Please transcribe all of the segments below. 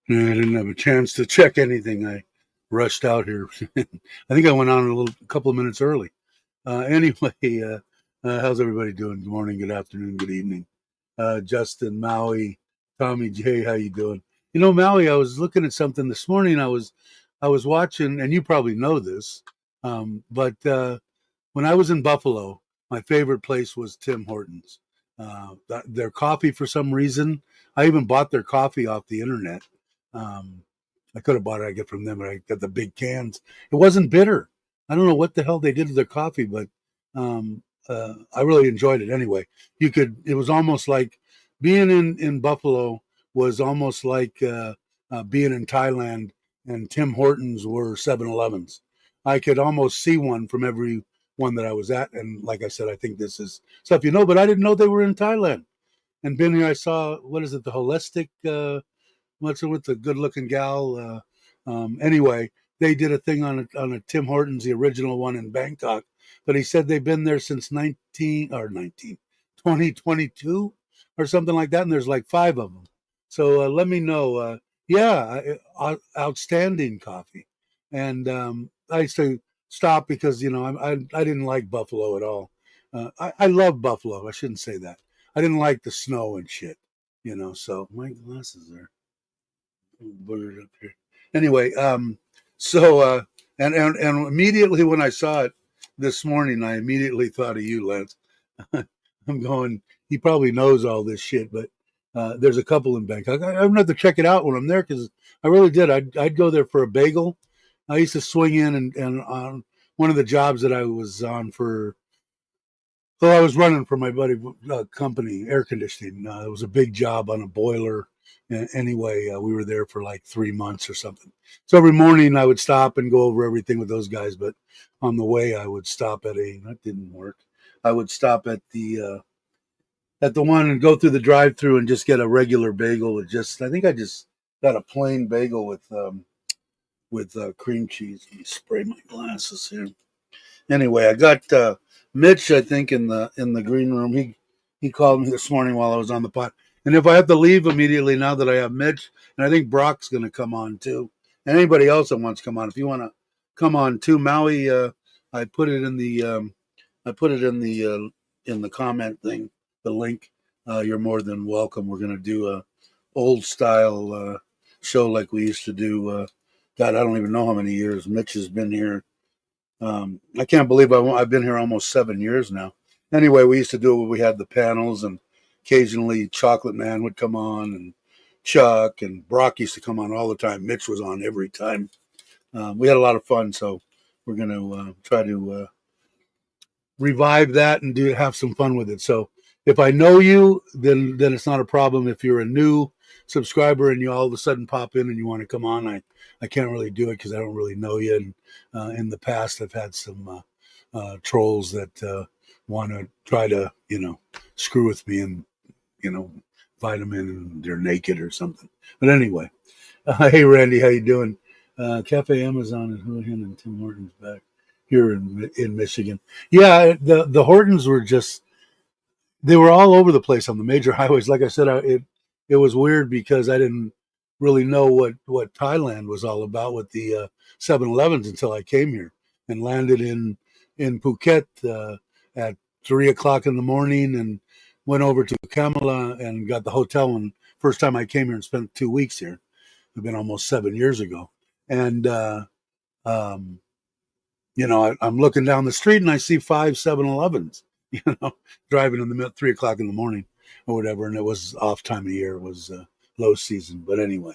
Yeah, I didn't have a chance to check anything. I rushed out here. I think I went on a couple of minutes early. Anyway, how's everybody doing? Good morning, good afternoon, good evening. Justin, Maui, Tommy J, how you doing? You know, Maui, I was looking at something this morning. I was watching, and you probably know this, but when I was in Buffalo, my favorite place was Tim Hortons. Their coffee, for some reason, I even bought their coffee off the internet. Um, I could have bought it, I get from them, but I got the big cans. It wasn't bitter. I don't know what the hell they did to their coffee, but I really enjoyed it anyway. It was almost like being in Buffalo was almost like being in Thailand, and Tim Hortons were 7-Elevens. I could almost see one from every one that I was at. And like I said, I think this is stuff but I didn't know they were in Thailand. And been here, I saw, what is it, the holistic, what's it with the good looking gal? Anyway, they did a thing on a Tim Hortons, the original one in Bangkok. But he said they've been there since 2022 or something like that. And there's like 5 of them. So let me know. Yeah, outstanding coffee. And I used to stop because I didn't like Buffalo at all. I love Buffalo. I shouldn't say that. I didn't like the snow and shit. So my glasses are blurred up here. Anyway, so and immediately when I saw it this morning, I immediately thought of you, Lance. I'm going. He probably knows all this shit, but there's a couple in Bangkok. I'm gonna have to check it out when I'm there because I really did. I'd go there for a bagel. I used to swing in and on one of the jobs that I was on for. Well, I was running for my buddy company, air conditioning. It was a big job on a boiler. Anyway, we were there for like 3 months or something. So every morning I would stop and go over everything with those guys. But on the way, I would stop that didn't work. I would stop at the one and go through the drive-through and just get a regular bagel I think I just got a plain bagel with cream cheese. Let me spray my glasses here. Anyway, I got Mitch, I think, in the green room. He called me this morning while I was on the pot. And if I have to leave immediately now that I have Mitch, and I think Brock's going to come on too, and anybody else that wants to come on, if you want to come on too, Maui, I put it in the in the comment thing, the link. You're more than welcome. We're going to do a old style show like we used to do. God, I don't even know how many years Mitch has been here. I can't believe I've been here almost 7 years now. Anyway, we used to do it when we had the panels, and occasionally Chocolate Man would come on, and Chuck and Brock used to come on all the time. Mitch was on every time. We had a lot of fun, so we're going to try to revive that and have some fun with it. So if I know you, then it's not a problem. If you're a new subscriber and you all of a sudden pop in and you want to come on, I can't really do it because I don't really know you. And in the past, I've had some trolls that want to try to screw with me and invite them in and they're naked or something. But anyway, hey Randy, how you doing? Cafe Amazon and Houlihan and Tim Hortons back here in Michigan. Yeah, the Hortons were they were all over the place on the major highways. Like I said, it was weird because I didn't really know what Thailand was all about with the 7-Elevens until I came here and landed in Phuket at 3 o'clock in the morning and went over to Kamala and got the hotel. And first time I came here and spent 2 weeks here. It's been almost 7 years ago. And um, I'm looking down the street and I see 5 7-Elevens, driving in the 3 o'clock in the morning or whatever. And it was off time of year. It was low season. But anyway,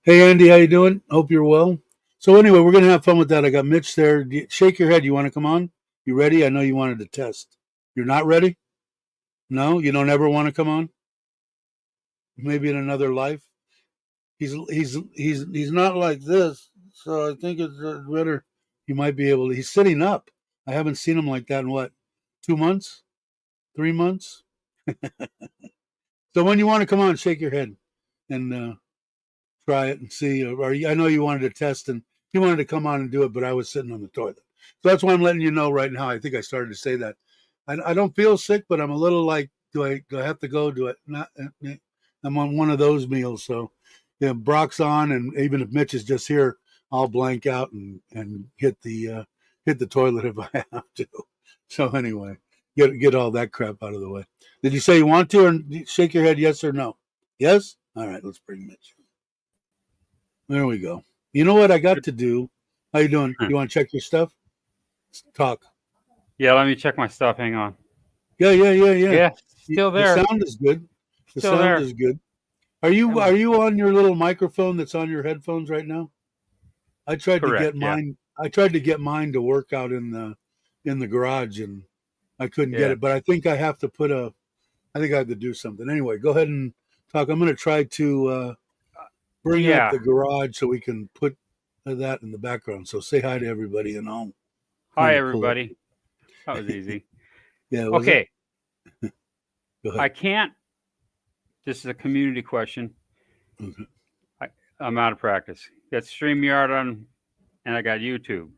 hey, Andy, how you doing? Hope you're well. So anyway, we're going to have fun with that. I got Mitch there. Shake your head. You want to come on? You ready? I know you wanted to test. You're not ready? No? You don't ever want to come on? Maybe in another life? He's not like this. So I think it's better. He might be able to. He's sitting up. I haven't seen him like that in what, 2 months, 3 months. So when you want to come on, shake your head and try it and see. Or I know you wanted to test and you wanted to come on and do it, but I was sitting on the toilet. So that's why I'm letting you know right now. I think I started to say that. I don't feel sick, but I'm a little like, do I have to go? Do I not? I'm on one of those meals, so Brock's on, and even if Mitch is just here, I'll blank out and hit the toilet if I have to. So anyway, get all that crap out of the way. Did you say you want to, or shake your head yes or no? Yes? All right, let's bring Mitch. There we go. You know what I got to do? How you doing? You want to check your stuff? Let's talk. Yeah, let me check my stuff. Hang on. Yeah. Yeah, still there. The sound is good. The Still sound there. is good. Are you on your little microphone that's on your headphones right now? I tried to get mine. I tried to get mine to work out in the garage, and I couldn't get it. But I think I have to I think I have to do something. Anyway, go ahead and talk. I'm going to try to bring up the garage so we can put that in the background. So say hi to everybody, and I'll. Hi, everybody. That was easy. Yeah. Okay. Go ahead. I can't. This is a community question. Okay. I'm out of practice. Got StreamYard on, and I got YouTube.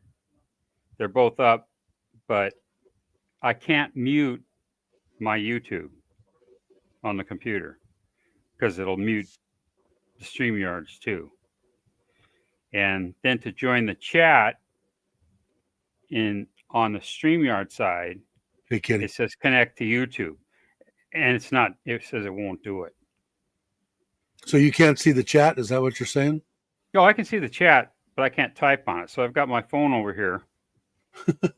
They're both up, but I can't mute my YouTube on the computer because it'll mute the StreamYards too. And then to join the chat on the StreamYard side, it says connect to YouTube. And it's not, it says it won't do it. So you can't see the chat? Is that what you're saying? No, I can see the chat, but I can't type on it. So I've got my phone over here that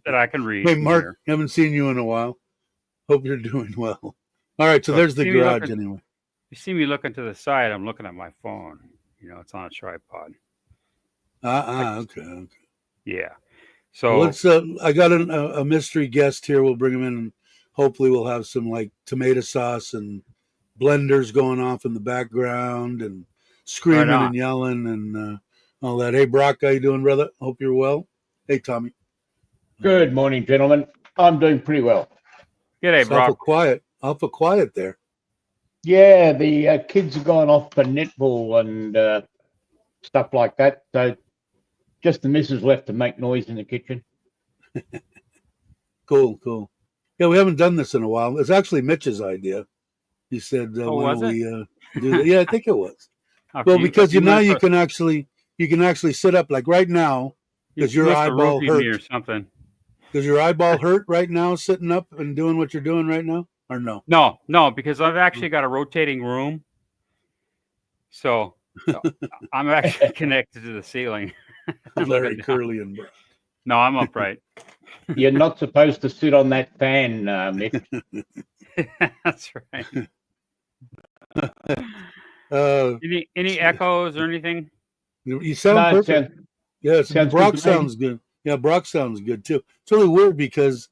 I can read. Hey, Mark, haven't seen you in a while. Hope you're doing well. All right, so there's the garage anyway. You see me looking to the side, I'm looking at my phone. You know, it's on a tripod. Okay. Yeah. So let's. I got a mystery guest here. We'll bring him in, and hopefully we'll have some like tomato sauce and blenders going off in the background and screaming and yelling and all that. Hey, Brock, how you doing, brother? Hope you're well. Hey, Tommy. Good morning, gentlemen. I'm doing pretty well. G'day, Brock. Awful quiet there. Yeah, the kids have gone off for netball and stuff like that. So just the missus left to make noise in the kitchen. Cool. Yeah, we haven't done this in a while. It's actually Mitch's idea. He said, "Why don't we do that?" Yeah, I think it was. Well, because now you can actually sit up like right now because your eyeball hurt or something. Does your eyeball hurt right now, sitting up and doing what you're doing right now, or no? No, because I've actually got a rotating room, so I'm actually connected to the ceiling. Larry Curly and Brock. No, I'm upright. You're not supposed to sit on that fan, Mick. That's right. Any echoes or anything? You sound perfect. Yes, Brock sounds good. Yeah, Brock sounds good too. It's really weird because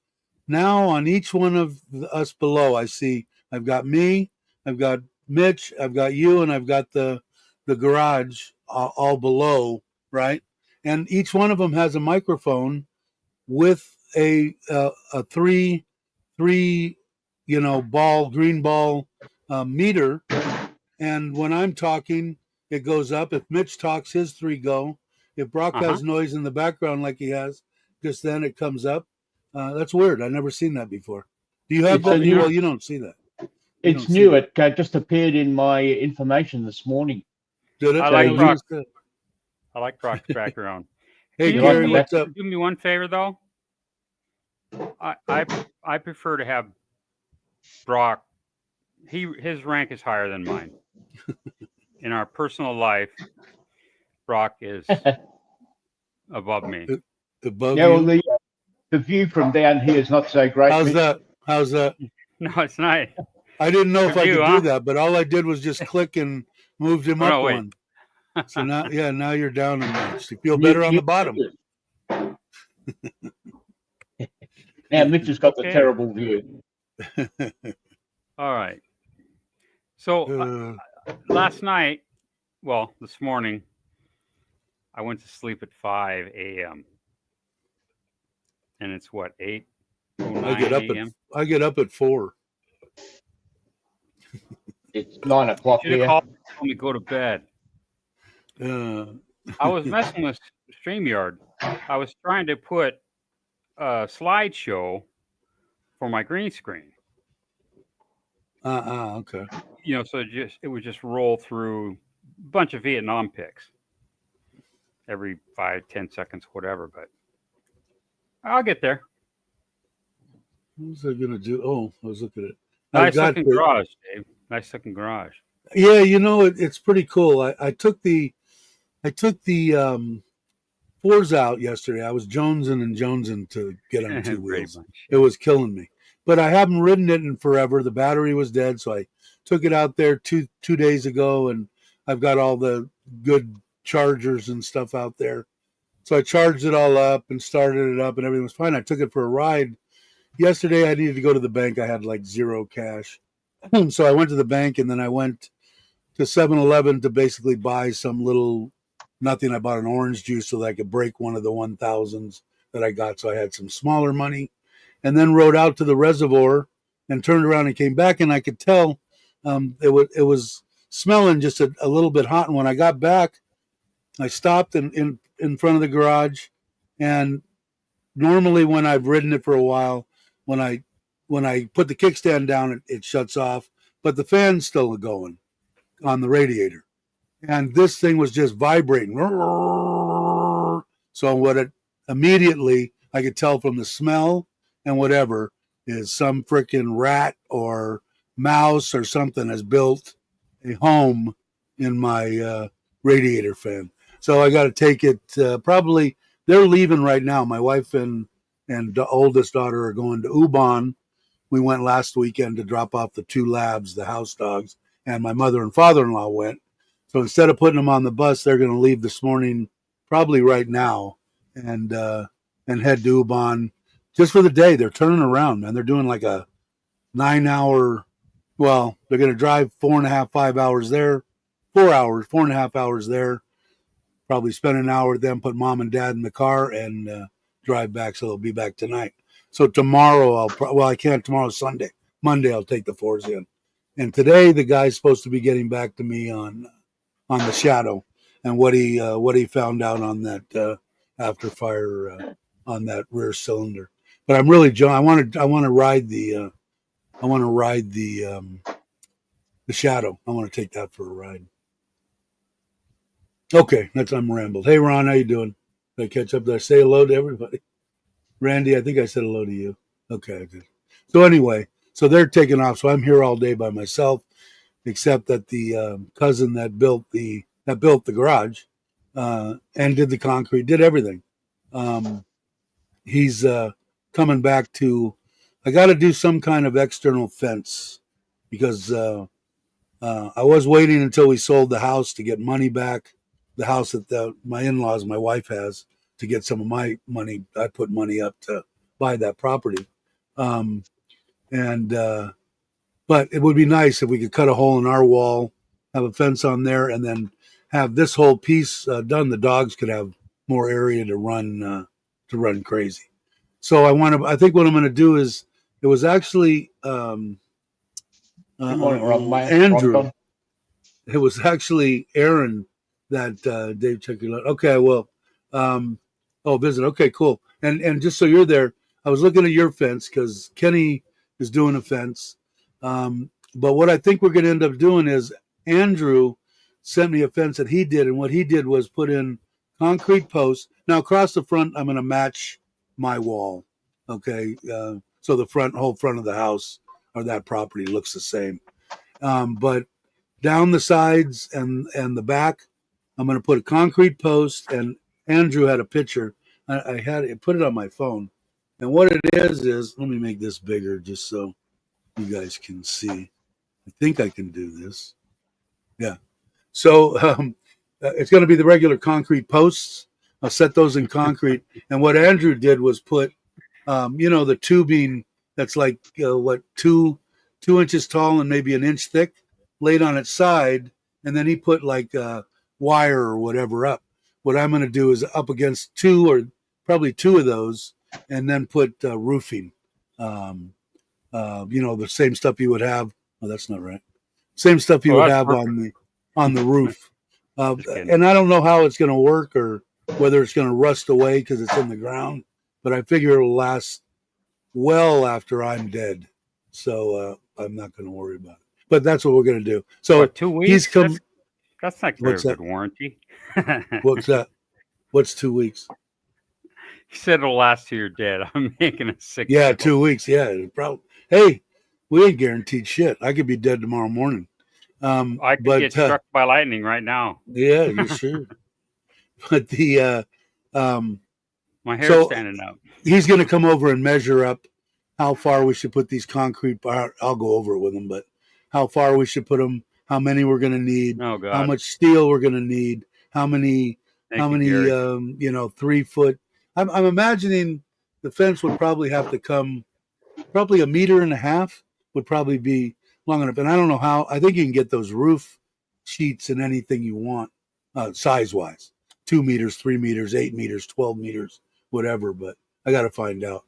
now on each one of us below, I've got me, I've got Mitch, I've got you, and I've got the garage all below, right? And each one of them has a microphone with a three green ball meter, and when I'm talking, it goes up. If Mitch talks, his three go. If Brock has noise in the background like he has, just then it comes up. That's weird. I've never seen that before. Do you have that? Well, you don't see that. It's new. It just appeared in my information this morning. Did it? I like Brock's background. Hey, Gary, what's up? Do me one favor, though. I prefer to have Brock. His rank is higher than mine. In our personal life, Brock is above me. Above you? Well, the view from down here is not so great. How's that? No, it's not. I didn't know if I could do that, but all I did was just click and moved him up one. So now you're down a notch. You feel better on the bottom. Now Mitch has got the terrible view. All right. So last night, this morning, I went to sleep at 5 a.m. And it's what, 8? I get up at 4. It's 9 o'clock here. Told me go to bed. I was messing with StreamYard. I was trying to put a slideshow for my green screen. Okay. So it would just roll through a bunch of Vietnam pics every 5-10 seconds, whatever. But I'll get there. What was I gonna do? Oh, I was looking at it. I've Nice got looking the garage, Dave. Nice looking garage. yeah. It's pretty cool. I took the fours out yesterday. I was jonesing to get on two Brady wheels. Bunch. It was killing me, but I haven't ridden it in forever. The battery was dead, so I took it out there two days ago, and I've got all the good chargers and stuff out there. So I charged it all up and started it up, and everything was fine. I took it for a ride yesterday. I needed to go to the bank. I had like zero cash, so I went to the bank, and then I went to 7-Eleven to basically buy some little nothing. I bought an orange juice so that I could break one of the 1000s that I got. So I had some smaller money, and then rode out to the reservoir and turned around and came back. And I could tell it was smelling just a little bit hot. And when I got back, I stopped in front of the garage. And normally when I've ridden it for a while, when I put the kickstand down, it shuts off, but the fan's still going on the radiator, and this thing was just vibrating. So what it immediately I could tell from the smell and whatever is some freaking rat or mouse or something has built a home in my radiator fan. So I got to take it. Probably they're leaving right now. My wife and the oldest daughter are going to Ubon. We went last weekend to drop off the two labs, the house dogs, and my mother and father-in-law went. So instead of putting them on the bus, they're going to leave this morning, probably right now, and head to Ubon just for the day. They're turning around, man. They're doing like a 9-hour. Well, they're going to drive 4.5, 5 hours there, 4 hours, 4.5 hours there. Probably spend an hour with them, put mom and dad in the car, and drive back. So they'll be back tonight. So tomorrow I can't. Tomorrow's Sunday. Monday I'll take the fours in. And today the guy's supposed to be getting back to me on the Shadow and what he found out on that after fire on that rear cylinder. But I'm really I want to ride the Shadow. I want to take that for a ride. Okay, I'm rambled. Hey Ron, how you doing? Did I catch up? Did I say hello to everybody? Randy, I think I said hello to you. Okay, good. So anyway, so they're taking off. So I'm here all day by myself, except that the cousin that built the garage and did the concrete, did everything. He's coming back to. I got to do some kind of external fence because I was waiting until we sold the house to get money back. The house that my in-laws, my wife has, to get some of my money. I put money up to buy that property. But it would be nice if we could cut a hole in our wall, have a fence on there, and then have this whole piece done. The dogs could have more area to run crazy. So I think what I'm going to do is, it was actually Good morning, Andrew. Ron. It was actually Aaron that Dave checked it out. Okay, well, visit. Okay, cool. And just so you're there, I was looking at your fence because Kenny is doing a fence. But what I think we're going to end up doing is Andrew sent me a fence that he did, and what he did was put in concrete posts. Now across the front, I'm going to match my wall. Okay, so the whole front of the house or that property looks the same. But down the sides and the back, I'm going to put a concrete post. And Andrew had a picture. I had it, put it on my phone. And what it is let me make this bigger just so you guys can see. I think I can do this. Yeah. So it's going to be the regular concrete posts. I'll set those in concrete. And what Andrew did was put, the tubing that's like 2 inches tall and maybe an inch thick, laid on its side, and then he put like wire or whatever up. What I'm going to do is up against probably two of those, and then put roofing. The same stuff you would have. Oh, that's not right. Same stuff you would have perfect on the roof. And I don't know how it's going to work or whether it's going to rust away because it's in the ground, but I figure it'll last well after I'm dead. So I'm not going to worry about it. But that's what we're going to do. So What, 2 weeks? he's come. That's not very What's that? good warranty. What's that? What's 2 weeks? He said it'll last till you're dead. I'm making a sick Yeah, joke. 2 weeks. Yeah, probably. Hey, we ain't guaranteed shit. I could be dead tomorrow morning. I could But get struck by lightning right now. yeah, you sure? But the My hair's so standing up. he's going to come over and measure up how far we should put these concrete. I'll go over it with him, but how far we should put them, how many we're going to need, Oh how God. much steel we're going to need, how many, Thank you, Gary. 3 foot. I'm imagining the fence would probably have to come, probably 1.5 meters would probably be long enough. And I don't know how. I think you can get those roof sheets in anything you want, size wise, 2 meters, 3 meters, 8 meters, 12 meters, whatever. But I got to find out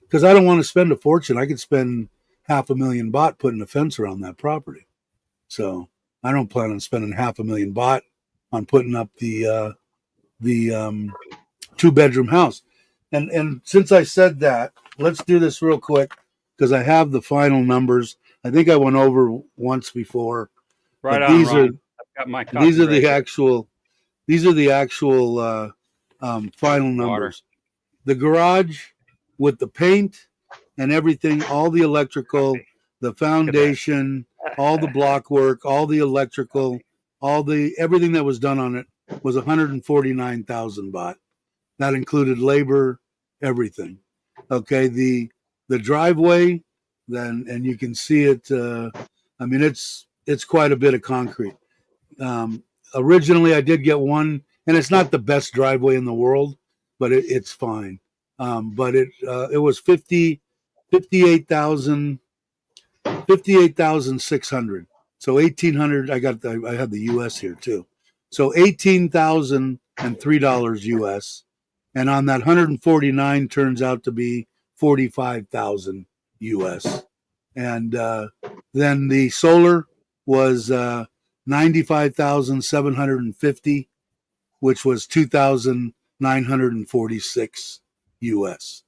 because I don't want to spend a fortune. I could spend $500,000 putting a fence around that property. So I don't plan on spending $500,000 on putting up the 2-bedroom house. And since I said that, let's do this real quick because I have the final numbers. I think I went over once before. Right but on, these Ron. are I've got my these copy are the right actual final here. Water. numbers. The garage with the paint and everything, all the electrical, Copy. the foundation, all the block work, all the electrical, everything that was done on it was 149,000 baht. That included labor, everything. Okay, the driveway, then, and you can see it. I mean, it's quite a bit of concrete. Originally, I did get one, and it's not the best driveway in the world, but it's fine. But it was 58,600. So 1,800. I had the U.S. here too. So $18,003 U.S. And on that 149 turns out to be 45,000 U.S. And then the solar was 95,750, which was 2,946 U.S.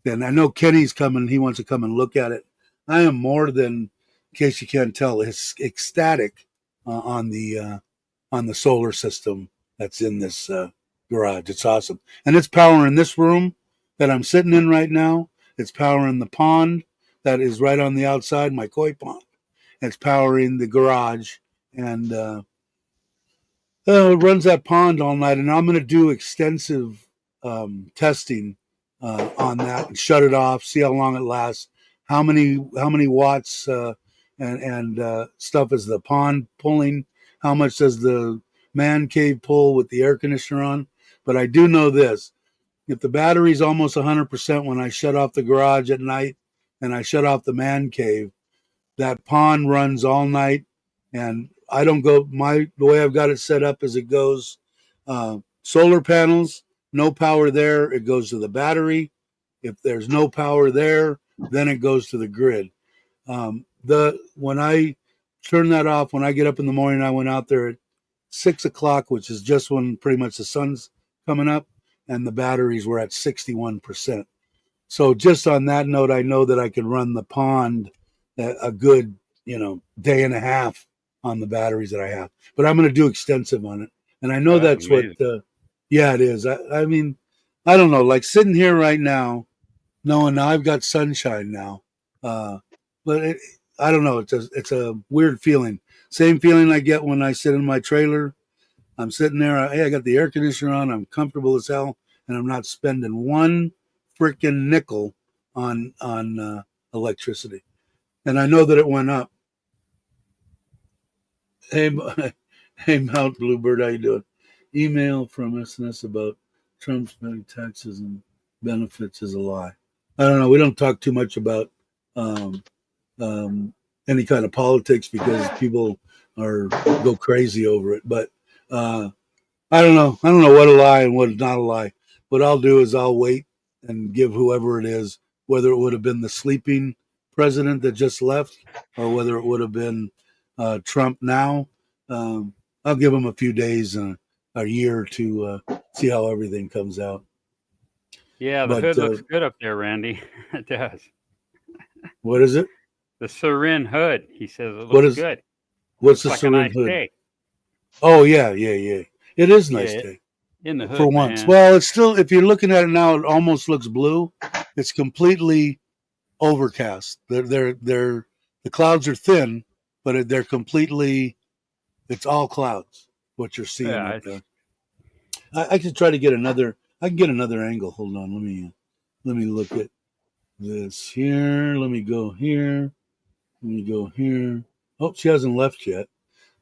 And I know Kenny's coming. He wants to come and look at it. I am more than, in case you can't tell, ecstatic on the solar system that's in this garage. It's awesome, and it's powering this room that I'm sitting in right now. It's powering the pond that is right on the outside, my koi pond. It's powering the garage, and it runs that pond all night. And I'm going to do extensive testing on that and shut it off, see how long it lasts, how many watts and stuff is the pond pulling, how much does the man cave pull with the air conditioner on. But I do know this: if the battery's almost 100% when I shut off the garage at night and I shut off the man cave, that pond runs all night. And I don't go, the way I've got it set up is it goes solar panels, no power there, it goes to the battery. If there's no power there, then it goes to the grid. When I turn that off, when I get up in the morning, I went out there at 6 o'clock, which is just when pretty much the sun's coming up, and the batteries were at 61%. So just on that note, I know that I can run the pond a good, day and a half on the batteries that I have. But I'm going to do extensive on it, and I know That's that's what. Yeah, it is. I mean, I don't know. Like sitting here right now, knowing now I've got sunshine now, but I don't know. It's a weird feeling. Same feeling I get when I sit in my trailer. I'm sitting there. Hey, I got the air conditioner on. I'm comfortable as hell, and I'm not spending one freaking nickel on electricity. And I know that it went up. Hey, hey, Mount Bluebird, how you doing? Email from SNS about Trump's paying taxes and benefits is a lie. I don't know. We don't talk too much about um, any kind of politics because people go crazy over it. But I don't know. I don't know what a lie and what is not a lie. What I'll do is I'll wait and give whoever it is, whether it would have been the sleeping president that just left or whether it would have been Trump now. I'll give him a few days and a year to see how everything comes out. Yeah, the hood looks good up there, Randy. It does. What is it? The Surin hood. He says it What looks is good. what's Looks the like a Surin nice hood? day. Oh yeah, yeah, yeah. It is a nice Yeah, day in the for hood, once. man. Well, it's still, if you're looking at it now, it almost looks blue. It's completely overcast. The clouds are thin, but they're completely. It's all clouds. What you're seeing Yeah, up there. I can try to get another. I can get another angle. Hold on. Let me look at this here. Let me go here. Let me go here. Oh, she hasn't left yet.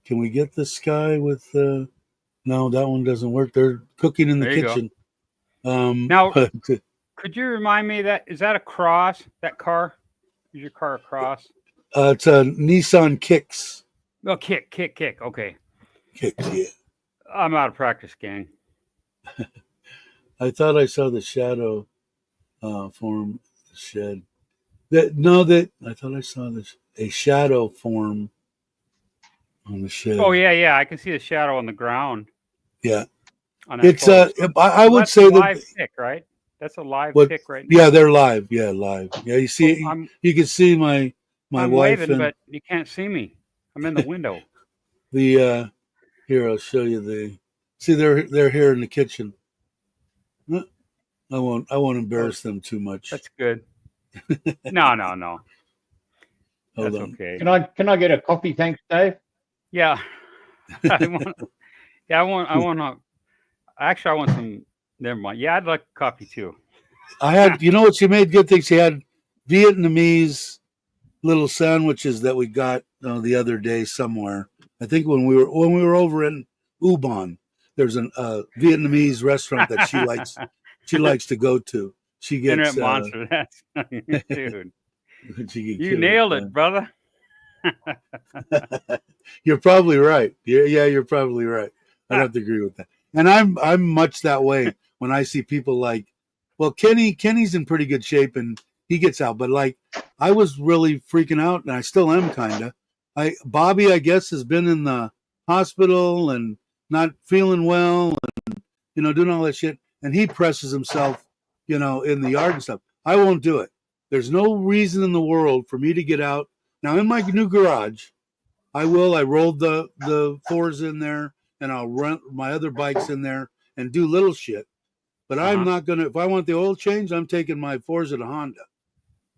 Can we get the sky with? No, that one doesn't work. They're cooking in the there you go. kitchen. Now, But could you remind me that is that a cross? That car? Is your car a cross? it's a Nissan Kicks. Oh, kick. Okay, Kicks, yeah. I'm out of practice, gang. I thought I saw the shadow form shed. That I thought I saw a shadow form on the shed. Oh yeah. I can see the shadow on the ground. Yeah. On that It's photo. So- I so would that's say a that live pick, right? That's a live what pick right now. yeah, they're live. Yeah, live. Yeah, you see So I'm you can see my wife waving, and but you can't see me. I'm in the window. the here I'll show you the see they're here in the kitchen. I won't embarrass them too much. That's good. No. Hold That's on. okay. Can I get a coffee? Thanks, Dave. Yeah. I want actually I want some never mind. Yeah, I'd like coffee too. I had you know what she made good things. She had Vietnamese little sandwiches that we got the other day somewhere. I think when we were over in Ubon, there's a Vietnamese restaurant that she likes to go to. She gets Internet monster. That's dude. You kill nailed it, brother. You're probably right. Yeah, you're probably right. I'd have to agree with that. And I'm much that way when I see people like, well, Kenny's in pretty good shape and he gets out, but like I was really freaking out, and I still am kind of. Bobby, I guess, has been in the hospital and not feeling well, and doing all that shit, and he presses himself, in the yard and stuff. I won't do it. There's no reason in the world for me to get out now in my new garage. I will. I rolled the fours in there, and I'll run my other bikes in there and do little shit. But I'm not gonna. If I want the oil change, I'm taking my Forza to Honda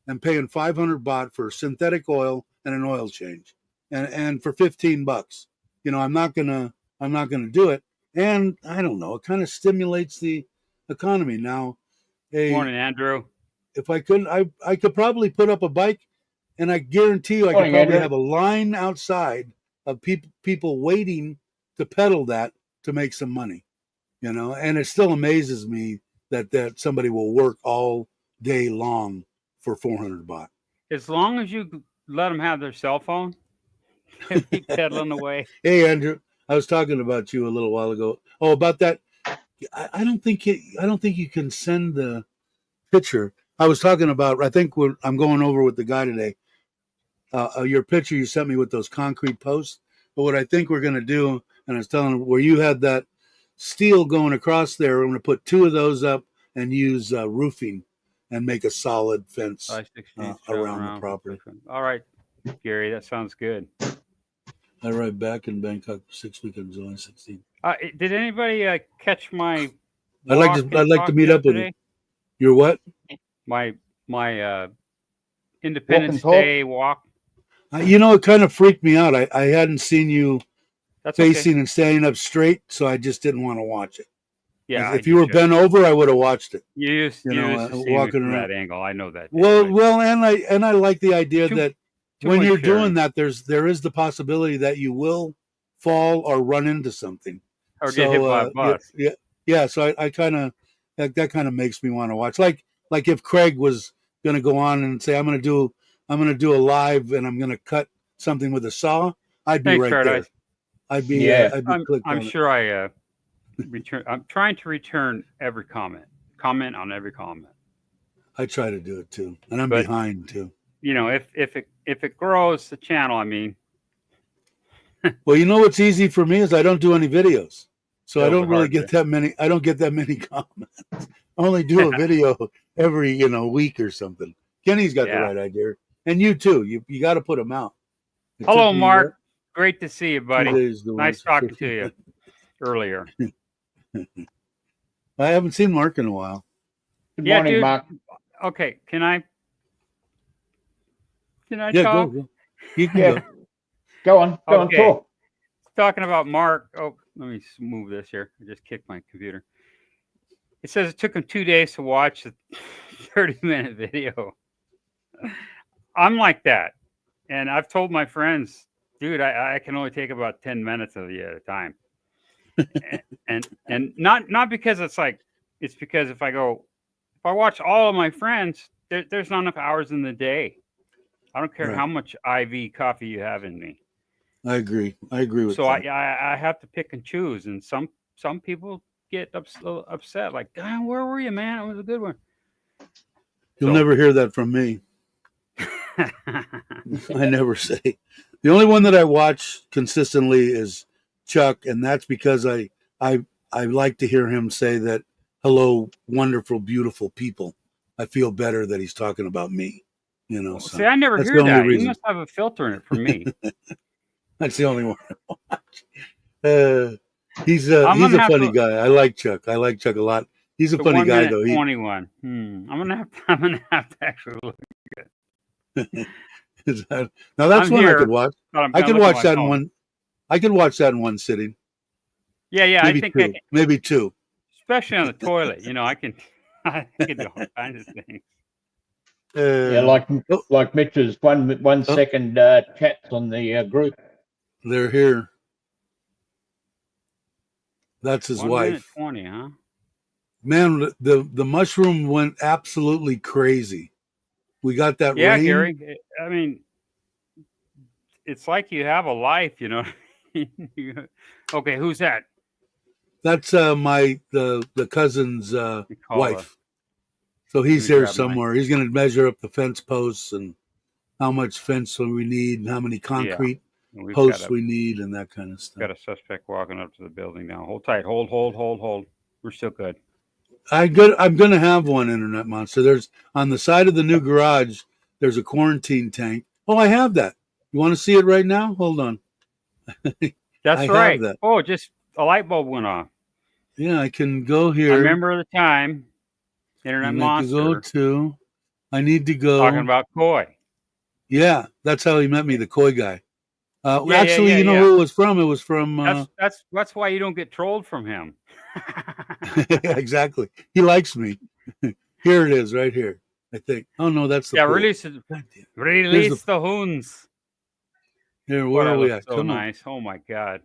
and paying 500 baht for synthetic oil and an oil change, and for $15. I'm not gonna do it. And I don't know. It kind of stimulates the economy now. Morning, Andrew. If I couldn't, I could probably put up a bike, and I guarantee you, I could probably have a line outside of people waiting to pedal that to make some money. And it still amazes me that somebody will work all day long for 400 baht. As long as you let them have their cell phone, keep pedaling away. Hey, Andrew, I was talking about you a little while ago. Oh, about that. I don't think you can send the picture. I was talking about. I think I'm going over with the guy today. Your picture you sent me with those concrete posts. But what I think we're going to do, and I was telling him where you had that steel going across there, we're going to put 2 of those up and use roofing and make a solid fence around the property. All right, Gary, that sounds good. I arrived back in Bangkok for 6 weekends, July 16th. Did anybody catch my? I'd like to meet up with you. Your what? My Independence Day walk. It kind of freaked me out. I hadn't seen you facing and standing up straight, so I just didn't want to watch it. Yeah, if you were bent over, I would have watched it. You used to see walking from around that angle. I know that. Well, and I like the idea that when you're doing that, there is the possibility that you will fall or run into something or get hit by a bus. Yeah. So I kind of that kind of makes me want to watch. Like if Craig was going to go on and say I'm going to do a live and I'm going to cut something with a saw, I'd be right there. I'd be I'm sure I return. I'm trying to return every comment on every comment. I try to do it too, and I'm behind too. If it grows the channel, I mean. Well, what's easy for me is I don't do any videos, so I don't really get that many. I don't get that many comments. I only do a video every week or something. Kenny's got the right idea. And you too. You got to put them out. It Hello, took me, Mark. Great to see you, 2 buddy. days to Nice watch talking to you earlier. I haven't seen Mark in a while. Good Yeah, morning, dude. Mark. Okay, can I Yeah, talk? go. You can Yeah. go. Go on, Okay. talk. Talking about Mark. Oh, let me move this here. I just kicked my computer. It says it took him 2 days to watch the 30-minute video. I'm like that. And I've told my friends, dude, I can only take about 10 minutes of you at a time. and not because it's because if I watch all of my friends, there's not enough hours in the day. I don't care Right. how much IV coffee you have in me. I agree. I agree with So that. I have to pick and choose, and some people get upset, like, God, where were you, man? It was a good one. You'll So- never hear that from me. I never say. The only one that I watch consistently is Chuck, and that's because I like to hear him say that, hello, wonderful, beautiful people. I feel better that he's talking about me. You know, so See, I never that's hear the only that. reason. You must have a filter in it for me. That's the only one I watch. He's I'm a gonna have funny to- guy. I like Chuck. I like Chuck a lot. He's a The funny 1 guy minute though. 21. I'm gonna have to actually look. Now that's I'm one I here, could watch. but I'm I gonna could look at watch my that in phone. one. I could watch that in one sitting. Yeah, Maybe I think two. I can, Maybe two. especially on the toilet. I can do all kinds of things. Yeah, Oh, like Mitch's 1 second chats on the group. they're here. That's his 1 minute wife. 20, huh? Man, the mushroom went absolutely crazy. We got that Yeah, rain. Gary. I mean, it's like you have a life, Okay, who's that? That's the cousin's You call wife. So he's me here grab mine. somewhere. He's going to measure up the fence posts and how much fence we need and how many concrete We've posts we need and that kind of stuff. got a suspect walking up to the building now. Hold tight. Hold. We're still good. I'm going to have one, Internet Monster. There's on the side of the new garage. There's a quarantine tank. Oh, I have that. You want to see it right now? Hold on. That's I right. have that. Oh, just a light bulb went off. Yeah, I can go here. I remember the time. Internet and Monster. I need to go. Talking about koi. Yeah, that's how he met me, the koi guy. Yeah, Actually, you know who it was from? It was from. That's why you don't get trolled from him. Exactly. He likes me. Here it is, right here. I think. Oh no, that's the. Yeah, pool. release the hoons. Here, where are we at? So Come nice. Oh my god.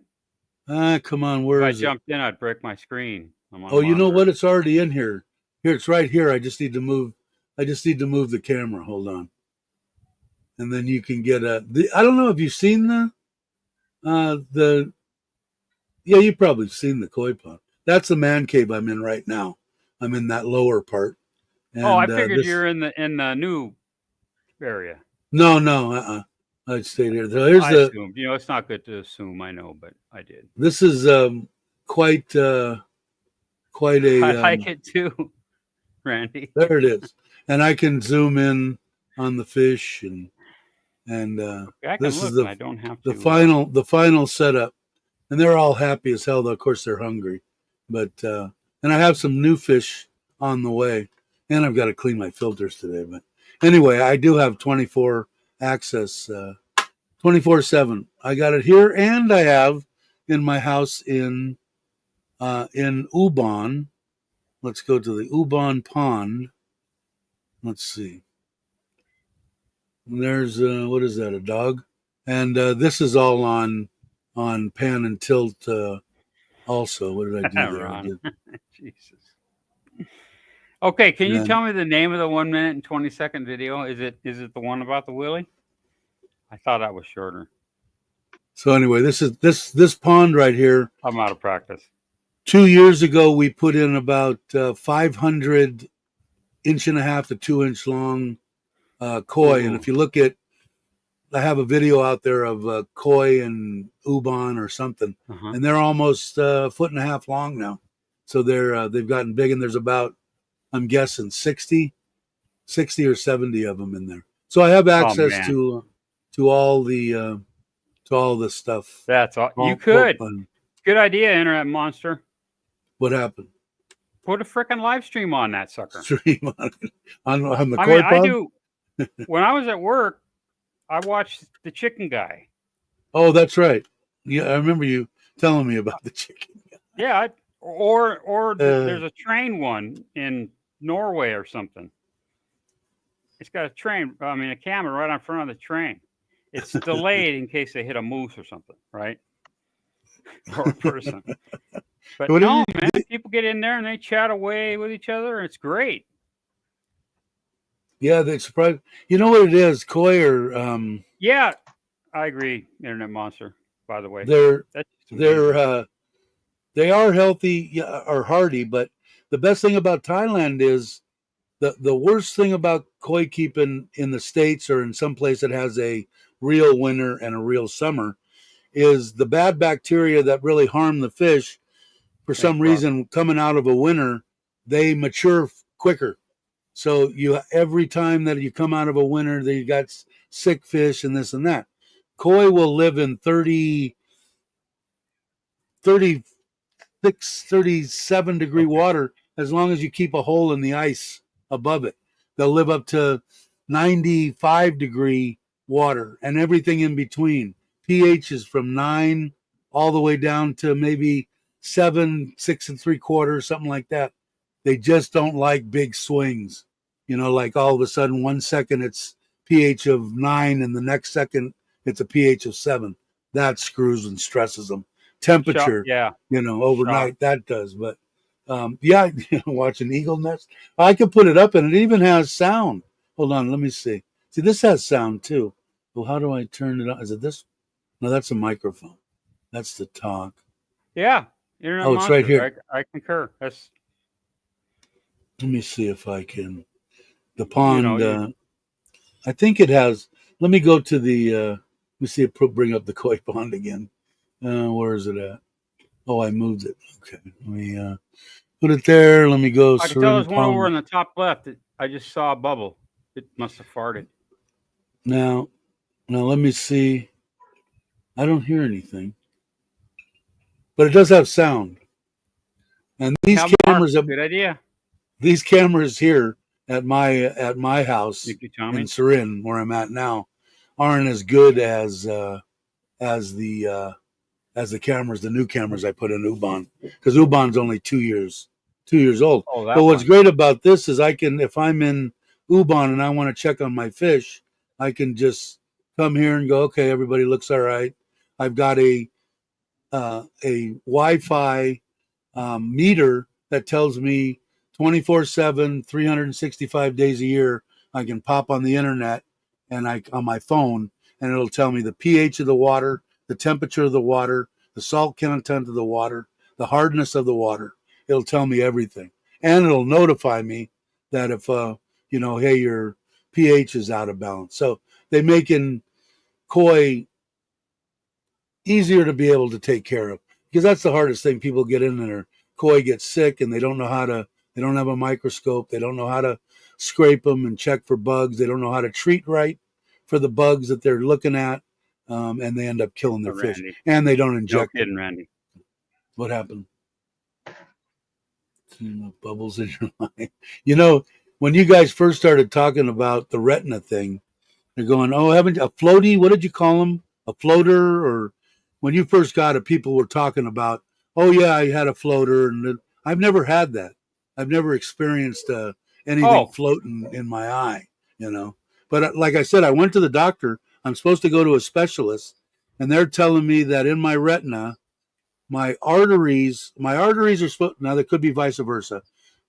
come on. Where If I is it? jumped in, I'd break my screen. Oh, you know what? It's already in here. Here, it's right here. I just need to move the camera. Hold on. And then you can get I don't know if you've seen yeah, you've probably seen the koi pond. That's the man cave I'm in right now. I'm in that lower part. And, I figured you're in the new area. No. I stayed here. So here's I assumed. It's not good to assume. I know, but I did. This is quite a. I like it too, Randy. There it is, and I can zoom in on the fish and this is I don't have the to, final setup, and they're all happy as hell. Though of course they're hungry, but and I have some new fish on the way, and I've got to clean my filters today. But anyway, I do have 24 access, 24/7. I got it here, and I have in my house in Ubon. Let's go to the Ubon Pond. Let's see. There's what is that? A dog? And this is all on pan and tilt. Also, what did I do there? Ron. Jesus. Okay, can you tell me the name of the 1 minute and 20-second video? Is it the one about the Willie? I thought that was shorter. So anyway, this is this pond right here. I'm out of practice. 2 years ago, we put in about 500 1.5 to 2 inch long koi, Ooh. and if you look at, I have a video out there of koi and ubon or something, and they're almost 1.5 feet long now. So they've gotten big, and there's about, I'm guessing 60 or 70 of them in there. So I have access man. to all the stuff. That's all. You All- could. oh, Good idea, Internet Monster. what happened? Put a frickin' live stream on that sucker. Stream on the I koi mean, I pond? do. When I was at work, I watched the chicken guy. Oh, that's right. Yeah, I remember you telling me about the chicken. Yeah, there's a train one in Norway or something. It's got a camera right on front of the train. It's delayed in case they hit a moose or something, right? Or a person. But What no, did man, people get in there and they chat away with each other. It's great. Yeah, they surprise. You know what it is? Koi are Yeah, I agree, Internet Monster. By the way, they're that's they're they are healthy, yeah, or hardy, but the best thing about Thailand is the worst thing about koi keeping in the States or in some place that has a real winter and a real summer is the bad bacteria that really harm the fish. For some reason, coming out of a winter, they mature quicker. So every time that you come out of a winter, that you got sick fish and this and that. Koi will live in 37-degree water as long as you keep a hole in the ice above it. They'll live up to 95-degree water and everything in between. pH is from 9 all the way down to maybe 7, 6 3/4, something like that. They just don't like big swings. Like all of a sudden, 1 second it's pH of 9 and the next second it's a pH of 7. That screws and stresses them. Temperature, overnight, that does. But yeah, watching eagle nest. I could put it up and it even has sound. Hold on, let me see. See, this has sound too. Well, how do I turn it on? Is it this? No, that's a microphone. That's the talk. Yeah, Internet it's Monster. right here. I concur. Let me see if I can. The pond. I think it has. Let me go to the. Let me see it. Bring up the koi pond again. Where is it at? Oh, I moved it. Okay, let me put it there. Let me go. I can tell there's one over in the top left. I just saw a bubble. It must have farted. Now let me see. I don't hear anything, but it does have sound. And these cameras. Good idea. These cameras here at my house in Surin, where I'm at now, aren't as good as the cameras, the new cameras I put in Ubon, because Ubon's only 2 years old. But what's great about this is if I'm in Ubon and I want to check on my fish, I can just come here and go, okay, everybody looks all right. I've got a Wi-Fi meter that tells me 24/7, 365 days a year. I can pop on the internet and on my phone, and it'll tell me the pH of the water, the temperature of the water, the salt content of the water, the hardness of the water. It'll tell me everything, and it'll notify me that if hey, your pH is out of balance. So they making koi easier to be able to take care of, because that's the hardest thing. People get in there, koi get sick, and they don't have a microscope. They don't know how to scrape them and check for bugs. They don't know how to treat right for the bugs that they're looking at, and they end up killing their fish. And they don't inject them. Kidding, Randy. What happened? Bubbles in your mind. When you guys first started talking about the retina thing, they're going, oh, haven't a floaty? What did you call them? A floater? Or when you first got it, people were talking about, oh yeah, I had a floater, and I've never had that. I've never experienced anything floating in my eye, But like I said, I went to the doctor. I'm supposed to go to a specialist, and they're telling me that in my retina, my arteries are supposed. Now, there could be vice versa.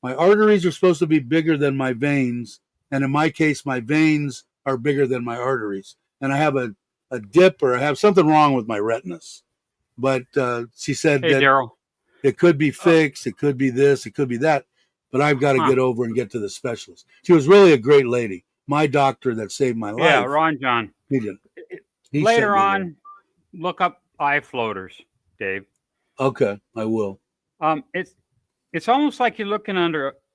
My arteries are supposed to be bigger than my veins, and in my case, my veins are bigger than my arteries, and I have a dip, or I have something wrong with my retinas. But she said that Daryl, it could be fixed, it could be this, it could be that, but I've got to get over and get to the specialist. She was really a great lady. My doctor that saved my life. Yeah, Ron John. He did. Later on, look up eye floaters, Dave. Okay, I will. It's almost like you're looking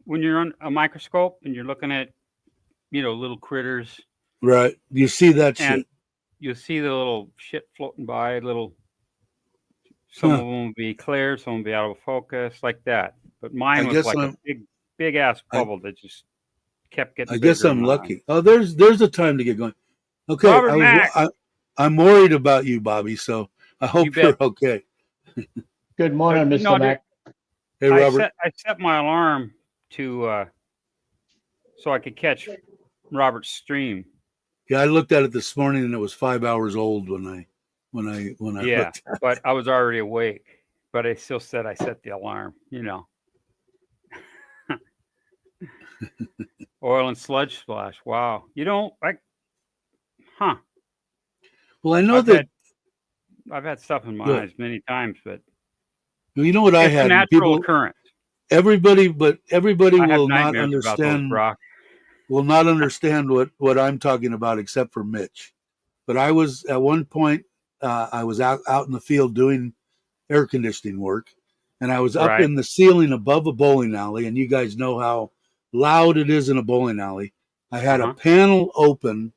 when you're on a microscope and you're looking at little critters. Right. You see that and shit. you'll see the little shit floating by. Some of Huh. them will be clear, some will be out of focus, like that. But I mine was guess like a I'm big ass I, bubble that just kept I getting guess bigger in I'm my eye. lucky. Oh, there's a time to get going. Okay, Robert Mack, I'm worried about you, Bobby, so I you hope bet. you're okay. Good morning, No, Mr. Mac. Hey, Robert. I set my alarm to so I could catch Robert's stream. Yeah, I looked at it this morning and it was 5 hours old when I Yeah, looked at but I was already awake. But I still said I set the alarm. Oil and sludge splash. Wow. You don't like, huh? Well, I know I've that had I've had stuff in my eyes many times, but you know what I it's a had, and natural people occurrence. everybody I have will not nightmares about those understand rocks. what I'm talking about except for Mitch. But I was at one point I was out in the field doing air conditioning work, and I was up Right. in the ceiling above a bowling alley, and you guys know how loud it is in a bowling alley. I had a Uh-huh. panel open,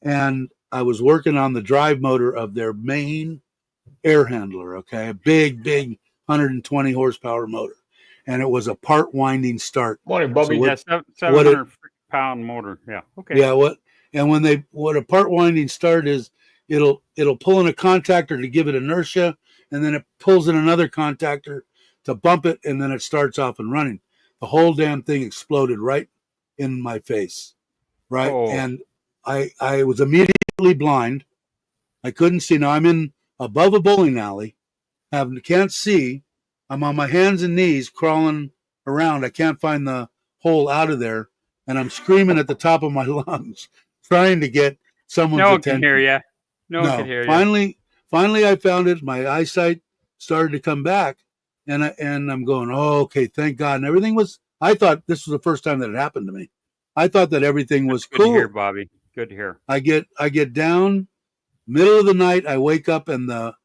and I was working on the drive motor of their main air handler. Okay, a big 120 horsepower motor, and it was a part winding start. Morning, So Bobby. Yeah, what it 700 pound motor. Yeah. Okay. yeah, and what a part winding start is, it'll pull in a contactor to give it inertia, and then it pulls in another contactor to bump it, and then it starts off and running. The whole damn thing exploded right in my face, right? Oh, And I was immediately blind. I couldn't see. Now I'm in above a bowling alley, can't see. I'm on my hands and knees crawling around. I can't find the hole out of there, and I'm screaming at the top of my lungs, trying to get someone's no one can hear attention. you. No one can No, hear you. finally, I found it. My eyesight started to come back, and I'm going, oh, okay, thank God. And everything was. I thought this was the first time that it happened to me. I thought that everything was That's good to hear, cool. Bobby. Good to hear. I get down, middle of the night. I wake up and the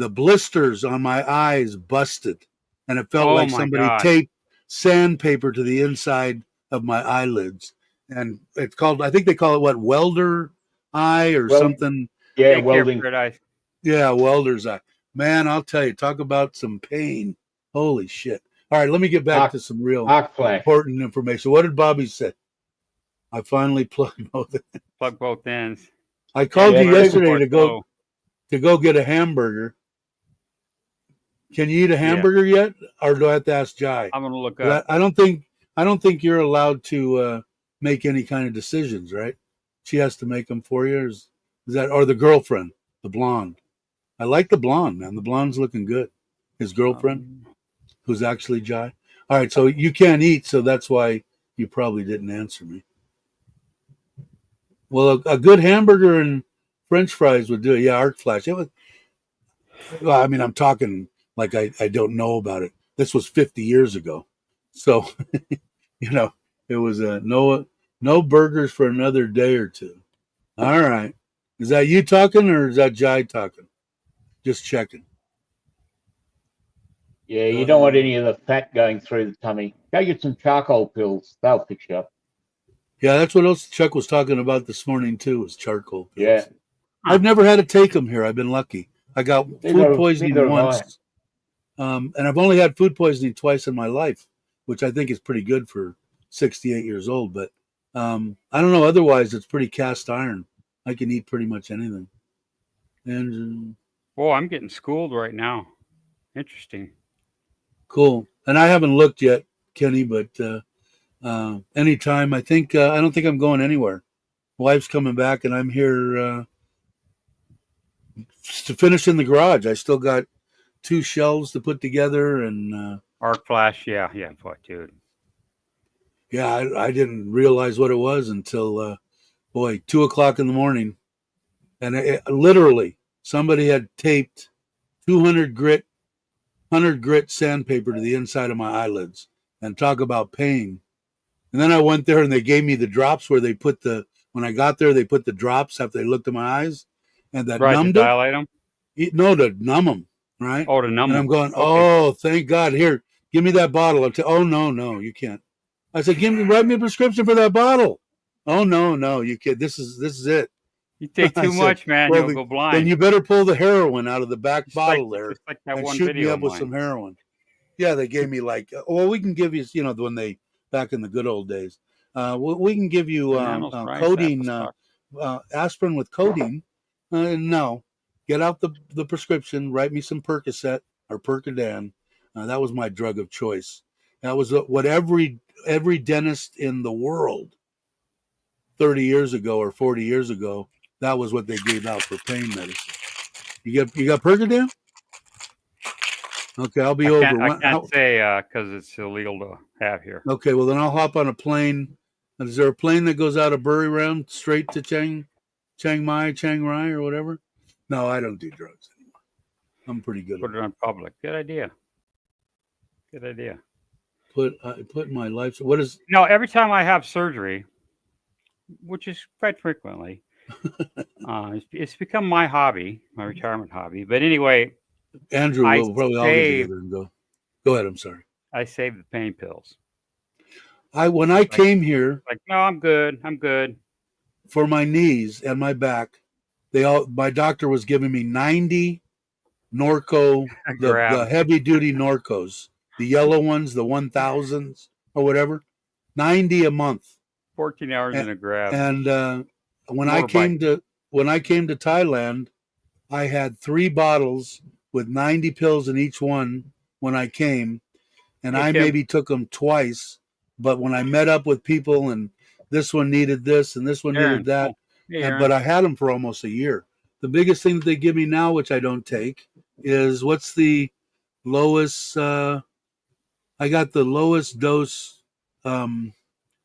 blisters on my eyes busted, and it felt Oh like my somebody God. taped sandpaper to the inside of my eyelids. And it's called, I think they call it what, welder eye or Well, something. yeah, Take care, welding. Fred. Yeah, welder's eye. Man, I'll tell you, talk about some pain. Holy shit. All right, let me get back Arc, to some real arc flash. important information. What did Bobby say? I finally plugged both. Plug both ends. I Yeah, called you you Yeah, learn two, yesterday before it's slow. to go get a hamburger. Can you eat a Yeah, hamburger yet, or do I have to ask Jai? I'm gonna look 'Cause up. I don't think you're allowed to make any kind of decisions, right? She has to make them for you. Is that, or the girlfriend, the blonde? I like the blonde, man. The blonde's looking good. His girlfriend, Um, who's actually Jai. All right, so you can't eat, so that's why you probably didn't answer me. Well, a good hamburger and French fries would do it. Yeah, arc flash. It was. Well, I mean, I'm talking like I don't know about it. This was 50 years ago, so you know it was no burgers for another day or two. All right, is that you talking or is that Jai talking? Just checking. Yeah, you don't want any of the fat going through the tummy. Go get some charcoal pills. They'll fix you up. Yeah, that's what else Chuck was talking about this morning too. Was charcoal Yeah, pills. I've never had to take them here. I've been lucky. I got food poisoning neither have I. once, and I've only had food poisoning twice in my life, which I think is pretty good for 68 years old. But I don't know. Otherwise, it's pretty cast iron. I can eat pretty much anything. And oh, I'm getting schooled right now. Interesting. cool. And I haven't looked yet, Kenny, but anytime. I don't think I'm going anywhere. Wife's coming back, and I'm here to finish in the garage. I still got two shelves to put together, and Arc flash. Yeah, boy, dude. yeah, I didn't realize what it was until 2 o'clock in the morning, and literally somebody had taped 200 grit 100 grit sandpaper to the inside of my eyelids, and talk about pain. And then I went there and they gave me the drops where they put when I got there, they put the drops after they looked at my eyes, and that Right, to numbed it. dilate them. No, to numb them, right? Oh, to numb And I'm them. going, Okay. oh, thank God. Here, give me that bottle. Oh, no, you can't. I said, write me a prescription for that bottle. Oh no, you kid. This is it. You take I too said, much, man. well, You'll go then blind. you better pull the heroin out of the back bottle there Just like that and one shoot me video up of with mine. some heroin. Yeah, they gave me like, well, we can give you, when they back in the good old days, we can give you Bananas, rice, codeine, applesauce. aspirin with codeine. No, get out the prescription, write me some Percocet or Percodan. That was my drug of choice. That was what every dentist in the world 30 years ago or 40 years ago, that was what they gave out for pain medicine. You got Percodan? Okay, I'll be over. I can't say because it's illegal to have here. Okay, well then I'll hop on a plane. Is there a plane that goes out of Buriram straight to Chiang Rai, or whatever? No, I don't do drugs anymore. I'm pretty good. Put it on public. Good idea. Put my life. What is? No, every time I have surgery, which is quite frequently, it's become my hobby, my retirement hobby. But anyway, Andrew will probably all get together and go. Go ahead. I'm sorry. I saved the pain pills. When I came here, no, I'm good. For my knees and my back, my doctor was giving me 90 Norco, the heavy duty Norcos, the yellow ones, the 1000s or whatever, 90 a month. 14 hours in a grab. And when I came to Thailand, I had 3 bottles with 90 pills in each one when I came, and I maybe took them twice. But when I met up with people, and this one needed this and this one needed that, but I had them for almost a year. The biggest thing that they give me now, which I don't take, is what's the lowest? I got the lowest dose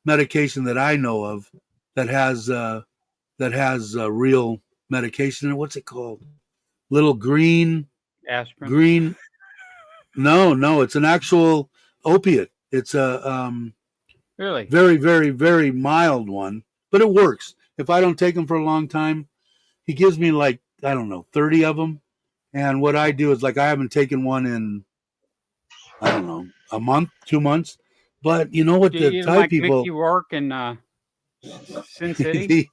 medication that I know of that has real medication. What's it called? Little green aspirin. Green. No, it's an actual opiate. It's a really very, very, very mild one, but it works. If I don't take them for a long time, he gives me like, I don't know, 30 of them. And what I do is, like, I haven't taken one in, I don't know, a month, 2 months. But you know what, the Thai people, Mickey Rourke in Sin City.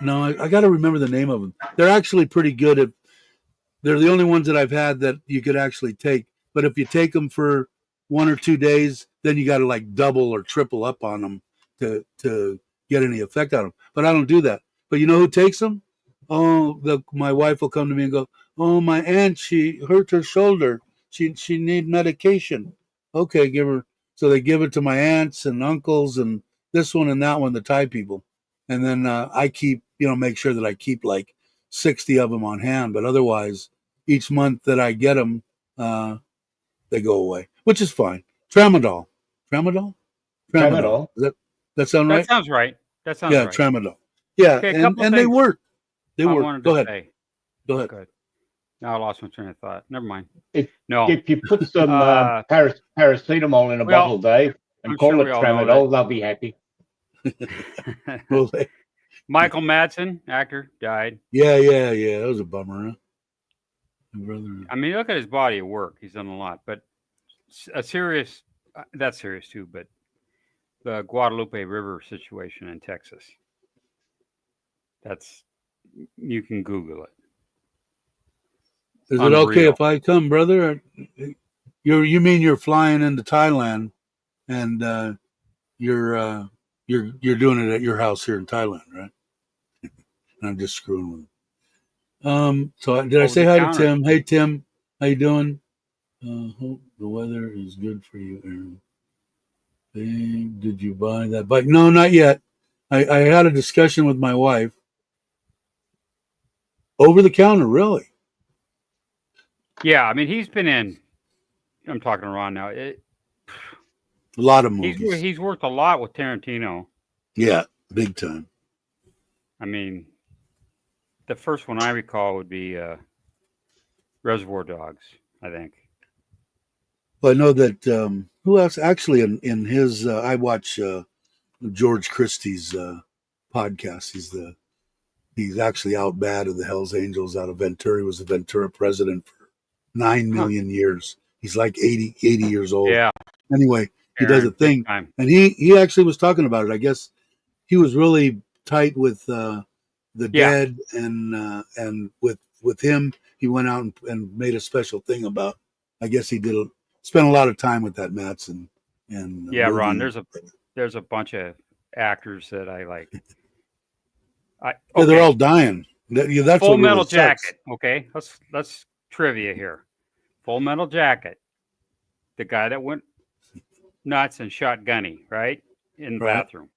No, I got to remember the name of them. They're actually pretty good at. They're the only ones that I've had that you could actually take. But if you take them for 1 or 2 days, then you got to like double or triple up on them to get any effect out of them. But I don't do that. But you know who takes them? Oh, my wife will come to me and go, "Oh, my aunt, she hurt her shoulder. She need medication." Okay, give her. So they give it to my aunts and uncles and this one and that one, the Thai people. And then I keep, make sure that I keep like 60 of them on hand. But otherwise, each month that I get them, they go away, which is fine. Tramadol. Does that sound right? That sounds right. Yeah, Tramadol. Yeah, okay, and they work. They work. Go ahead. Go ahead. Good. Now I lost my train of thought. Never mind. If you put some paracetamol in a bottle, Dave, and call it Tramadol, they'll be happy. Michael Madsen, actor, died. Yeah. That was a bummer, huh? I mean, look at his body of work. He's done a lot, but that's serious too. But the Guadalupe River situation in Texas, you can Google it. Is it okay if I come, brother? You mean you're flying into Thailand, and you're doing it at your house here in Thailand, right? I'm just screwing with him. So did I say hi to Tim? Hey, Tim, how you doing? Hope the weather is good for you, Aaron. Hey, did you buy that bike? No, not yet. I had a discussion with my wife. Over the counter, really? Yeah, I mean, he's been in. I'm talking to Ron now. A lot of movies. He's worked a lot with Tarantino. Yeah, big time. I mean, the first one I recall would be Reservoir Dogs, I think. Well, I know that who else? Actually, in his, I watch George Christie's podcast. He's actually out bad of the Hells Angels out of Ventura. He was the Ventura president for 9 million years. He's like 80 years old. Yeah. Anyway, he does a thing, and he actually was talking about it. I guess he was really tight with the Yeah. dead, and with him, he went out and made a special thing about. I guess he spent a lot of time with that Matson and Yeah, Ron. movie. There's a bunch of actors that I like. Yeah, they're Okay. all dying. Yeah, that's Full what really Metal sucks. Jacket. Okay, let's trivia here. Full Metal Jacket. The guy that went nuts and shot Gunny, right? In the Right? bathroom.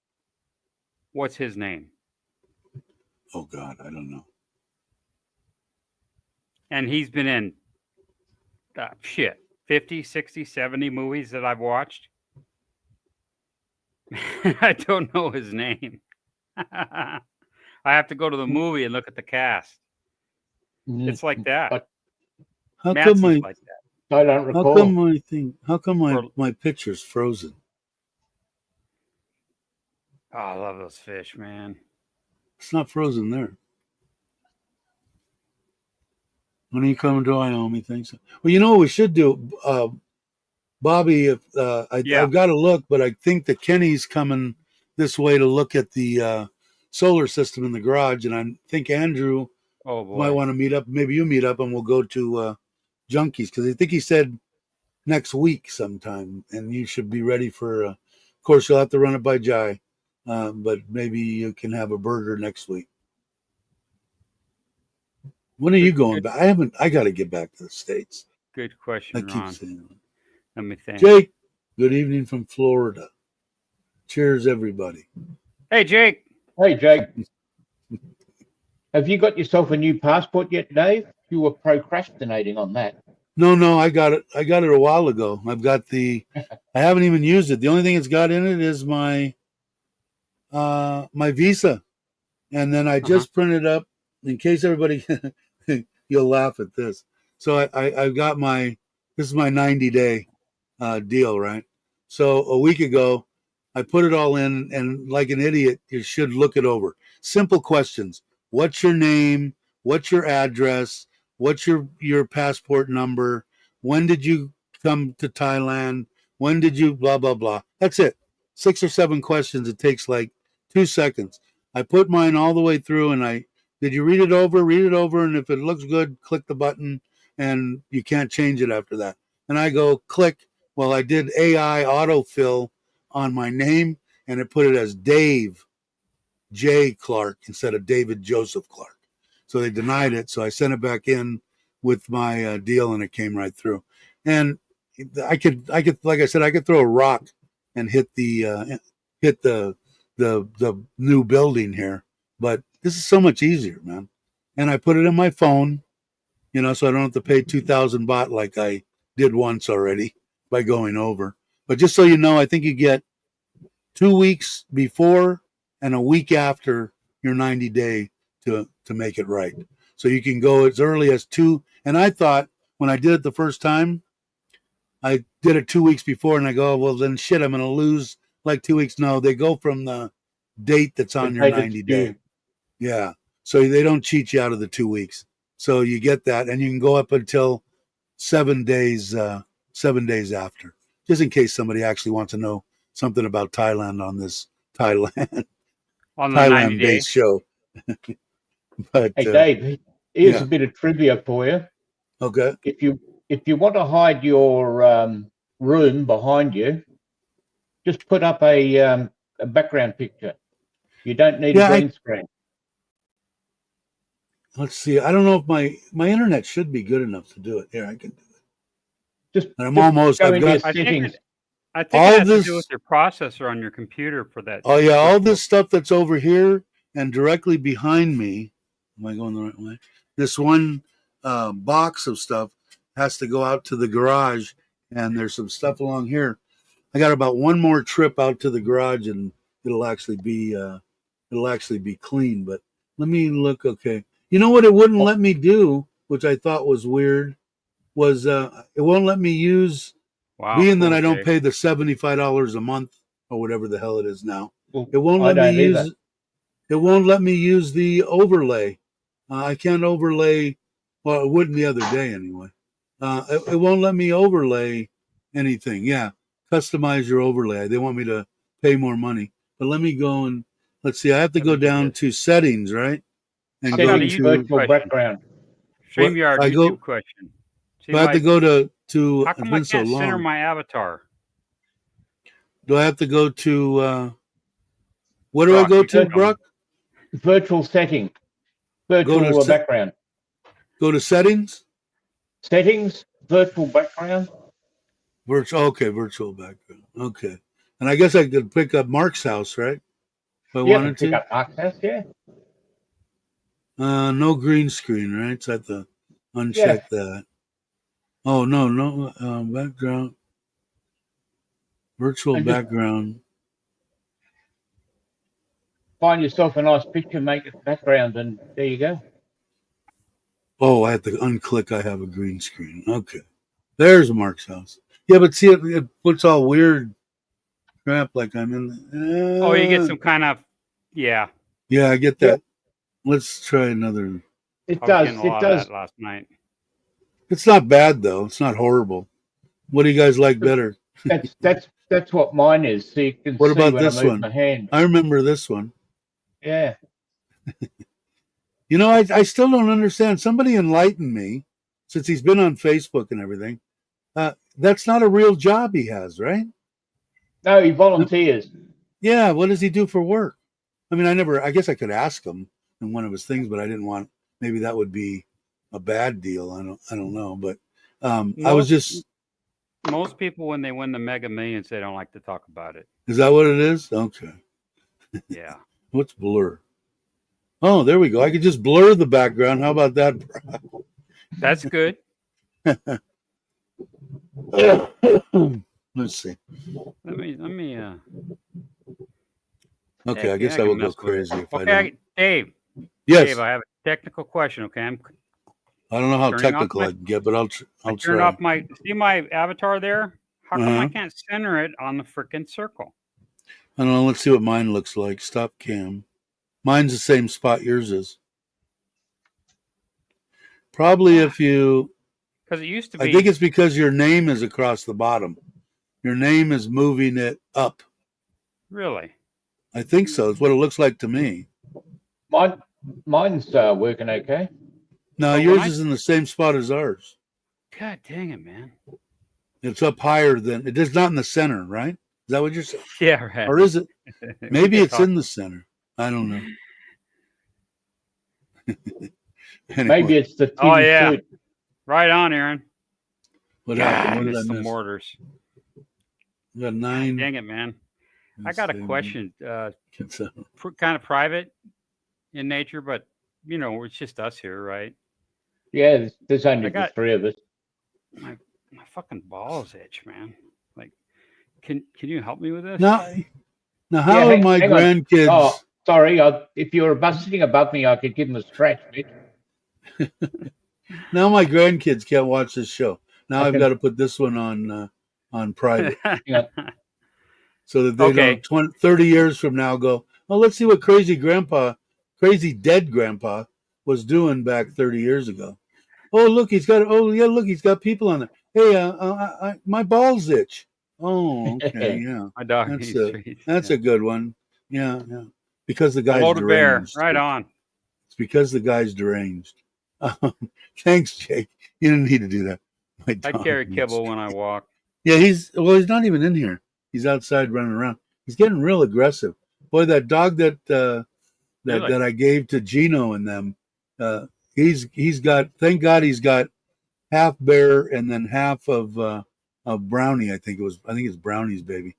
What's his name? Oh God, I don't know. And he's been in 50, 60, 70 movies that I've watched. I don't know his name. I have to go to the movie and look at the cast. It's like that. But How come Matson's like that. I don't How recall. come my thing? How come Or- my picture's frozen? Oh, I love those fish, man. It's not frozen there. When are you coming to Wyoming? Thanks. Well, you know what we should do, Bobby. If Yeah. I've got to look, but I think that Kenny's coming this way to look at the solar system in the garage, and I think Andrew Oh might boy. want to meet up. Maybe you meet up, and we'll go to Junkies, because I think he said next week sometime, and you should be ready for. Of course, you'll have to run it by Jai, but maybe you can have a burger next week. When are you going back? I got to get back to the States. Good I question, keep Ron. saying that. Let me think. Jake, good evening from Florida. Cheers, everybody. Hey, Jake. Hey, Jake. Have you got yourself a new passport yet, Dave? You were procrastinating on that. No, I got it. I got it a while ago. I've got I haven't even used it. The only thing it's got in it is my my visa, and then I just printed up in case everybody. You'll laugh at this. So I've got this is my 90-day deal, right? So a week ago, I put it all in, and like an idiot, you should look it over. Simple questions: what's your name? What's your address? What's your passport number? When did you come to Thailand? When did you blah blah blah? That's it. 6 or 7 questions. It takes like 2 seconds. I put mine all the way through, and did you read it over? Read it over, and if it looks good, click the button, and you can't change it after that. And I go click. Well, I did AI autofill on my name, and it put it as Dave J. Clark instead of David Joseph Clark. So they denied it. So I sent it back in with my deal, and it came right through. And I could, like I said, I could throw a rock and hit the new building here, but this is so much easier, man. And I put it in my phone, so I don't have to pay 2,000 baht like I did once already by going over. But just so you know, I think you get 2 weeks before and a week after your 90-day to make it right. So you can go as early as 2. And I thought when I did it the first time, I did it 2 weeks before, and I go, well, then shit, I'm going to lose like 2 weeks. No, they go from the date that's on your 90-day. Yeah. So they don't cheat you out of the 2 weeks. So you get that, and you can go up until 7 days, 7 days after, just in case somebody actually wants to know something about Thailand on this Thailand On the 90 Thailand day. based show. But Hey, Dave, here's a bit of trivia for you. Okay. If you want to hide your room behind you, just put up a background picture. You don't need a green screen. Let's see. I don't know if my internet should be good enough to do it. Here, I can do it. I've got settings. I think it has to do with your processor on your computer for that. Oh yeah, all this stuff that's over here and directly behind me. Am I going the right way? This one box of stuff has to go out to the garage, and there's some stuff along here. I got about one more trip out to the garage, and it'll actually be clean. But let me look. Okay, you know what it wouldn't let me do, which I thought was weird, was it won't let me use. Wow, being that I don't pay the $75 a month or whatever the hell it is now, it won't let me use. It won't let me use the overlay. I can't overlay. Well, it wouldn't the other day anyway. It won't let me overlay anything. Yeah, customize your overlay. They want me to pay more money, but let me go and let's see. I have to go down to settings, right? And I've got go a Settings, YouTube to virtual question. background. what StreamYard I go. YouTube question. See Do I have to my, go to? how It's come I been so can't center long. my avatar? Do I have to go to? What do I Brock, go you to, can tell me. Brock? Virtual setting. Go Virtual to background. go to settings. Settings, virtual background. Virtual. Okay, virtual background. Okay, and I guess I could pick up Mark's house, right? If I Yeah, and wanted pick to. up Mark's house, yeah. No green screen, right? So I have to Yeah. uncheck that. Oh no, background, virtual And just background. find yourself a nice picture, make it background, and there you go. Oh, I have to unclick. I have a green screen. Okay, there's Mark's house. Yeah, but see, it looks all weird crap like I'm in. Oh, you get some kind of, yeah. Yeah, I get Yeah, that. Let's try another. it I was does. getting a It lot of does. that last night. It's not bad though. It's not horrible. What do you guys like better? That's what mine is. So you can What see about when I this move one? my hand. I remember this one. Yeah. You know, I still don't understand. Somebody enlighten me, since he's been on Facebook and everything. That's not a real job he has, right? No, he volunteers. Yeah. What does he do for work? I mean, I guess I could ask him in one of his things, but I didn't want, maybe that would be a bad deal. I don't know. But I was just, Most people, when they win the Mega Millions, they don't like to talk about it. is that what it is? Okay. Yeah. What's blur? Oh, there we go. I could just blur the background. How about that? That's good. Let's see. Let me, Okay, heck, I yeah, guess I can will go mess with it. crazy if I Okay, don't. Dave, Yes. I have a technical question. Okay, I'm I don't know how turning off technical my, I can get, but I'll I turned try. off my, see my avatar there? How come I Uh-huh. can't center it on the freaking circle? I don't know. Let's see what mine looks like. Stop cam. Mine's the same spot yours is. Probably if you, Because it used to I be, think it's because your name is across the bottom. Your name is moving it up. really? I think so. It's what it looks like to me. Mine's working okay. No, But yours is in the same spot as ours. God dang it, man. It's up higher than, it is not in the center, right? Is that what you're saying? Yeah, right. Or is it? We Maybe could it's talk. in the center. I don't know. Maybe Anyway, it's the Oh, tin yeah. suit. Right on, Aaron. what God, happened? I What did I missed some miss? mortars. We got God 9. dang it, man. I got a question, uh, kind of private in nature, but, you know, it's just us here, right? Yeah, there's only I the got- three of us. My fucking balls itch, man. Like, can you help me with this? Now how Yeah, are my hang on. grandkids? Oh, sorry. If you were sitting above me, I could give them a scratch, Mitch. Now my grandkids can't watch this show. Now I've Okay. got to put this one on private Hang on. so that they Okay. don't 30 years from now go, oh, let's see what crazy dead grandpa was doing back 30 years ago. Oh, look, he's got people on there. Hey, my balls itch. Oh, okay, yeah. My dog That's needs a treats. that's a good one. Yeah. Because the guy's Hello to Bear. deranged. Right on. It's because the guy's deranged. Thanks, Jake. You didn't need to do that. My I dog carry needs kibble when I walk. Yeah, he's not even in here. He's outside running around. He's getting real aggressive. Boy, that dog that Really? I gave to Gino and them, he's got. Thank God he's got half bear and then half of Brownie. I think it's Brownie's baby.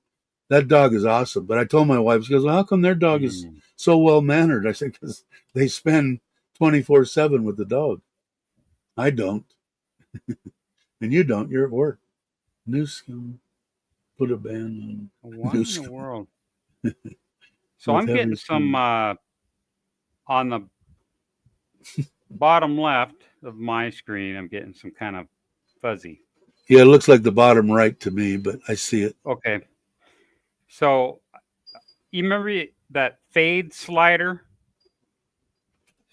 That dog is awesome. But I told my wife, she goes, well, how come their dog is so well mannered? I said, because they spend 24/7 with the dog. I don't, and you don't. You're at work. New scum. Put a band on. What New in scum. the world? So With I'm heavy getting some scum. on the bottom left of my screen. I'm getting some kind of fuzzy. Yeah, it looks like the bottom right to me, but I see it. Okay. So you remember that fade slider?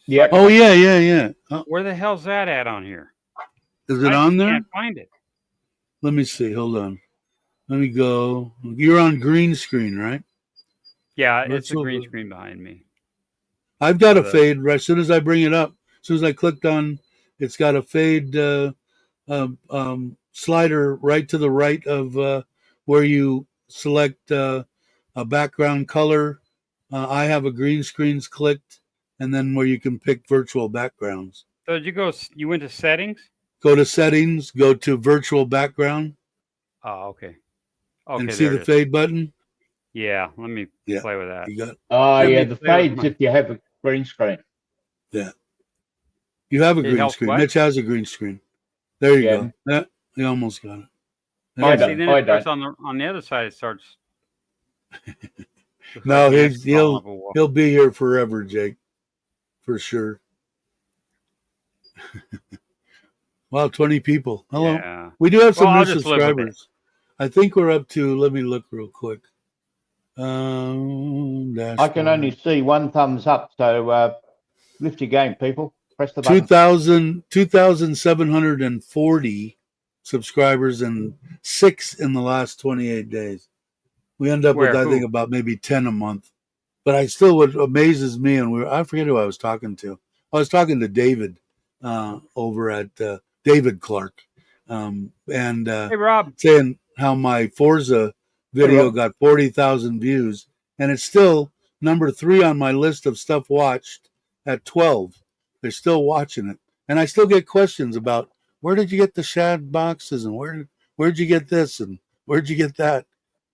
Yeah. Oh yeah. Oh, Where the hell's that at on here? is it I on just there? can't find it. Let me see. Hold on. Let me go. You're on green screen, right? Yeah, it's a Virtual. green screen behind me. I've got a The- fade. As soon as I bring it up, as soon as I clicked on, it's got a fade slider right to the right of where you select a background color. I have a green screens clicked, and then where you can pick virtual backgrounds. So did you go? You went to settings? Go to settings, go to virtual background, Oh, okay. and Okay, see there the it is. fade button. Yeah, let me Yeah, play with that. you got. Oh, Let yeah, me the play with fades my- if you have a green screen. Yeah, you have a It green helps screen. what? Mitch has a green screen. There you Yeah. go. Yeah, you almost got it. There Yeah, you see, go. then I it starts don't. on the other side. It starts. Looks No, like the ants crawling up a wall. he'll be here forever, Jake, for sure. Wow, 20 people. Hello. Yeah. We do have Well, some new I'll just live with it. subscribers. I think we're up to. Let me look real quick. I can only see one thumbs up, so lift your game, people. Press the button. 2,740 subscribers and 6 in the last 28 days. We end up with, Where? I think, Who? about maybe 10 a month. But I still, what amazes me, and I forget who I was talking to. I was talking to David over at David Clark, and Hey, Rob. saying how my Forza video Rob. got 40,000 views, and it's still number 3 on my list of stuff watched at 12. They're still watching it, and I still get questions about where did you get the shad boxes, and where'd you get this, and where'd you get that.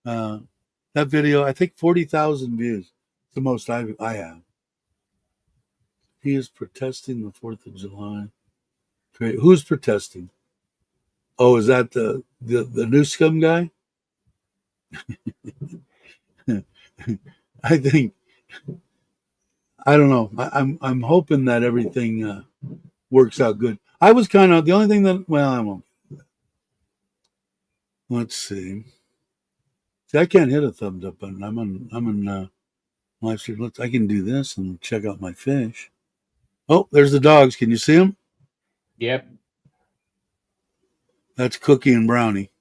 That video, I think 40,000 views. It's the most I have. He is protesting the 4th of July. Who's protesting? Oh, is that the new scum guy? I think, I don't know. I'm hoping that everything works out good. I was kind of the only thing that, well, I won't. Let's see. See, I can't hit a thumbs up button. I'm on live stream. I can do this and check out my fish. Oh, there's the dogs. Can you see them? Yep. That's Cookie and Brownie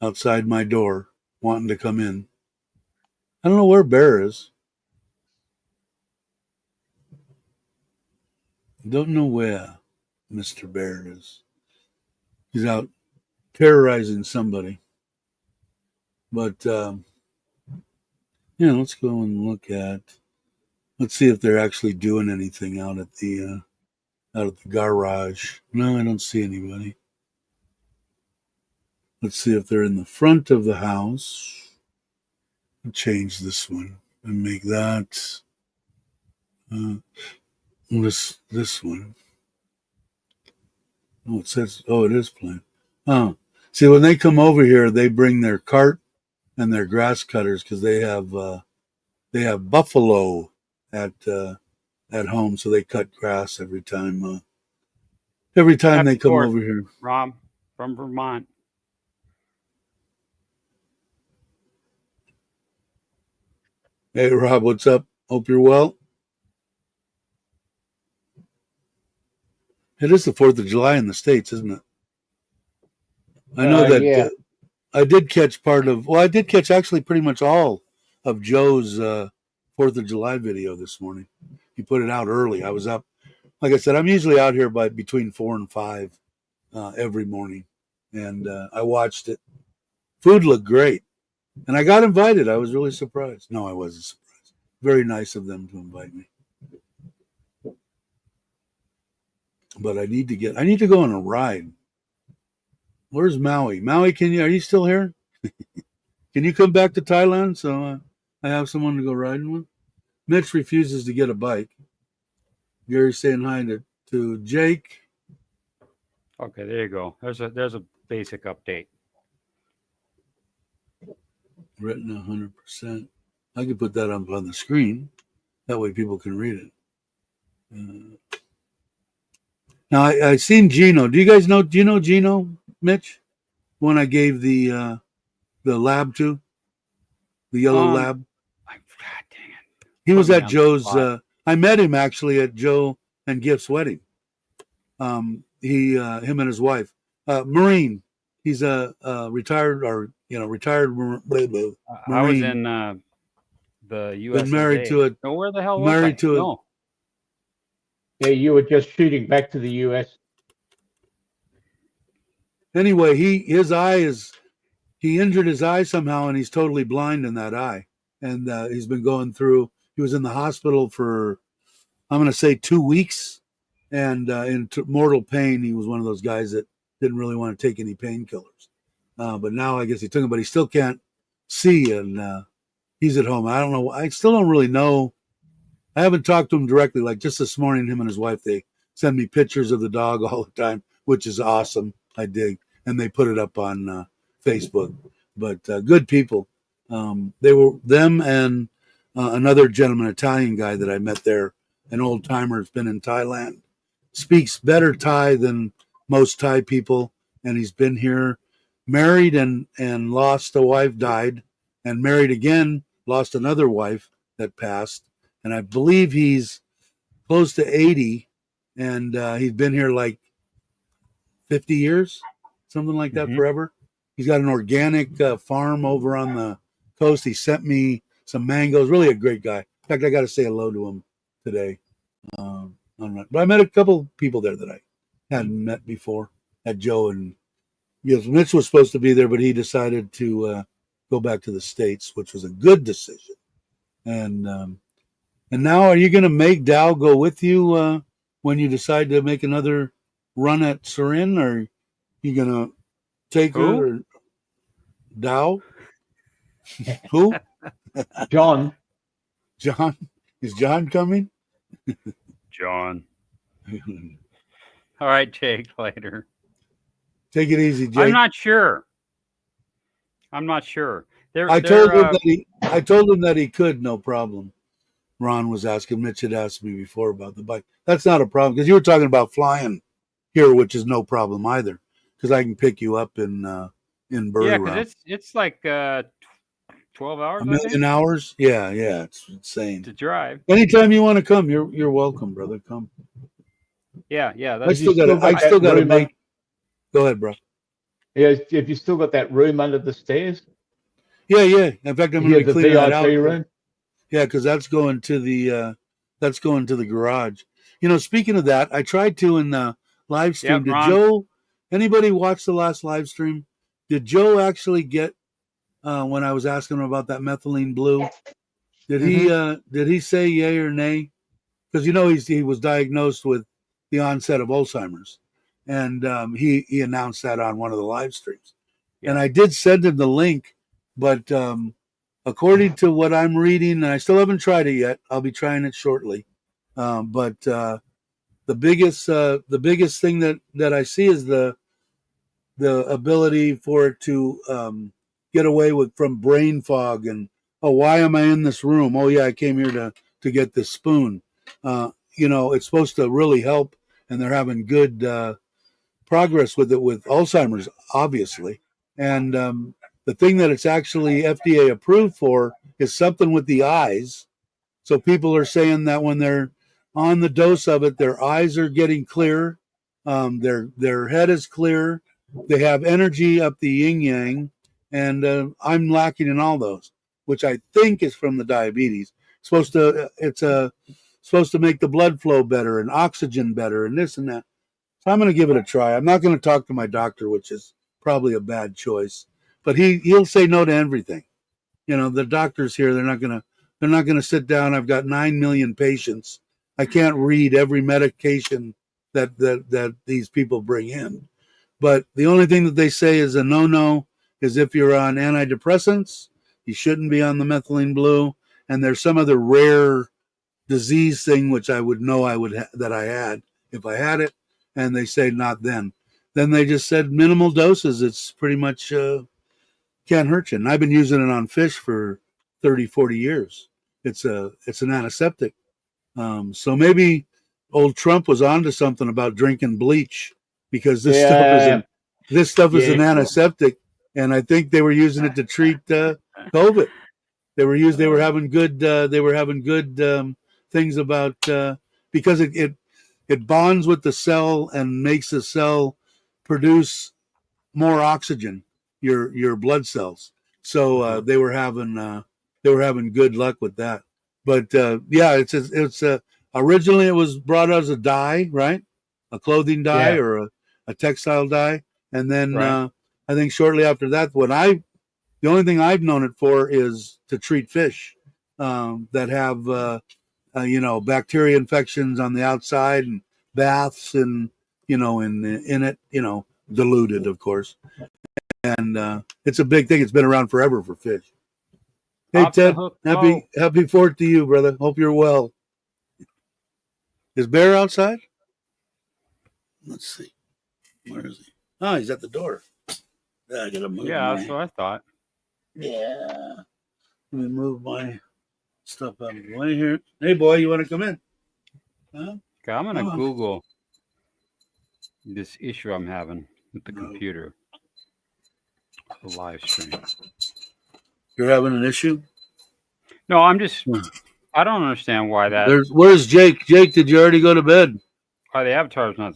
outside my door, wanting to come in. I don't know where Bear is. Don't know where Mr. Bear is. He's out terrorizing somebody. But let's go and look at. Let's see if they're actually doing anything out at the garage. No, I don't see anybody. Let's see if they're in the front of the house. I'll change this one and make that this one. Oh, it says. Oh, it is playing. Oh, see, when they come over here, they bring their cart and their grass cutters because they have buffalo at home, so they cut grass every time. Every time Happy they come 4th, over here. Rob from Vermont. Hey, Rob, what's up? Hope you're well. It is the 4th of July in the States, isn't it? I know that Yeah. I did catch I did catch actually pretty much all of Joe's 4th of July video this morning. He put it out early. I was up, like I said, I'm usually out here by between 4 and 5 every morning. And I watched it. Food looked great. And I got invited. I was really surprised. No, I wasn't surprised. Very nice of them to invite me. But I need to go on a ride. Where's Maui? Maui, are you still here? Can you come back to Thailand so I have someone to go riding with? Mitch refuses to get a bike. Gary's saying hi to Jake. Okay, there you go. There's a basic update. Written 100%. I could put that up on the screen. That way people can read it. Now I seen Gino. Do you know Gino, Mitch? When I gave the lab to the yellow lab. God dang it! He was Put me at on the Joe's. spot. I met him actually at Joe and Gift's wedding. Him and his wife, Marine. He's a retired Marine. I was in the Been married USSA. to it. No, where the hell was I? Married to it. No. Yeah, you were just shooting back to the US. Anyway, he injured his eye somehow, and he's totally blind in that eye. And he's been going through. He was in the hospital for, I'm going to say, 2 weeks, and in mortal pain. He was one of those guys that didn't really want to take any painkillers. But now I guess he took them, but he still can't see, and he's at home. I don't know. I still don't really know. I haven't talked to him directly. Like just this morning, him and his wife, they send me pictures of the dog all the time, which is awesome. I dig. And they put it up on Facebook. But good people. They were them and another gentleman, Italian guy that I met there, an old timer, has been in Thailand, speaks better Thai than most Thai people, and he's been here, married and lost a wife, died, and married again, lost another wife that passed, and I believe he's close to 80, and he's been here like 50 years, something like that, forever. He's got an organic farm over on the coast. He sent me some mangoes. Really a great guy. In fact, I got to say hello to him today. But I met a couple people there that I hadn't met before. At Joe, and yes, Mitch was supposed to be there, but he decided to go back to the States, which was a good decision. And now, are you going to make Dow go with you when you decide to make another run at Surin, or are you going to take Who? her? Or Dow? Who? John. John? Is John coming? John. All right, Jake, later. Take it easy, Jake. I'm not sure. I told him that he could, no problem. Ron was asking, Mitch had asked me before about the bike. That's not a problem, because you were talking about flying here, which is no problem either, because I can pick you up in Burry. Yeah, because it's like 12 hours. A million hours? Yeah, it's insane to drive. Anytime you want to come, you're welcome, brother. Come. Yeah. I still got to make. Go ahead, bro. Yeah, have you still got that room under the stairs? Yeah. In fact, I'm going to be cleaning that out. Room? Yeah, because that's going to the garage. You know, speaking of that, I tried to in the live stream. Did Ron. Joe? Anybody watch the last live stream? Did Joe actually get when I was asking him about that methylene blue? Did he say yay or nay? Because you know he was diagnosed with the onset of Alzheimer's, and he announced that on one of the live streams. Yeah. And I did send him the link, but according to what I'm reading, and I still haven't tried it yet. I'll be trying it shortly. But the biggest thing that I see is the ability for it to get away from brain fog and, oh, why am I in this room? Oh yeah, I came here to get this spoon. You know, it's supposed to really help, and they're having good progress with it with Alzheimer's, obviously. And the thing that it's actually FDA approved for is something with the eyes. So people are saying that when they're on the dose of it, their eyes are getting clear, their head is clear, they have energy up the yin yang, and I'm lacking in all those, which I think is from the diabetes. It's supposed to make the blood flow better and oxygen better and this and that. So I'm going to give it a try. I'm not going to talk to my doctor, which is probably a bad choice, but he'll say no to everything. You know, the doctors here, they're not going to sit down. I've got 9 million patients. I can't read every medication that these people bring in. But the only thing that they say is a no is if you're on antidepressants, you shouldn't be on the methylene blue. And there's some other rare disease thing which I would know that I had if I had it, and they say not then. Then they just said minimal doses. It's pretty much can't hurt you. And I've been using it on fish for 30, 40 years. It's an antiseptic. So maybe old Trump was onto something about drinking bleach, because this stuff is an antiseptic, and I think they were using it to treat COVID. They were having good things about because it bonds with the cell and makes the cell produce more oxygen, your blood cells. So they were having they were having good luck with that. But yeah, it's originally it was brought as a dye, right? A clothing dye Yeah. or a textile dye, and then Right. I think shortly after that, the only thing I've known it for is to treat fish that have bacteria infections on the outside and baths and in it, diluted, of course. And it's a big thing. It's been around forever for fish. Hey Off the Ted, hook. Oh, happy Fourth to you, brother. Hope you're well. Is Bear outside? Let's see. Where is he? Oh, he's at the door. I gotta move. yeah, that's what I thought. Yeah. Let me move my stuff out of the way here. Hey, boy, you want to come in? Huh? Okay, I'm gonna Oh. Google this issue I'm having with the No. computer. The live stream. You're having an issue? No, I don't understand why Where's Jake? Jake, did you already go to bed? why the avatar is not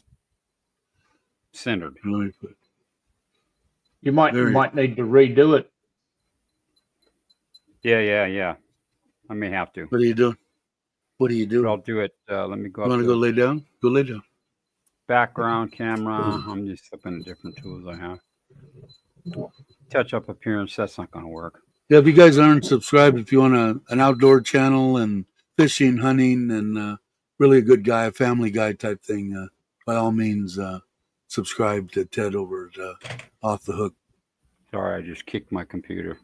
centered. Let me put. You might need to redo it. Yeah. I may have to. What are you doing? What are you But doing? I'll do it. Let me go You up want to to go lay down? Go lay down. background camera. I'm just flipping the different tools I have. Touch up appearance. That's not going to work. Yeah, if you guys aren't subscribed, if you want an outdoor channel and fishing, hunting, and really a good guy, a family guy type thing, by all means, subscribe to Ted over at Off the Hook. Sorry, I just kicked my computer.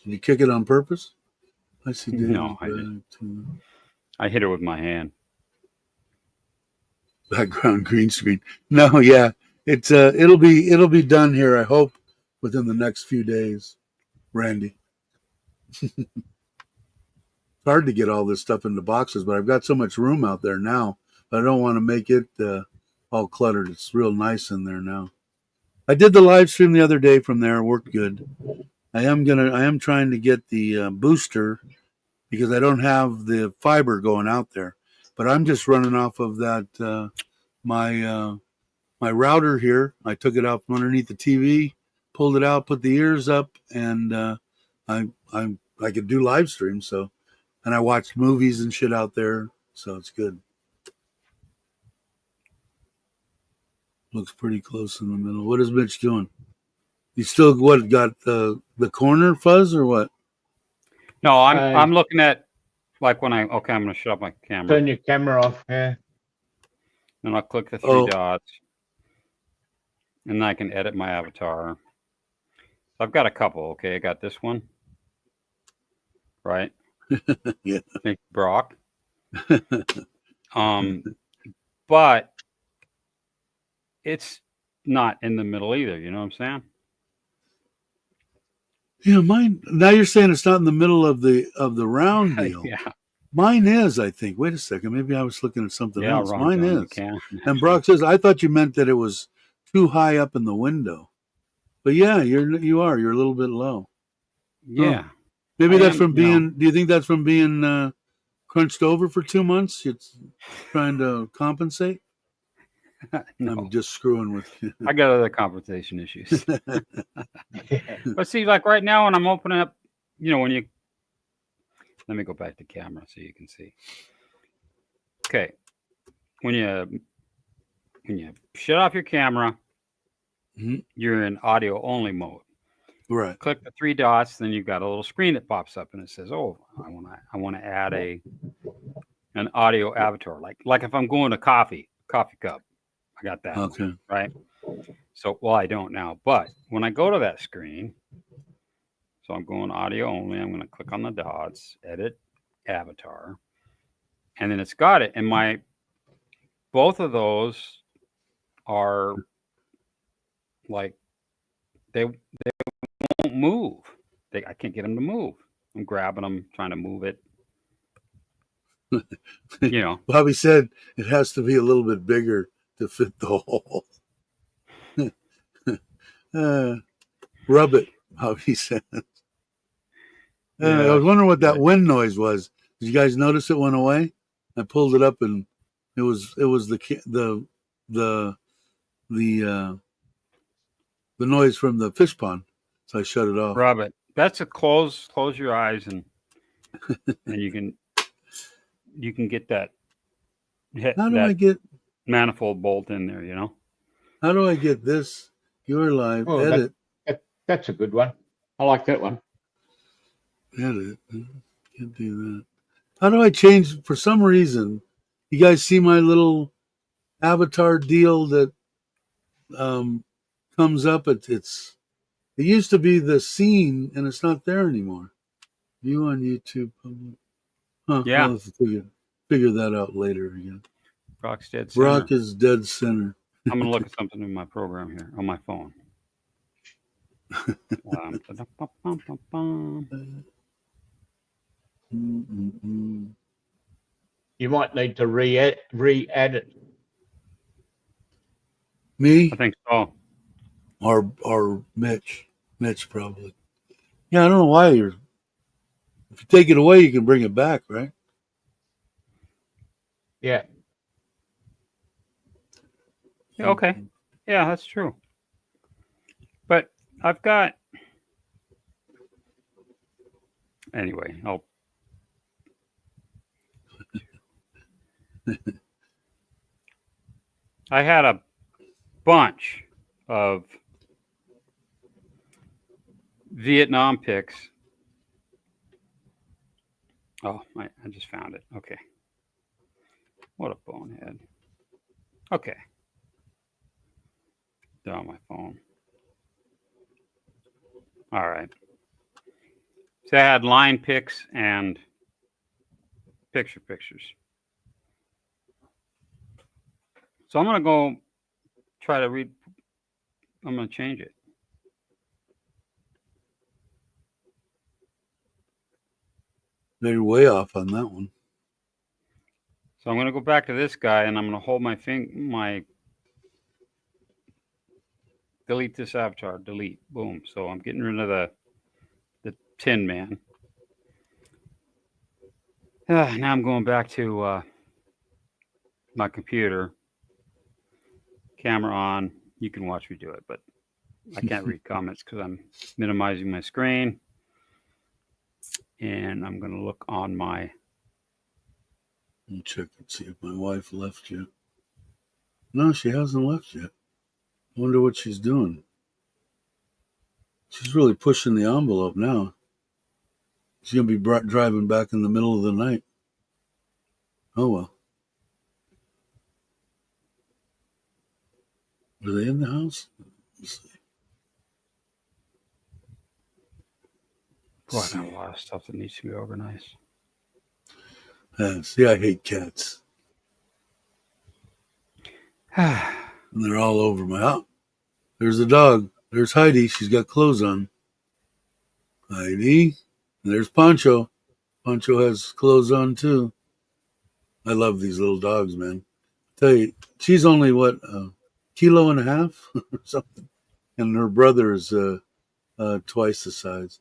Did you kick it on purpose? I see. No, I hit it with my hand. Background green screen. No, yeah, it'll be done here. I hope within the next few days, Randy. It's hard to get all this stuff into boxes, but I've got so much room out there now. I don't want to make it all cluttered. It's real nice in there now. I did the live stream the other day from there. It worked good. I am trying to get the booster because I don't have the fiber going out there. But I'm just running off of that my router here. I took it out from underneath the TV, pulled it out, put the ears up, and I could do live streams. So, and I watched movies and shit out there, so it's good. Looks pretty close in the middle. What is Mitch doing? You still got the corner fuzz or what? No, I'm looking at like when I'm going to shut off my camera. Turn your camera off. Yeah. And I'll click the three dots, and I can edit my avatar. I've got a couple. Okay, I got this one. Right. Yeah. Thank you, Brock. But it's not in the middle either. You know what I'm saying? Yeah, mine. Now you're saying it's not in the middle of the round deal. Yeah. Mine is, I think. Wait a second. Maybe I was looking at something else. Wrong, Mine John, is. And Brock says, I thought you meant that it was too high up in the window. But yeah, you're a little bit low. Yeah. Oh. Maybe that's from being. Do you think that's from being crunched over for 2 months? It's trying to compensate. No. I'm just screwing with you. I got other compensation issues. But see, like right now, when I'm opening up, when you let me go back to camera so you can see. Okay, when you shut off your camera, you're in audio only mode. Right. Click the three dots, then you've got a little screen that pops up and it says, "Oh, I want to add an audio avatar." Like if I'm going to coffee cup, I got that. Okay. One, right. So I don't now, but when I go to that screen, so I'm going audio only. I'm going to click on the dots, edit avatar, and then it's got it. And both of those are like they won't move. I can't get them to move. I'm grabbing them, trying to move it. Bobby said it has to be a little bit bigger to fit the hole. Rub it, Bobby said. I was wondering what that wind noise was. Did you guys notice it went away? I pulled it up and it was the noise from the fish pond. So I shut it off. Rub it. That's a close your eyes and you can get that How do I get manifold bolt in there, how do I get this? You're live. Oh, Edit. that's a good one. I like that one. Edit. Can't do that. How do I change? For some reason, you guys see my little avatar deal that comes up. It used to be the scene, and it's not there anymore. View on YouTube. Huh? Yeah. I'll have to figure that out later again. Brock's dead center. Brock is dead center. I'm gonna look at something in my program here on my phone. You might need to re-add it. Me I think so. or Mitch? Mitch probably. Yeah, I don't know why you're. If you take it away, you can bring it back, right? Yeah. Okay. Yeah, that's true. But I've got anyway. I had a bunch of Vietnam pics. Oh, I just found it. Okay. What a bonehead. Okay. They're on my phone. All right. So I had line pics and pictures. So I'm going to go try to read. I'm going to change it. They're way off on that one. So I'm going to go back to this guy and I'm going to hold my delete this avatar, delete, boom. So I'm getting rid of the Tin Man. Now I'm going back to my computer, camera on. You can watch me do it, but I can't read comments because I'm minimizing my screen. And I'm going to look on my. Let me check and see if my wife left yet. No, she hasn't left yet. I wonder what she's doing. She's really pushing the envelope now. She's going to be driving back in the middle of the night. Oh, well. Are they in the house? Let's see. Boy, I got a lot of stuff that needs to be organized. See, I hate cats. And they're all over my house. There's a dog. There's Heidi. She's got clothes on. Heidi. And there's Poncho. Poncho has clothes on too. I love these little dogs, man. Tell you, she's only what, a kilo and a half or something, and her brother is twice the size.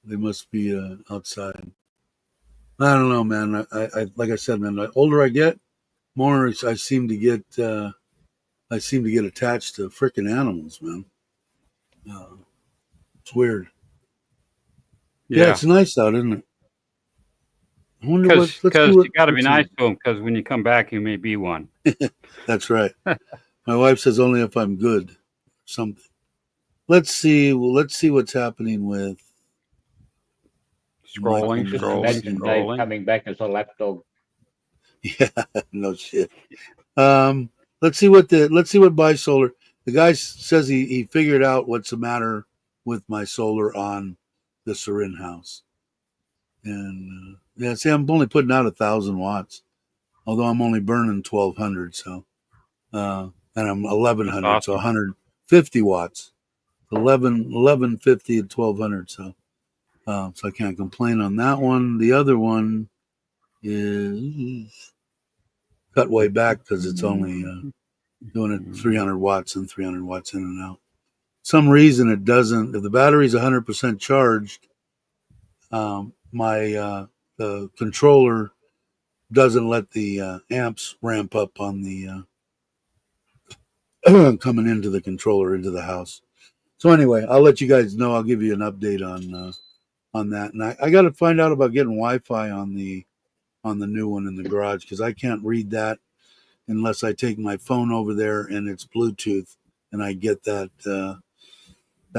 They must be outside. I don't know, man. I like I said, man. The older I get, more I seem to get. I seem to get attached to freaking animals, man. It's weird. Yeah, it's nice out, isn't it? I wonder because you got to be nice to him because when you come back, you may be one. That's right. My wife says only if I'm good. Something. Let's see. Well, let's see what's happening with scrolling. Dave coming back as a lapdog. Yeah, no shit. Let's see what bisolar. The guy says he figured out what's the matter with my solar on the Serin house, and yeah, see, I'm only putting out 1,000 watts, although I'm only burning 1,200. So, and I'm 1,100, awesome. So 150 watts, 1150 and 1,200. So I can't complain on that one. The other one is cut way back because it's only doing it 300 watts and 300 watts in and out. Some reason it doesn't. If the battery's 100% charged, the controller doesn't let the amps ramp up on the coming into the controller into the house. So anyway, I'll let you guys know. I'll give you an update on on that. And I got to find out about getting Wi-Fi on the new one in the garage, because I can't read that unless I take my phone over there and it's Bluetooth, and I get that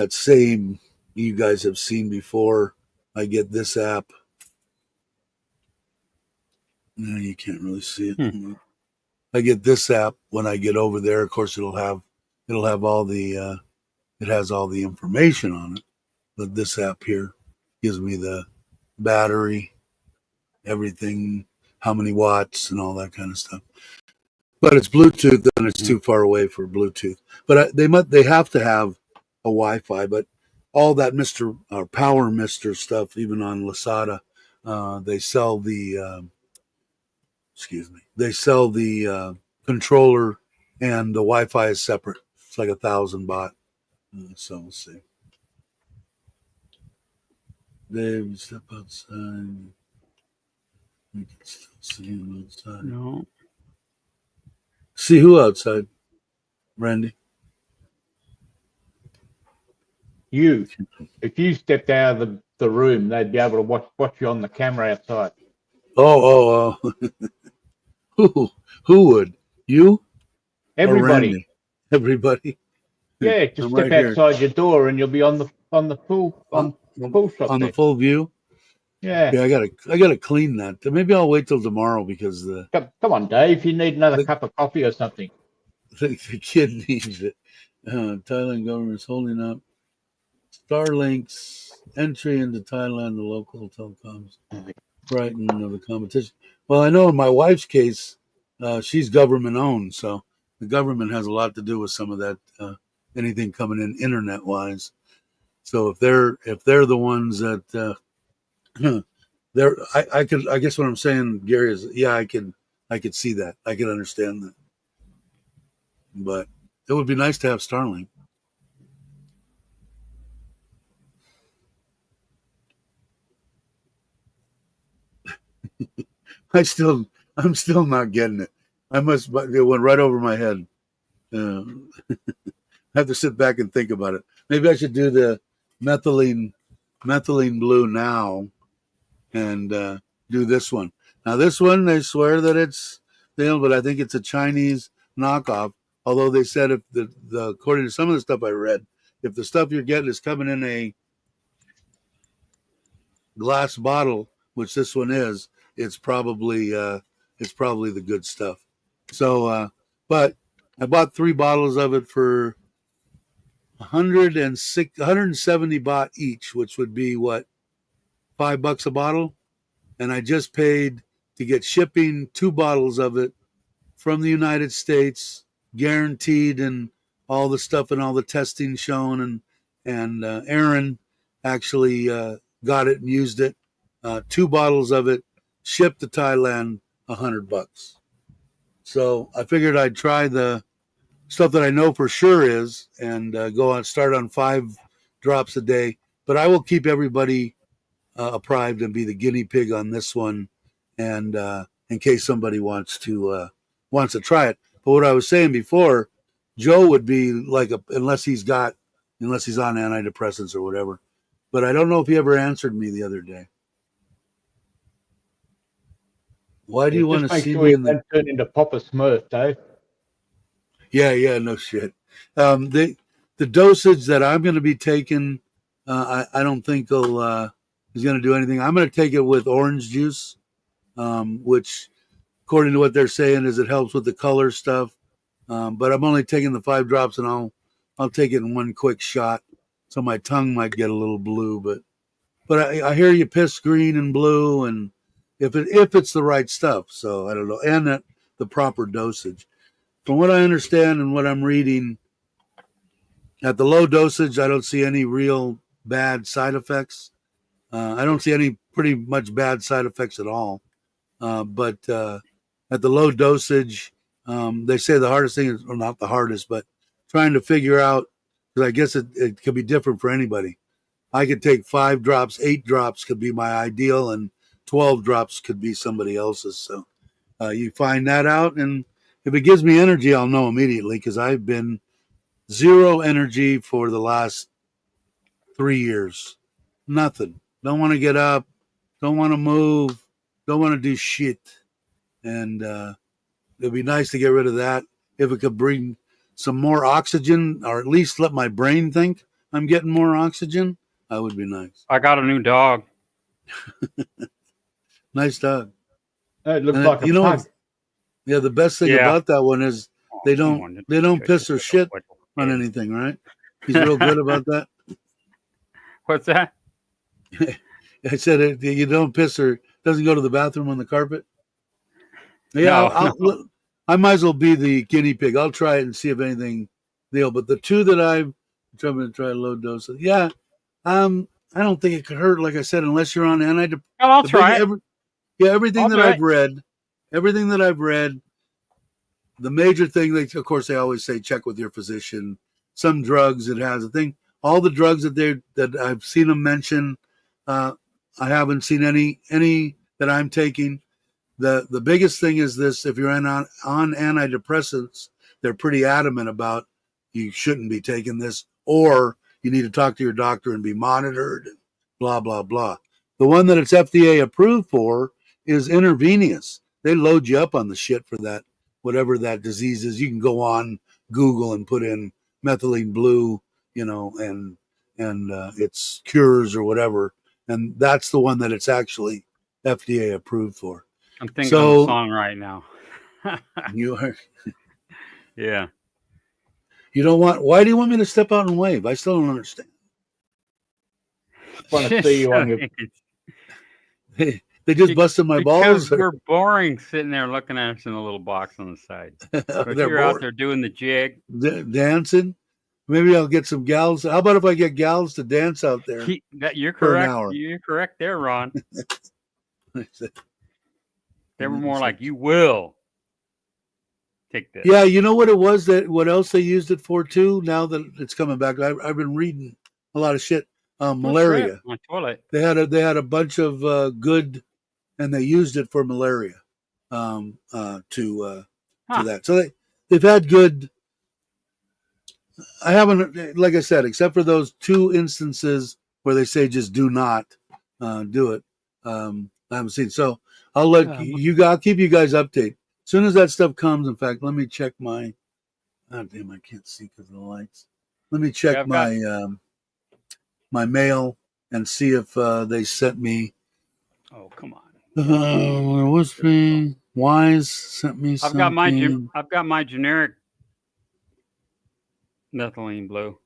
same you guys have seen before. I get this app. No, you can't really see it. I get this app when I get over there. Of course, it'll have all the it has all the information on it. But this app here gives me the battery, everything, how many watts, and all that kind of stuff. But it's Bluetooth, and it's too far away for Bluetooth. But they have to have a Wi-Fi. But all that Mr. or Power Mister stuff, even on Lasada, they sell the they sell the controller, and the Wi-Fi is separate. It's like 1,000 baht. So we'll see. Dave, step outside. We can still see him outside. No. See who outside? Randy? You. If you stepped out of the room, they'd be able to watch you on the camera outside. Oh. Who would? You? Everybody. Or Randy? Everybody? Yeah, just I'm step right here. outside your door and you'll be on the full shot On there. the full view? Yeah. Yeah, I gotta clean that. Maybe I'll wait till tomorrow, because Come on, Dave. You need another cup of coffee or something. the kid needs it. Thailand government is holding up Starlink's entry into Thailand, the local telecoms frightened of the competition. Well, I know in my wife's case, she's government owned, so the government has a lot to do with some of that, anything coming in internet wise. So if they're the ones that I guess what I'm saying, Gary, is yeah, I could see that, I could understand that, but it would be nice to have Starlink. I'm still not getting it. It went right over my head. I have to sit back and think about it. Maybe I should do the methylene blue now, and do this one. Now this one, they swear that it's but I think it's a Chinese knockoff. Although they said if the according to some of the stuff I read, if the stuff you're getting is coming in a glass bottle, which this one is, it's probably the good stuff. So, but I bought 3 bottles of it for 170 baht each, which would be what, $5 a bottle, and I just paid to get shipping 2 bottles of it from the United States, guaranteed, and all the stuff and all the testing shown, and Aaron actually got it and used it. 2 bottles of it shipped to Thailand, $100. So I figured I'd try the stuff that I know for sure is, and start on 5 drops a day. But I will keep everybody apprised and be the guinea pig on this one, and in case somebody wants to try it. But what I was saying before, Joe would be like unless he's on antidepressants or whatever. But I don't know if he ever answered me the other day. Why do you want to see me in the? Don't turn into Papa Smurf, Dave. Yeah, no shit. The dosage that I'm going to be taking, I don't think is going to do anything. I'm going to take it with orange juice, which, according to what they're saying, is it helps with the color stuff. But I'm only taking the 5 drops, and I'll take it in one quick shot, so my tongue might get a little blue. But I hear you piss green and blue, and if it's the right stuff, so I don't know, and that the proper dosage. From what I understand and what I'm reading, at the low dosage, I don't see any real bad side effects. I don't see any pretty much bad side effects at all. But at the low dosage, they say the hardest thing is, or not the hardest, but trying to figure out, because I guess it could be different for anybody. I could take 5 drops, 8 drops could be my ideal, and 12 drops could be somebody else's. So you find that out, and if it gives me energy, I'll know immediately, because I've been 0 energy for the last 3 years. Nothing. don't want to get up, don't want to move, don't want to do shit. And it'd be nice to get rid of that. If it could bring some more oxygen, or at least let my brain think I'm getting more oxygen, that would be nice. I got a new dog. Nice dog. It looks And like a pug. yeah, the best thing Yeah. about that one is Oh, they come don't on, they don't just piss or like a shit little on kid. anything, right? He's real good about that. What's that? I said you don't piss or doesn't go to the bathroom on the carpet. Yeah, No, no. I might as well be the guinea pig. I'll try it and see if anything deal. But the two that I'm trying to try low dose. Yeah, I don't think it could hurt. Like I said, unless you're on antidepressants. Well, I'll try it. Everything I'll that do I've it. read, the major thing, of course, they always say check with your physician. Some drugs, it has a thing. All the drugs that I've seen them mention, I haven't seen any that I'm taking. The biggest thing is this: if you're on antidepressants, they're pretty adamant about you shouldn't be taking this, or you need to talk to your doctor and be monitored. Blah blah blah. The one that it's FDA approved for is intravenous. They load you up on the shit for that, whatever that disease is. You can go on Google and put in methylene blue, and it's cures or whatever, and that's the one that it's actually FDA approved for. I'm thinking of So the song right now. you Yeah. don't want. Why do you want me to step out and wave? I still don't understand. Want to see you on your. They just busted my Because balls. we're boring sitting there looking at us in a little box on the side. But They're you're out bored. there doing the jig. Dancing. Maybe I'll get some gals. How about if I get gals to dance out there You're for an correct. hour? You're correct there, Ron. They were And more so- like, you will take this. Yeah, you know what it was what else they used it for too? Now that it's coming back, I've been reading a lot of shit. Malaria. My toilet. They had a bunch of good, and they used it for malaria. To that. So they've had good. I haven't, like I said, except for those two instances where they say just do not do it. I haven't seen. So I'll I'll keep you guys updated. As soon as that stuff comes, in fact, let me check my. Oh damn, I can't see because of the lights. Let me check my my mail and see if they sent me. Oh, come on. Where was me? Wise sent me something. I've got my generic methylene blue.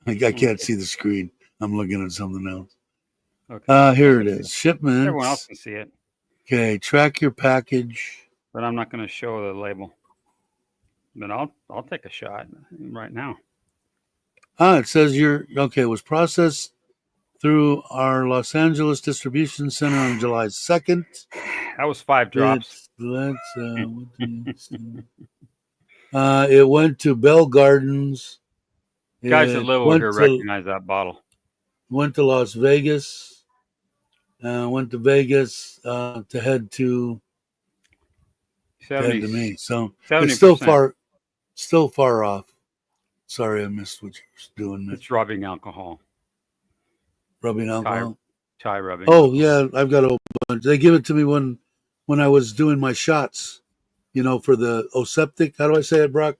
I can't see the screen. I'm looking at something else. Okay. Here it is. Shipments. Everyone else can see it. Okay, track your package. But I'm not going to show the label. But I'll take a shot right now. It says it was processed through our Los Angeles distribution center on July 2nd. That was 5 drops. It went to Bell Gardens. Guys that live over here recognize that bottle. Went to Las Vegas. Went to Vegas to head to me. So 70%. It's still far off. Sorry, I missed what you were doing. It's rubbing alcohol. Rubbing alcohol? Thai rubbing. Oh, yeah, I've got a bunch. They give it to me when I was doing my shots, for the Oseptic. How do I say it, Brock?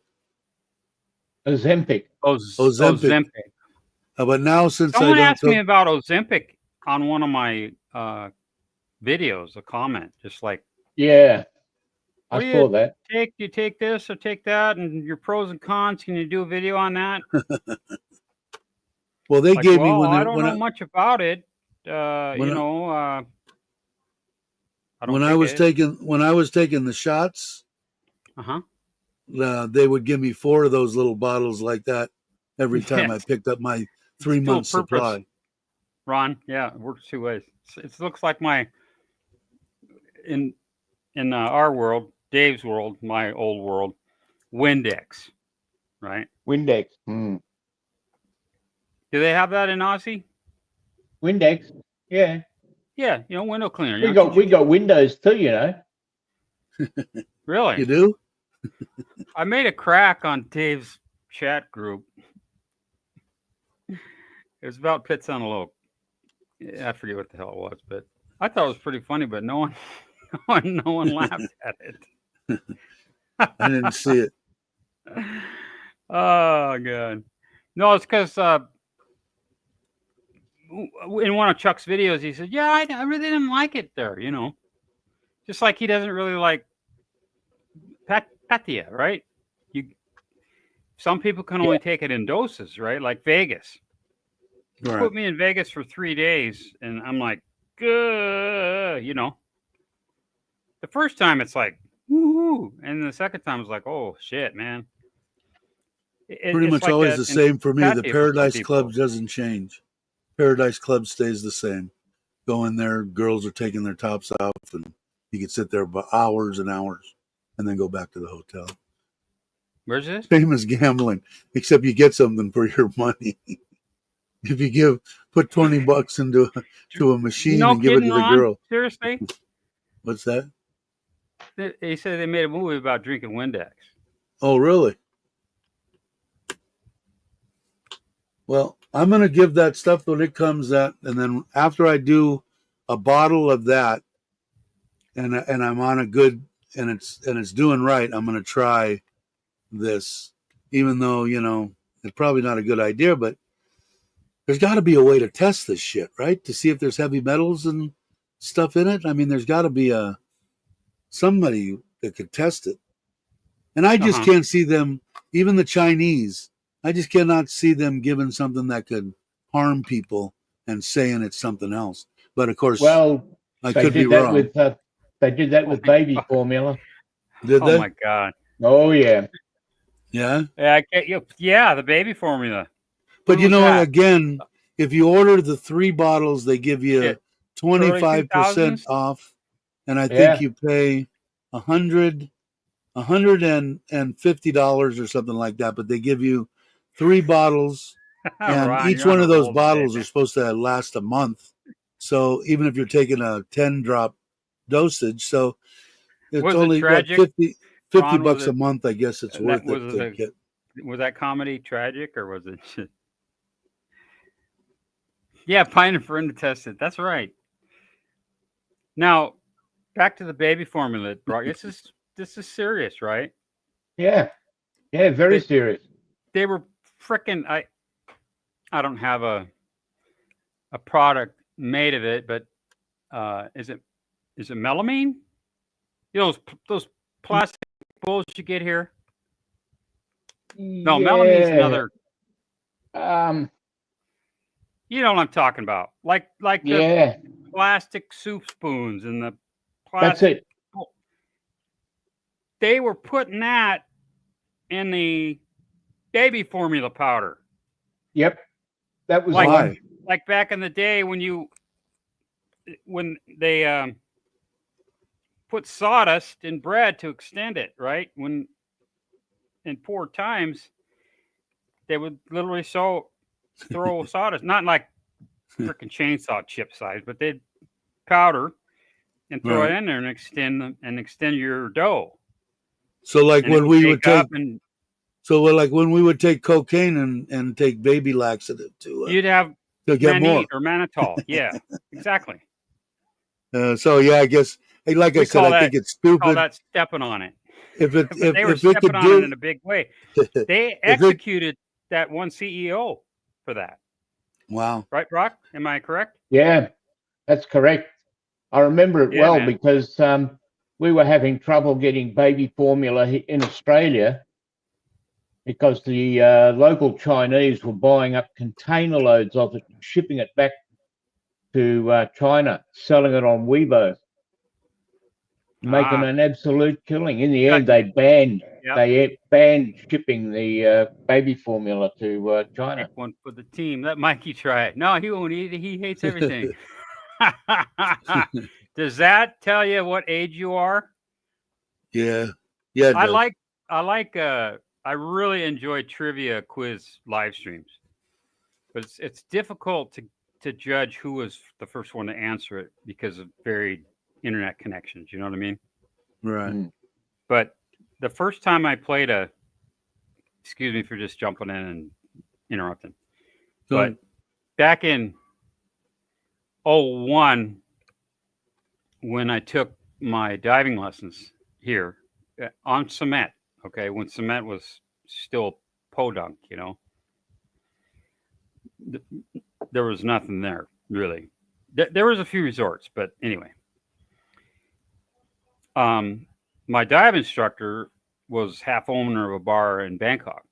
Ozempic. Ozempic. But now since someone asked me about Ozempic on one of my videos, a comment, just like, yeah, I saw that. Do you take this or take that, and your pros and cons? Can you do a video on that? Well, they gave me I don't know much about it. When I was taking the shots, they would give me 4 of those little bottles like that every time I picked up my 3-month supply. Ron, yeah, it works 2 ways. It looks like in our world, Dave's world, my old world, Windex, right? Windex. Do they have that in Aussie? Windex, yeah. Yeah, window cleaner. We got Windows too, Really? You do? I made a crack on Dave's chat group. It was about Pits Antelope. I forget what the hell it was, but I thought it was pretty funny. But no one laughed at it. I didn't see it. Oh god, no, it's because in one of Chuck's videos he said, "Yeah, I really didn't like it there." Just like he doesn't really like Patia, right? Some people can only take it in doses, right? Like Vegas. You Right. put me in Vegas for 3 days, and I'm like, good, The first time it's like, woohoo, and the second time it's like, oh shit, man. Pretty It's much like always that the in same for me. The Patia for some Paradise people. Club doesn't change. Paradise Club stays the same. Go in there, girls are taking their tops off, and you can sit there for hours and hours, and then go back to the hotel. Where's this? Same as gambling, except you get something for your money. If you put $20 into a machine No and give it kidding, to the Ron? girl. Seriously? What's that? They said they made a movie about drinking Windex. Oh, really? Well, I'm going to give that stuff when it comes out, and then after I do a bottle of that, and I'm on a good, and it's doing right, I'm going to try this, even though it's probably not a good idea, but there's got to be a way to test this shit, right? To see if there's heavy metals and stuff in it. I mean, there's got to be somebody that could test it, and I just can't see them. Even the Chinese, I just cannot see them giving something that could harm people and saying it's something else. But of course, Well, I they could be did that wrong. with they did that with baby formula. Did Oh they? my god. Oh yeah. Yeah. Yeah, the baby formula. But When was that? again, if you order the 3 bottles, they give you Shit. 25% 2000s? off, and I Yeah. think you pay $150 or something like that. But they give you 3 bottles, and Ron, each you're on one a of those roll today, bottles man. are supposed to last a month. So even if you're taking a 10-drop dosage, so it's Was it only tragic? 50 Ron, bucks a month. I guess it's worth it to get. Was that comedy tragic or was it? Yeah, Pine and Fern to test it. That's right. Now, back to the baby formula, Brock. This is serious, right? Yeah. Yeah, very serious. They were freaking. I don't have a product made of it, but is it melamine? Those plastic bowls you get here. No, melamine's another. You know what I'm talking about, like the plastic soup spoons and the plastic. That's it. They were putting that in the baby formula powder. Yep, that was Why? Like back in the day when they put sawdust in bread to extend it, right? When in poor times, they would literally throw sawdust, not like freaking chainsaw chip size, but they'd powder and throw it in there and extend your dough. So like when we would take, when we would take cocaine and take baby laxative you'd have to get more or mannitol. Yeah, exactly. So yeah, I guess like I said, I think it's stupid. Call that stepping on it. If they were stepping on it in a big way. They executed that one CEO for that. Wow. Right, Brock? Am I correct? Yeah, that's correct. I remember it well, man, because we were having trouble getting baby formula in Australia because the local Chinese were buying up container loads of it and shipping it back to China, selling it on Weibo, making an absolute killing. In the end, they banned shipping the baby formula to China. Pick one for the team. Let Mikey try it. No, he won't eat it. He hates everything. Does that tell you what age you are? Yeah. Yeah. I really enjoy trivia quiz live streams, but it's difficult to judge who was the first one to answer it because of varied internet connections. You know what I mean? Right. But the first time I played excuse me for just jumping in and interrupting, but back in 01 when I took my diving lessons here on cement. Okay, when cement was still podunk, there was nothing there really. There was a few resorts, but anyway. My dive instructor was half owner of a bar in Bangkok.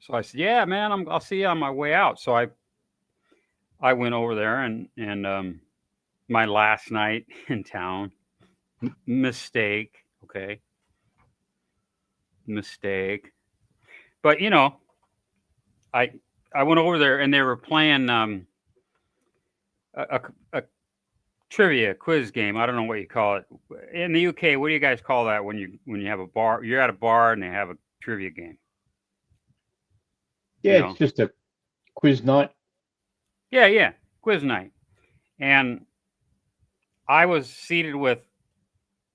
So I said, "Yeah, man, I'll see you on my way out." So I went over there and my last night in town, mistake, okay, mistake. But I I went over there and they were playing a trivia quiz game. I don't know what you call it in the UK. What do you guys call that when you have a bar? You're at a bar and they have a trivia game. Yeah, it's just a quiz night. Yeah, quiz night. And I was seated with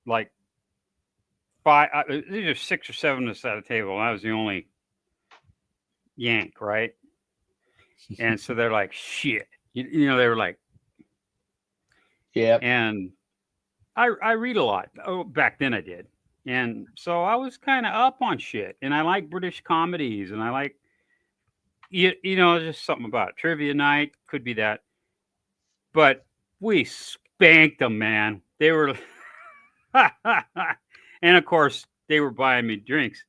like five. These are 6 or 7 of us at a table, and I was the only Yank, right? And so they're like, "Shit," they were like, yeah. And I read a lot. Oh, back then I did. And so I was kind of up on shit. And I like British comedies. And I like, just something about it. Trivia night. Could be that. But we spanked them, man. They were, and of course, they were buying me drinks.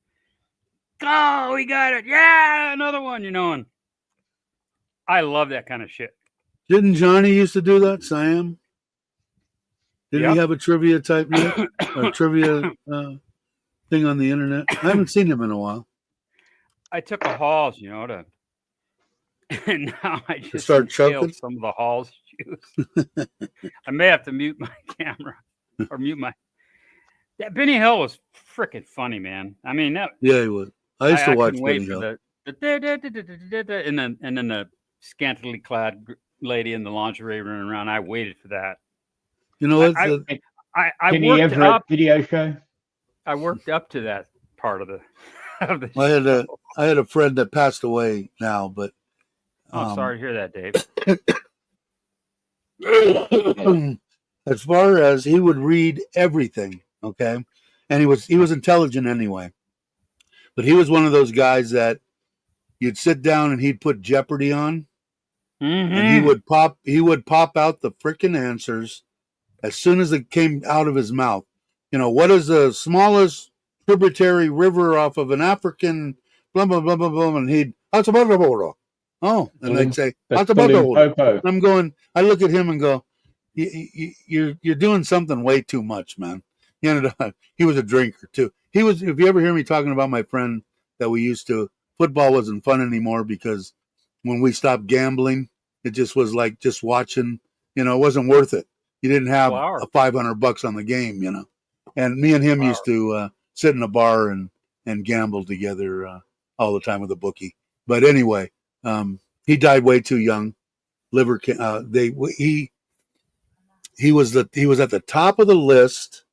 Oh, we got it. Yeah, another one, and I love that kind of shit. Didn't Johnny used to do that, Siam? Didn't he have a trivia type or trivia thing on the internet? I haven't seen him in a while. I took a Halls, to, and now I just start choking some of the Halls juice. I may have to mute my camera or mute my. That Benny Hill was freaking funny, man. I mean, yeah, he was. I used to watch Benny Hill. And then the scantily clad lady in the lingerie running around. I waited for that. You know what? I Kenny worked Everett up video show. I worked up to that part of the. I had a friend that passed away now, but. Sorry to hear that, Dave. As far as he would read everything, okay, and he was intelligent anyway, but he was one of those guys that you'd sit down and he'd put Jeopardy on, and he would pop out the freaking answers as soon as it came out of his mouth. What is the smallest tributary river off of an African blah blah blah blah blah, and he'd oh, and they'd say I'm going. I look at him and go, you're doing something way too much, man. He was a drinker too. He was. If you ever hear me talking about my friend that we used to, football wasn't fun anymore because when we stopped gambling, it just was like just watching. It wasn't worth it. You didn't have a $500 on the game, And me and him used to sit in a bar and gamble together all the time with a bookie. But anyway, he died way too young. Liver. He was at the top of the list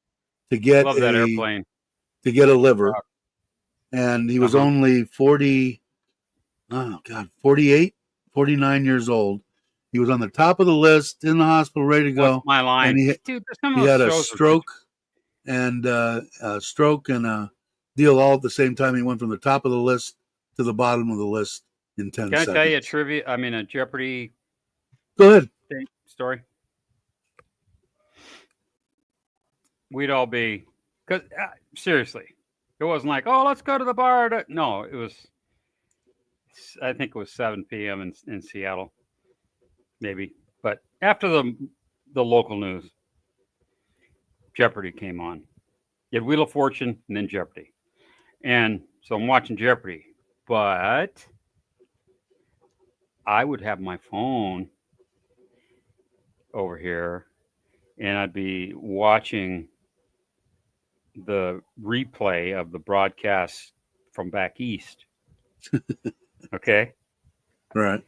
to get airplane. To get a liver, and he was only 48, 49 years old. He was on the top of the list in the hospital, ready to go. What's my line? And he had a stroke and a deal all at the same time. He went from the top of the list to the bottom of the list in 10 seconds. Can I tell you a Jeopardy? Go ahead. Story. We'd all be, because seriously, it wasn't like, oh, let's go to the bar. No, it was, I think it was 7 p.m. in Seattle, maybe. But after the local news, Jeopardy came on. You had Wheel of Fortune and then Jeopardy. And so I'm watching Jeopardy, but I would have my phone over here and I'd be watching the replay of the broadcast from back east. Okay. Right.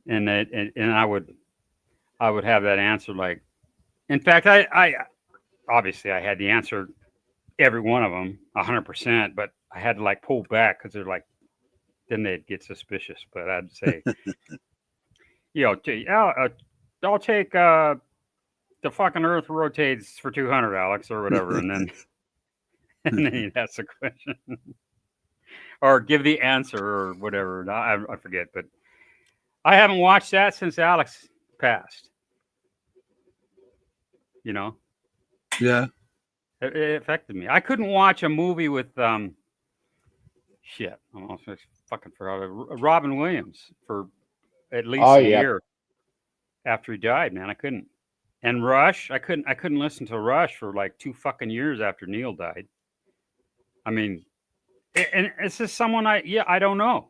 And I would have that answer. Like, in fact, I obviously I had the answer, every one of them 100%, but I had to like pull back because they're like, then they'd get suspicious. But I'd say, I'll take the fucking Earth rotates for 200, Alex, or whatever, and then you'd ask the question, or give the answer, or whatever. I forget, but I haven't watched that since Alex passed. You know. Yeah. It affected me. I couldn't watch a movie with shit. I almost fucking forgot Robin Williams for at least a year after he died. Man, I couldn't. And Rush, I couldn't listen to Rush for like 2 fucking years after Neil died. I mean, and it's just someone I don't know.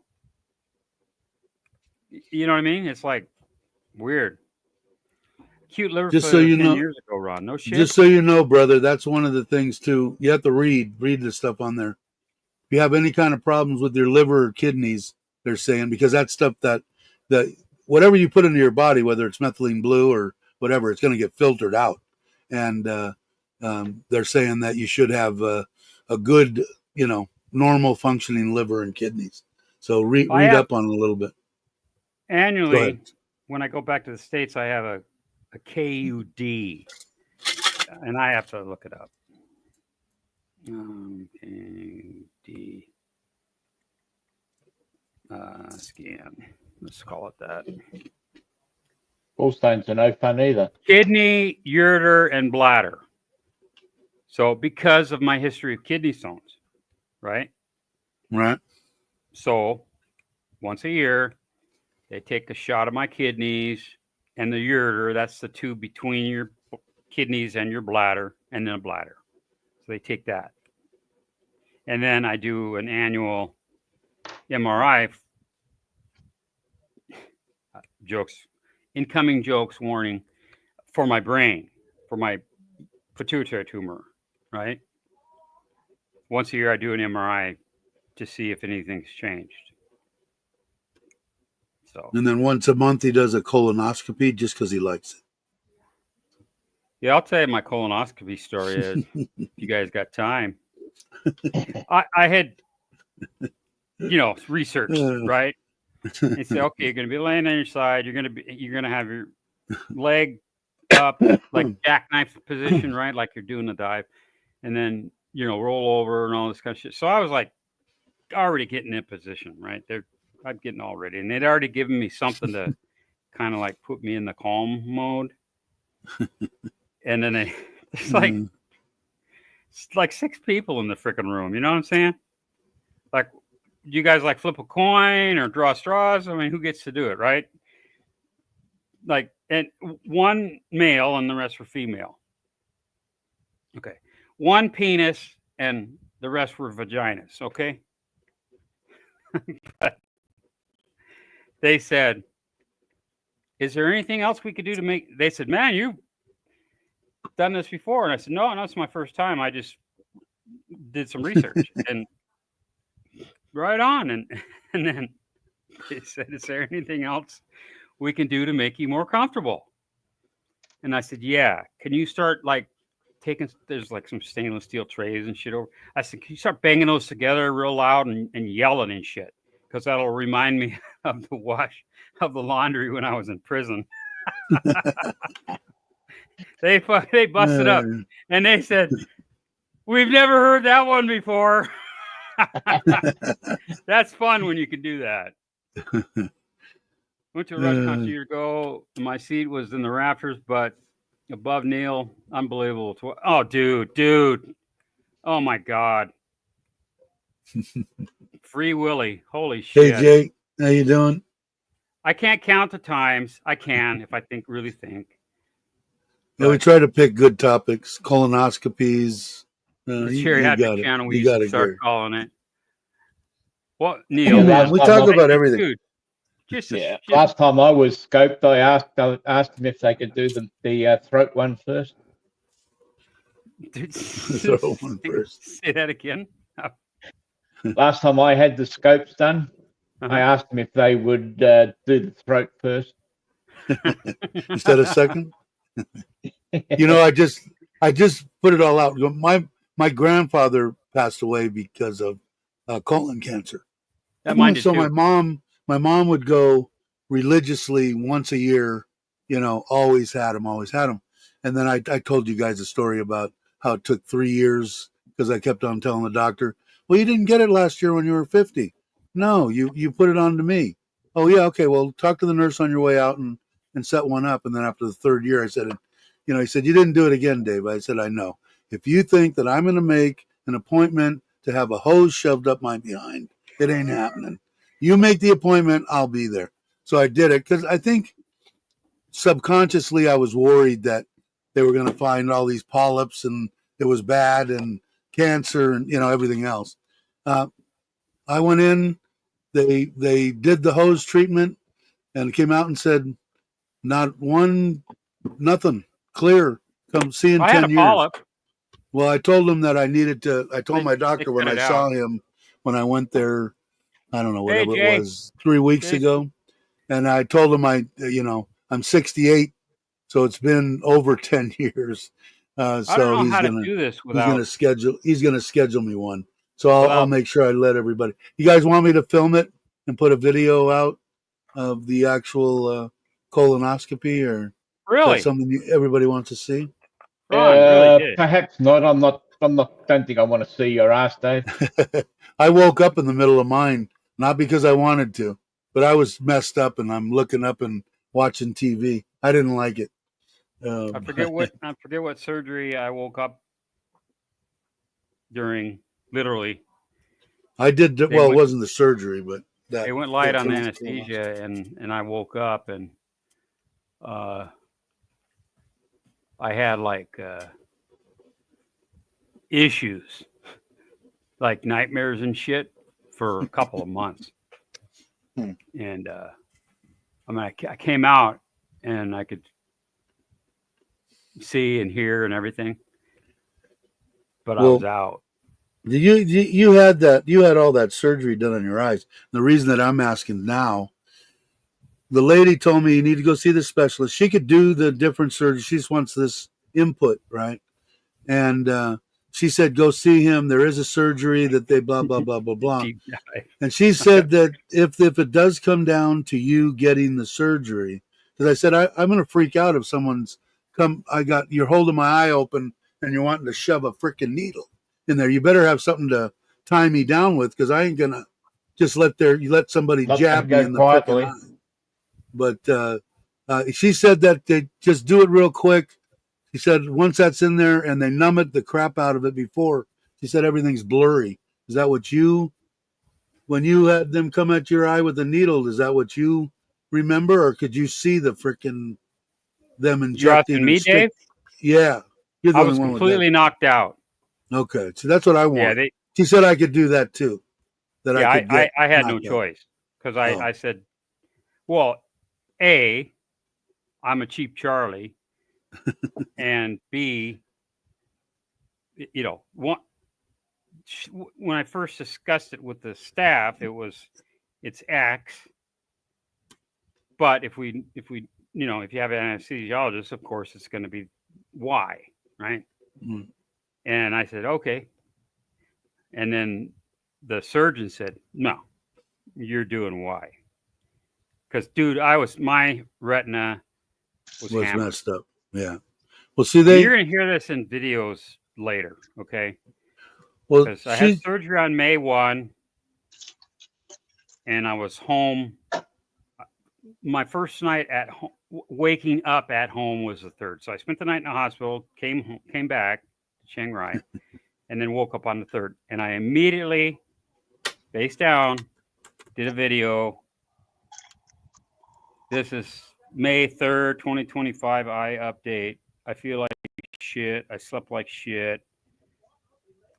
You know what I mean? It's like weird. Cute liver Just failure so you 10 know, years ago, Ron. No shit. Just so you know, brother, that's one of the things too. You have to read the stuff on there. If you have any kind of problems with your liver or kidneys, they're saying, because that's stuff that whatever you put into your body, whether it's methylene blue or whatever, it's going to get filtered out. And they're saying that you should have a good, normal functioning liver and kidneys. So read up on it a little bit. Annually, when I go back to the States, I have a KUD, and I have to look it up. KUD scan. Let's call it that. Gallstones are no fun either. Kidney, ureter, and bladder. So because of my history of kidney stones, right? Right. So once a year, they take a shot of my kidneys and the ureter. That's the tube between your kidneys and your bladder, and then a bladder. So they take that. And then I do an annual MRI. Incoming jokes warning for my brain, for my pituitary tumor, right? Once a year, I do an MRI to see if anything's changed. So. And then once a month, he does a colonoscopy just because he likes it. Yeah, I'll tell you my colonoscopy story if you guys got time. I had, researched, right? They say, okay, you're going to be laying on your side. You're going to have your leg up, like jackknife position, right? Like you're doing a dive, and then, roll over and all this kind of shit. So I was like already getting in position, right? I'm getting all ready. And they'd already given me something to kind of like put me in the calm mode. And then it's like 6 people in the freaking room. You know what I'm saying? Like, you guys like flip a coin or draw straws? I mean, who gets to do it, right? Like, and one male and the rest were female. Okay. One penis and the rest were vaginas, okay? But they said, is there anything else we could do to make... They said, man, you've done this before. And I said, no, it's my first time. I just did some research. And right on. And then they said, is there anything else we can do to make you more comfortable? And I said, yeah. Can you start like there's like some stainless steel trays and shit over. I said, can you start banging those together real loud and yelling and shit? Because that'll remind me of the wash of the laundry when I was in prison. They busted up and they said, we've never heard that one before. That's fun when you can do that. Went to a restaurant a year ago. My seat was in the rafters, but above Neil. Unbelievable. Oh, dude. Oh, my God. Free Willy. Holy shit. Hey, Jake. How you doing? I can't count the times. I can if I really think. Yeah, we try to pick good topics. Colonoscopies. You got it. We used to start calling it. Well, Neil, we talk about everything. Dude, last time I was scoped, I asked them if they could do the throat one first. Throat one first. Say that again. Last time I had the scopes done, I asked them if they would do the throat first. Instead of second? I just put it all out. My grandfather passed away because of colon cancer. That mine did so too. my mom would go religiously once a year always had them, always had them. And then I told you guys a story about how it took 3 years because I kept on telling the doctor, well, you didn't get it last year when you were 50. No, you put it on to me. Oh, yeah, okay, well, talk to the nurse on your way out and set one up. And then after the third year, I said, he said, you didn't do it again, Dave. I said, I know. If you think that I'm going to make an appointment to have a hose shoved up my behind, it ain't happening. You make the appointment, I'll be there. So I did it because I think subconsciously I was worried that they were going to find all these polyps and it was bad and cancer and everything else. I went in, they did the hose treatment and came out and said, not one, nothing, clear, come see in 10 years. Polyp. Well, I told them that I needed to, I told my doctor when I saw him, when I went there, I don't know, whatever it was, 3 weeks ago. And I told him I'm 68, so it's been over 10 years. So I don't know how to do this without. He's gonna schedule me one. So I'll make sure I let everybody. You guys want me to film it and put a video out of the actual colonoscopy, or really something everybody wants to see? Really perhaps not. Don't think I want to see your ass, Dave. I woke up in the middle of mine, not because I wanted to, but I was messed up and I'm looking up and watching TV. I didn't like it. I forget what surgery I woke up during. Literally, I did. It wasn't the surgery, but they went light on anesthesia, and I woke up and I had like issues, like nightmares and shit, for a couple of months. And I came out and I could see and hear and everything, but I was out. You had all that surgery done on your eyes. The reason that I'm asking now, the lady told me you need to go see the specialist. She could do the different surgery. She just wants this input, right? And she said, go see him. There is a surgery that they blah, blah, blah, blah, blah. And she said that if it does come down to you getting the surgery, because I said, I'm going to freak out if someone's you're holding my eye open and you're wanting to shove a freaking needle in there. You better have something to tie me down with, because I ain't going to just let somebody jab me in the freaking eye. But she said that they just do it real quick. She said once that's in there and they numb it the crap out of it before, she said everything's blurry. Is that what when you had them come at your eye with a needle, is that what you remember? Or could you see the freaking them injecting? You're asking me, Dave? Yeah. I was completely knocked out. Okay. So that's what I want. Yeah, she said I could do that too. I had no choice, because I said, well, A, I'm a cheap Charlie. And B, when I first discussed it with the staff, it's X. But if you have an anesthesiologist, of course, it's going to be Y, right? Mm. And I said, okay. And then the surgeon said, no, you're doing Y. Because, dude, my retina was messed up. Yeah. Well, see, you're going to hear this in videos later, okay? Well, because I had surgery on May 1, and I was home. My first night at home, waking up at home, was the 3rd. So I spent the night in the hospital, came back to Chiang Rai, and then woke up on the 3rd. And I immediately, face down, did a video. This is May 3rd, 2025, eye update. I feel like shit. I slept like shit.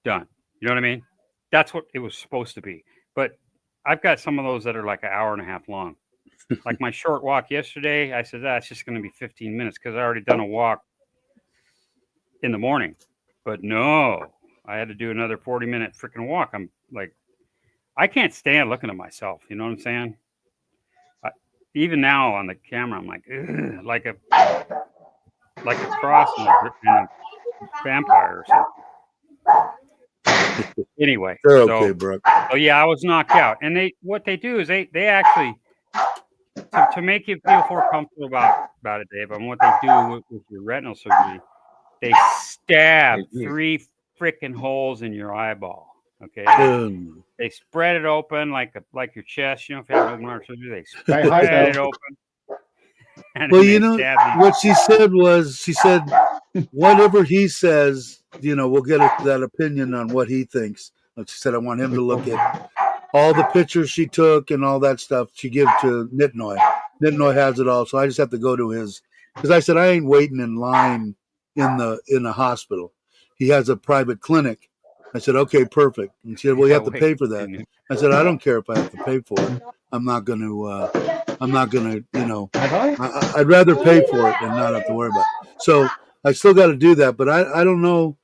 Done. You know what I mean? That's what it was supposed to be. But I've got some of those that are like an hour and a half long. Like my short walk yesterday, I said, it's just going to be 15 minutes because I already done a walk in the morning. But no, I had to do another 40-minute freaking walk. I'm like, I can't stand looking at myself. You know what I'm saying? Even now on the camera, I'm like, ugh, like a cross and a vampire or something. Anyway, they're okay, bro. So yeah, I was knocked out. And what they do is they actually to make you feel more comfortable about it, Dave, and what they do with your retinal surgery, they stab 3 freaking holes in your eyeball. Okay, they spread it open like your chest. You know, if you have open heart surgery, they spread it open. Well, you know what she said was, she said, whatever he says, you know, we'll get that opinion on what he thinks. Like she said, I want him to look at all the pictures she took and all that stuff she give to Nitnoy. Nitnoy has it all, so I just have to go to his, because I said I ain't waiting in line in the hospital. He has a private clinic. I said, okay, perfect. And she said, well, you have to pay for that. I said, I don't care if I have to pay for it. I'm not going to, you know, I'd rather pay for it than not have to worry about it. So I still got to do that, but I don't know.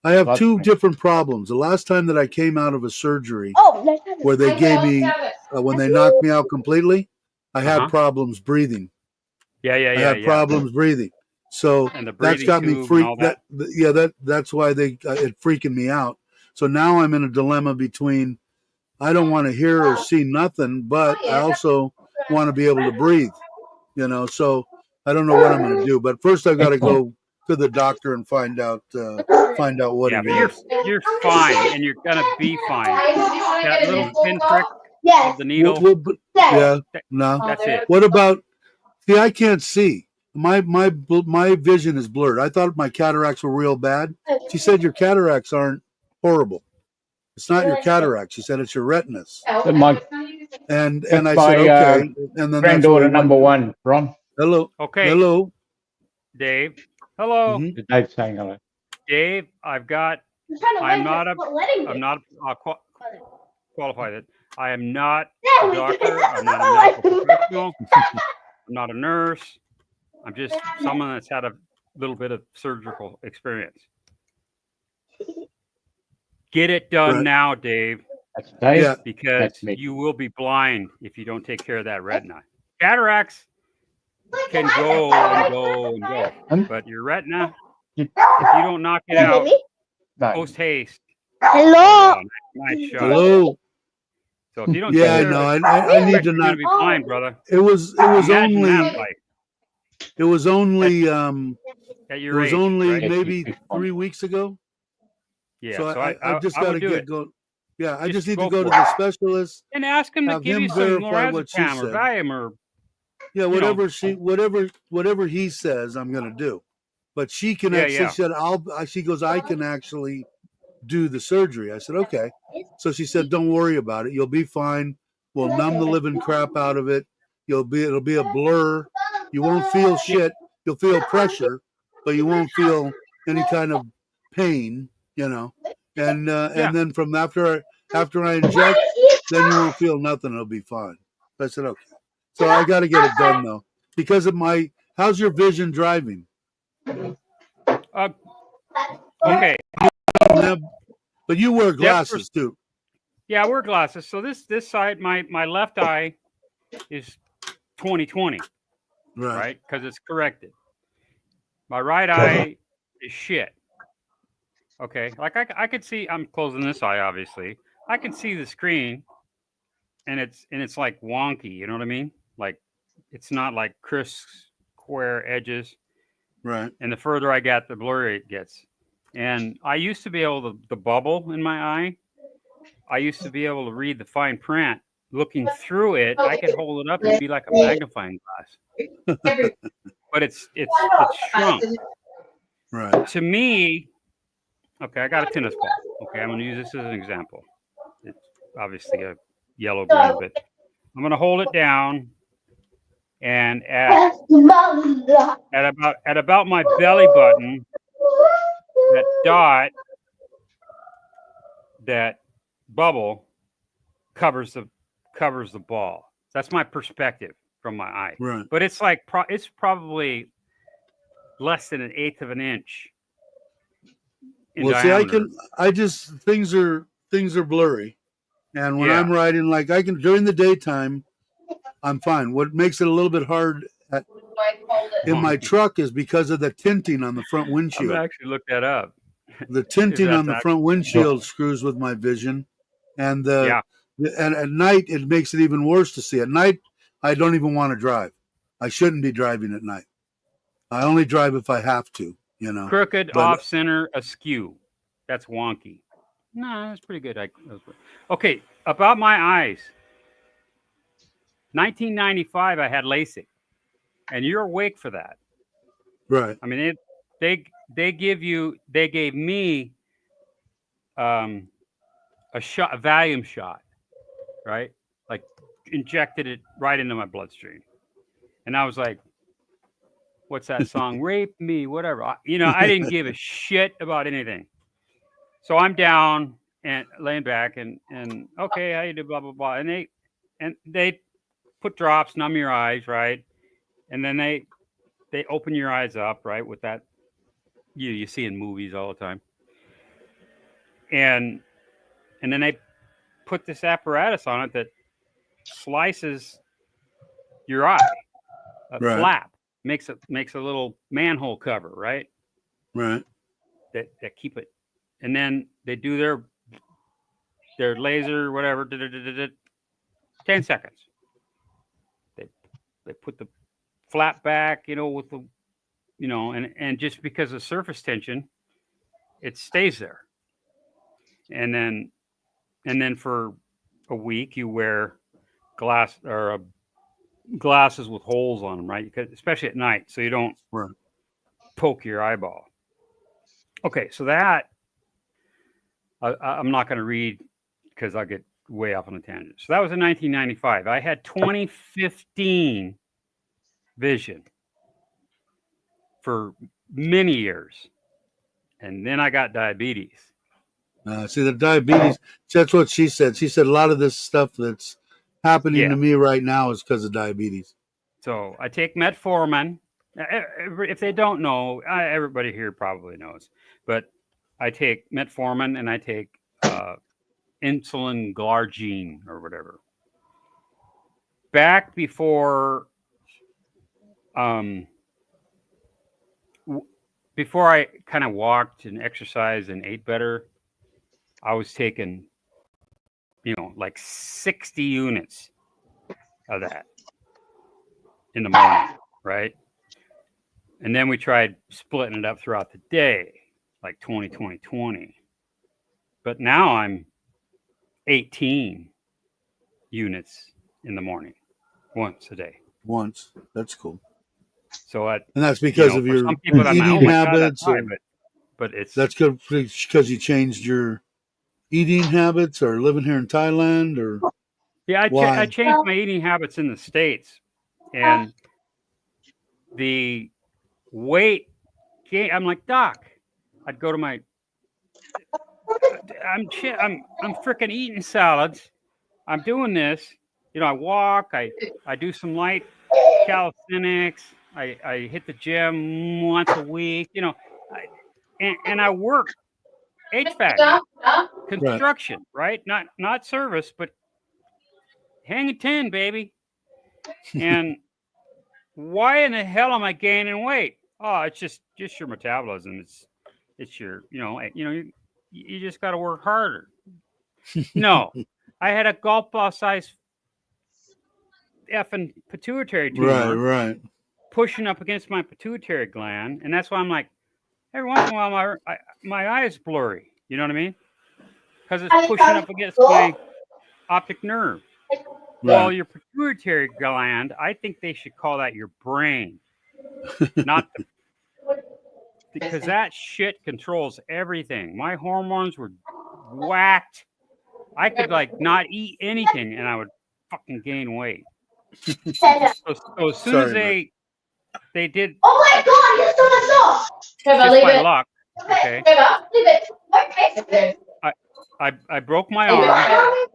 I have 2 different problems. The last time that I came out of a surgery where they gave me, when they knocked me out completely, I had problems breathing. I had problems breathing. So that's got me freaked. That's why it freaking me out. So now I'm in a dilemma between, I don't want to hear or see nothing, but I also want to be able to breathe, you know, so I don't know what I'm going to do, but first I've got to go to the doctor and find out what it is. You're fine, and you're going to be fine. That little pinprick of the needle. No. That's it. What about, see, I can't see. My vision is blurred. I thought my cataracts were real bad. She said your cataracts aren't horrible. It's not your cataracts. She said it's your retinas. And I said, okay. And then granddaughter number 1, Ron. Hello. Okay. Hello. Dave. Hello. Mm-hmm. Dave's saying hello. Dave, I'm not qualified it. I am not a doctor. I'm not a medical professional. I'm not a nurse. I'm just someone that's had a little bit of surgical experience. Get it done now, Dave. That's Dave. Because you will be blind if you don't take care of that retina. Cataracts can go and go and go, but your retina, if you don't knock it out post haste. Hello. Nice shot. Hello. So if you don't take care of it, I need to not be blind, brother. It was only maybe 3 weeks ago. Yeah, so I just got to get going. Yeah, I just need to go to the specialist and ask him to give you some lorazepam or Valium or whatever he says, I'm going to do. But she can actually said she goes, I can actually do the surgery. I said, okay. So she said, don't worry about it. You'll be fine. We'll numb the living crap out of it. It'll be a blur. You won't feel shit. You'll feel pressure, but you won't feel any kind of pain, you know. And then from after I inject, then you won't feel nothing. It'll be fine. I said, okay. So I got to get it done though, because of how's your vision driving? Okay. But you wear glasses too. Yeah, I wear glasses. So this side, my left eye is 20/20, right? Because it's corrected. My right eye is shit. Okay, like I could see. I'm closing this eye, obviously. I can see the screen, and it's like wonky. You know what I mean? Like it's not like crisp square edges. Right. And the further I get, the blurrier it gets. And I used to be able to, the bubble in my eye, I used to be able to read the fine print. Looking through it, I could hold it up and be like a magnifying glass. But it's shrunk. Right. To me, okay, I got a tennis ball. Okay, I'm going to use this as an example. It's obviously a yellow green, but I'm going to hold it down. And at about my belly button, that dot, that bubble covers the ball. That's my perspective from my eye. Right. But it's like it's probably less than 1/8 of an inch. Well, diameter. See, things are blurry, and when I'm riding, like I can during the daytime, I'm fine. What makes it a little bit hard in my truck is because of the tinting on the front windshield. I've actually looked that up. The tinting on the front windshield screws with my vision, and and at night it makes it even worse to see. At night, I don't even want to drive. I shouldn't be driving at night. I only drive if I have to, you know. Crooked, But- off center, askew. That's wonky. No, that's pretty good. Okay, about my eyes. 1995, I had LASIK, and you're awake for that. Right. I mean, they gave me a shot, a Valium shot, right? Like injected it right into my bloodstream, and I was like, "What's that song? Rape me, whatever." I didn't give a shit about anything. So I'm down and laying back, and okay, how you do, blah blah blah, and they put drops, numb your eyes, right, and then they open your eyes up, right, with that you see in movies all the time, and then they put this apparatus on it that slices your eye, a Right. flap, makes a little manhole cover, right, Right. that keep it, and then they do their laser, whatever, 10 seconds. They put the flap back, with the, and just because of surface tension, it stays there. And then for a week you wear glasses with holes on them, right? Because, especially at night, so you don't Right. poke your eyeball. Okay, so that I'm not going to read because I'll get way off on a tangent. So that was in 1995. I had 2015 vision for many years, and then I got diabetes. See, the diabetes, that's what she said. She said a lot of this stuff that's happening to me right now is because of diabetes. So I take metformin. If they don't know, everybody here probably knows, but I take metformin and I take insulin glargine or whatever. Back before before I kind of walked and exercised and ate better, I was taking, like 60 units of that in the morning, right? And then we tried splitting it up throughout the day, like 20. But now I'm 18 units in the morning, once a day. Once. That's cool. So and that's because of your eating habits. But it's that's good because you changed your eating habits, or living here in Thailand, or I changed my eating habits in the States, and the weight gain. I'm like, Doc, I'd go to my. I'm freaking eating salads. I'm doing this. I walk. I do some light calisthenics. I hit the gym once a week. And I work HVAC construction, right? Not service, but hang a 10, baby. And why in the hell am I gaining weight? Oh, it's just your metabolism. It's your, you just got to work harder. No, I had a golf ball size effing pituitary tumor, right, pushing up against my pituitary gland, and that's why I'm like, every once in a while my eye is blurry. You know what I mean? Because it's pushing up against my optic nerve. Right. Well, your pituitary gland, I think they should call that your brain, not because that shit controls everything. My hormones were whacked. I could not eat anything and I would fucking gain weight. So as soon as they did. Oh my God! You're so soft. Just by luck. Okay. Leave it. I broke my arm,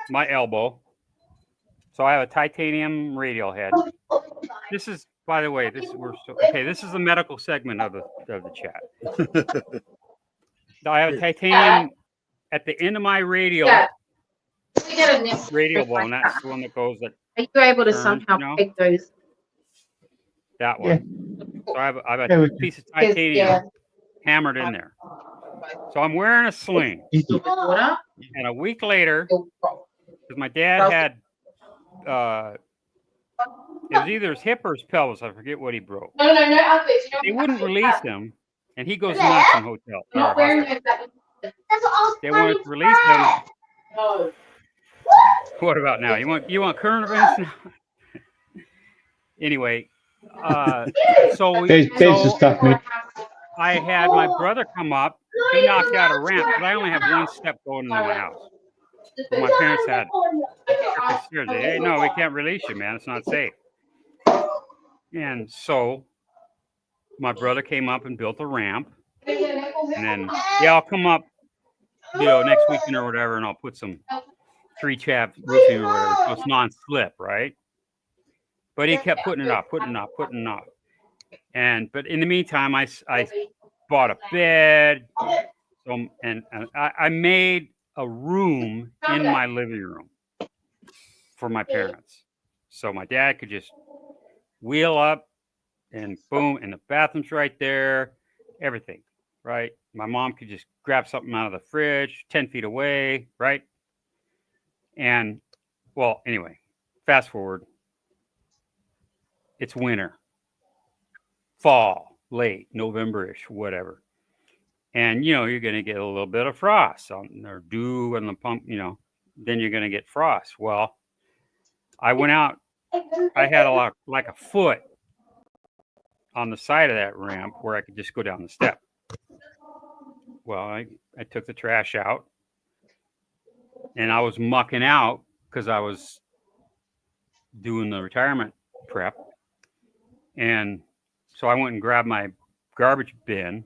my elbow. So I have a titanium radial head. This is, by the way, this is the medical segment of the chat. I have a titanium at the end of my radial bone. That's the one that goes that. Are you able to somehow pick those? That one. So I have a piece of titanium hammered in there. So I'm wearing a sling. And a week later, because my dad had It was either his hip or his pelvis. I forget what he broke. No, outfits. They wouldn't release him, and he goes nuts in hotel. You're not wearing Hospital. those. That's what I was They wanted to release him. No. What about now? You want current events now? Anyway, so There's the stuff, Mitch. I had my brother come up. He knocked out a ramp, but I only have one step going into my house. But my parents had stairs. Hey, no, we can't release you, man. It's not safe. And so my brother came up and built a ramp. And then, yeah, I'll come up, next weekend or whatever, and I'll put some 3-chap roofing or whatever, so it's non-slip, right? But he kept putting it off. But in the meantime, I bought a bed, and I made a room in my living room for my parents, so my dad could just wheel up, and boom, and the bathroom's right there, everything, right? My mom could just grab something out of the fridge 10 feet away, right? And, well, anyway, fast forward. It's winter, fall, late, November-ish, whatever. And, you're going to get a little bit of frost or dew on the pump, then you're going to get frost. Well, I went out. I had like a foot on the side of that ramp where I could just go down the step. Well, I took the trash out, and I was mucking out because I was doing the retirement prep. And so I went and grabbed my garbage bin,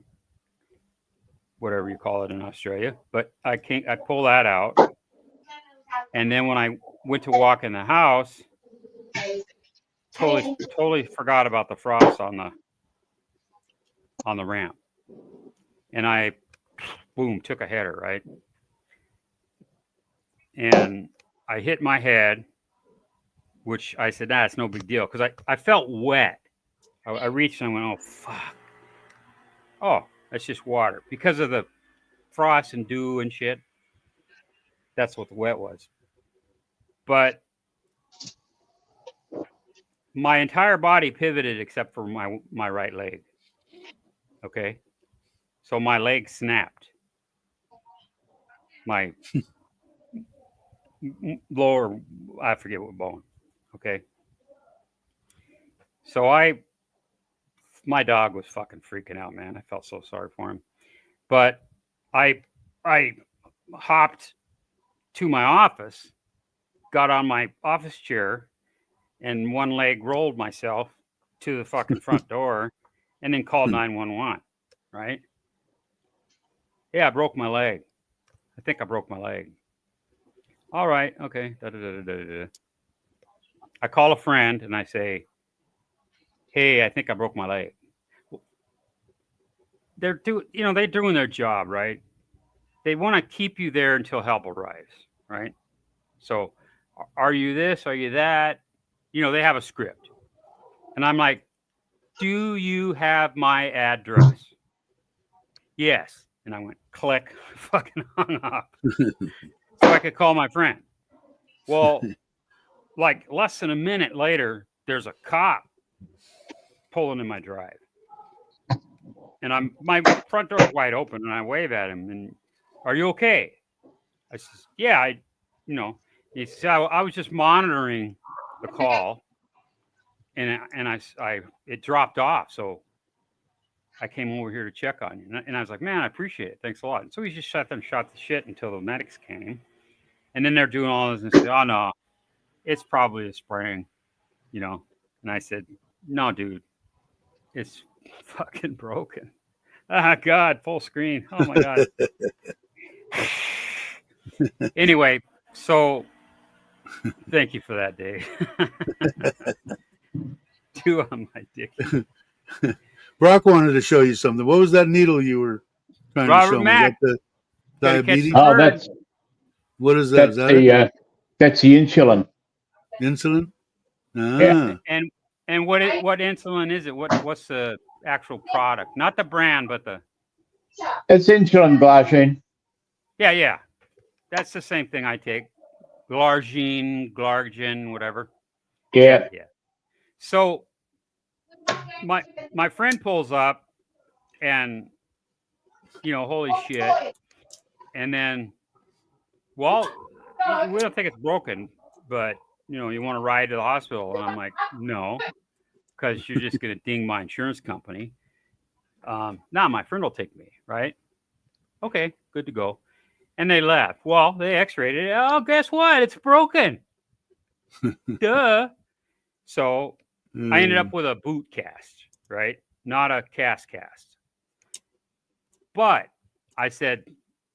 whatever you call it in Australia. But I pulled that out. And then when I went to walk in the house, totally forgot about the frost on the ramp. And I, boom, took a header, right? And I hit my head, which I said, nah, it's no big deal. Because I felt wet. I reached and I went, oh, fuck. Oh, that's just water. Because of the frost and dew and shit, that's what the wet was. But my entire body pivoted except for my right leg. Okay? So my leg snapped. My lower, I forget what bone. Okay? So my dog was fucking freaking out, man. I felt so sorry for him. But I hopped to my office, got on my office chair, and one leg rolled myself to the fucking front door, and then called 911, right? Yeah, I broke my leg. I think I broke my leg. All right, okay. I call a friend, and I say, hey, I think I broke my leg. They're doing their job, right? They want to keep you there until help arrives, right? So, are you this? Are you that? They have a script. And I'm like, do you have my address? Yes. And I went, click, fucking hung up. So I could call my friend. Well, like less than a minute later, there's a cop pulling in my drive. And my front door is wide open, and I wave at him. And, are you okay? I says, yeah, he said, I was just monitoring the call, and it dropped off. So I came over here to check on you. And I was like, man, I appreciate it. Thanks a lot. And so he just sat there and shot the shit until the medics came. And then they're doing all this and said, oh, no, it's probably a sprain, And I said, no, dude, it's fucking broken. Ah, God, full screen. Oh, my God. Anyway, so thank you for that, Dave. 2 on my dick. Brock wanted to show you something. What was that needle you were trying to show Mack. me? The diabetes? Oh, what is that? That's the insulin. Insulin? Ah. Yeah. And what insulin is it? What's the actual product? Not the brand, but the. It's insulin glargine. Yeah. That's the same thing I take. Glargine, whatever. Yeah. So my friend pulls up and, holy shit. And then, well, we don't think it's broken, but, you want to ride to the hospital. And I'm like, no, because you're just going to ding my insurance company. Nah, my friend will take me, right? Okay, good to go. And they left. Well, they x-rayed it. Oh, guess what? It's broken. Duh. So I ended up with a boot cast, right? Not a cast. But I said,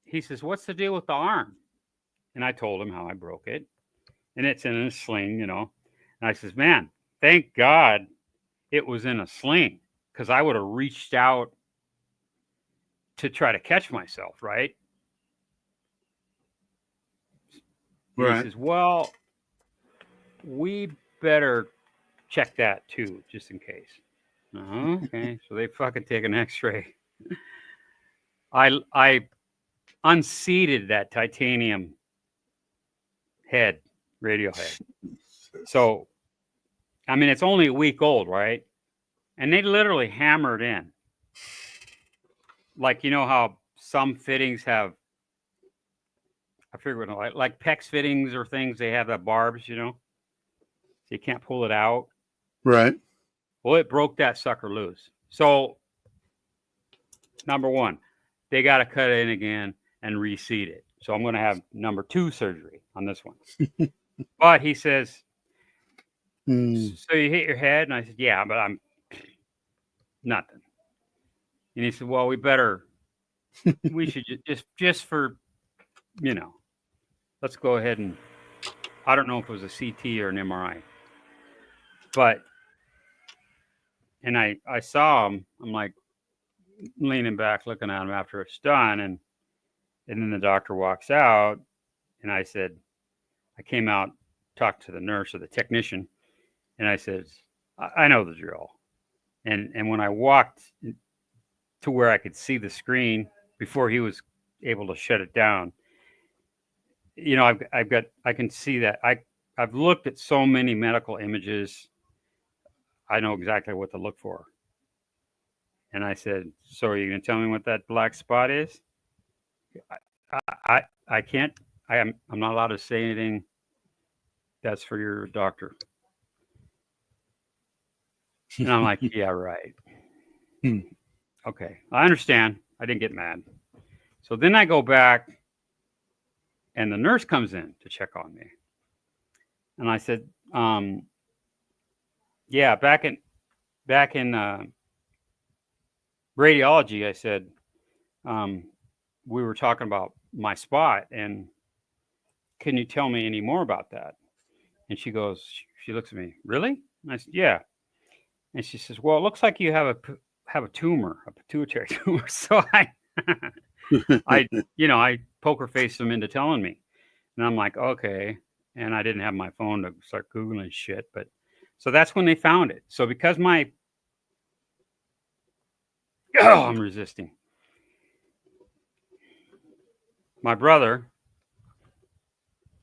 he says, what's the deal with the arm? And I told him how I broke it. And it's in a sling, And I says, man, thank God it was in a sling, because I would have reached out to try to catch myself, right? Right. He says, well, we better check that too, just in case. Okay. So they fucking take an x-ray. I unseated that titanium radio head. So, I mean, it's only a week old, right? And they literally hammered in. Like, how some fittings have, I figure like PEX fittings or things, they have that barbs, so you can't pull it out. Right. Well, it broke that sucker loose. So, number one, they got to cut it in again and reseat it. So I'm going to have number 2 surgery on this one. But he says, so you hit your head? And I said, yeah, but I'm nothing. And he said, well, we should just for, let's go ahead and, I don't know if it was a CT or an MRI. But, and I saw him, I'm like leaning back, looking at him after it's done. And then the doctor walks out, and I said, I came out, talked to the nurse or the technician, and I said, I know the drill. And when I walked to where I could see the screen before he was able to shut it down, I can see that. I've looked at so many medical images. I know exactly what to look for. And I said, so are you going to tell me what that black spot is? I can't. I'm not allowed to say anything. That's for your doctor. And I'm like, yeah, right. Okay, I understand. I didn't get mad. So then I go back, and the nurse comes in to check on me. And I said, yeah, back in radiology, I said, we were talking about my spot, and can you tell me any more about that? And she looks at me, really? And I said, yeah. And she says, well, it looks like you have a tumor, a pituitary tumor. So I poker faced them into telling me. And I'm like, okay. And I didn't have my phone to start Googling shit. But so that's when they found it. So because I'm resisting. My brother,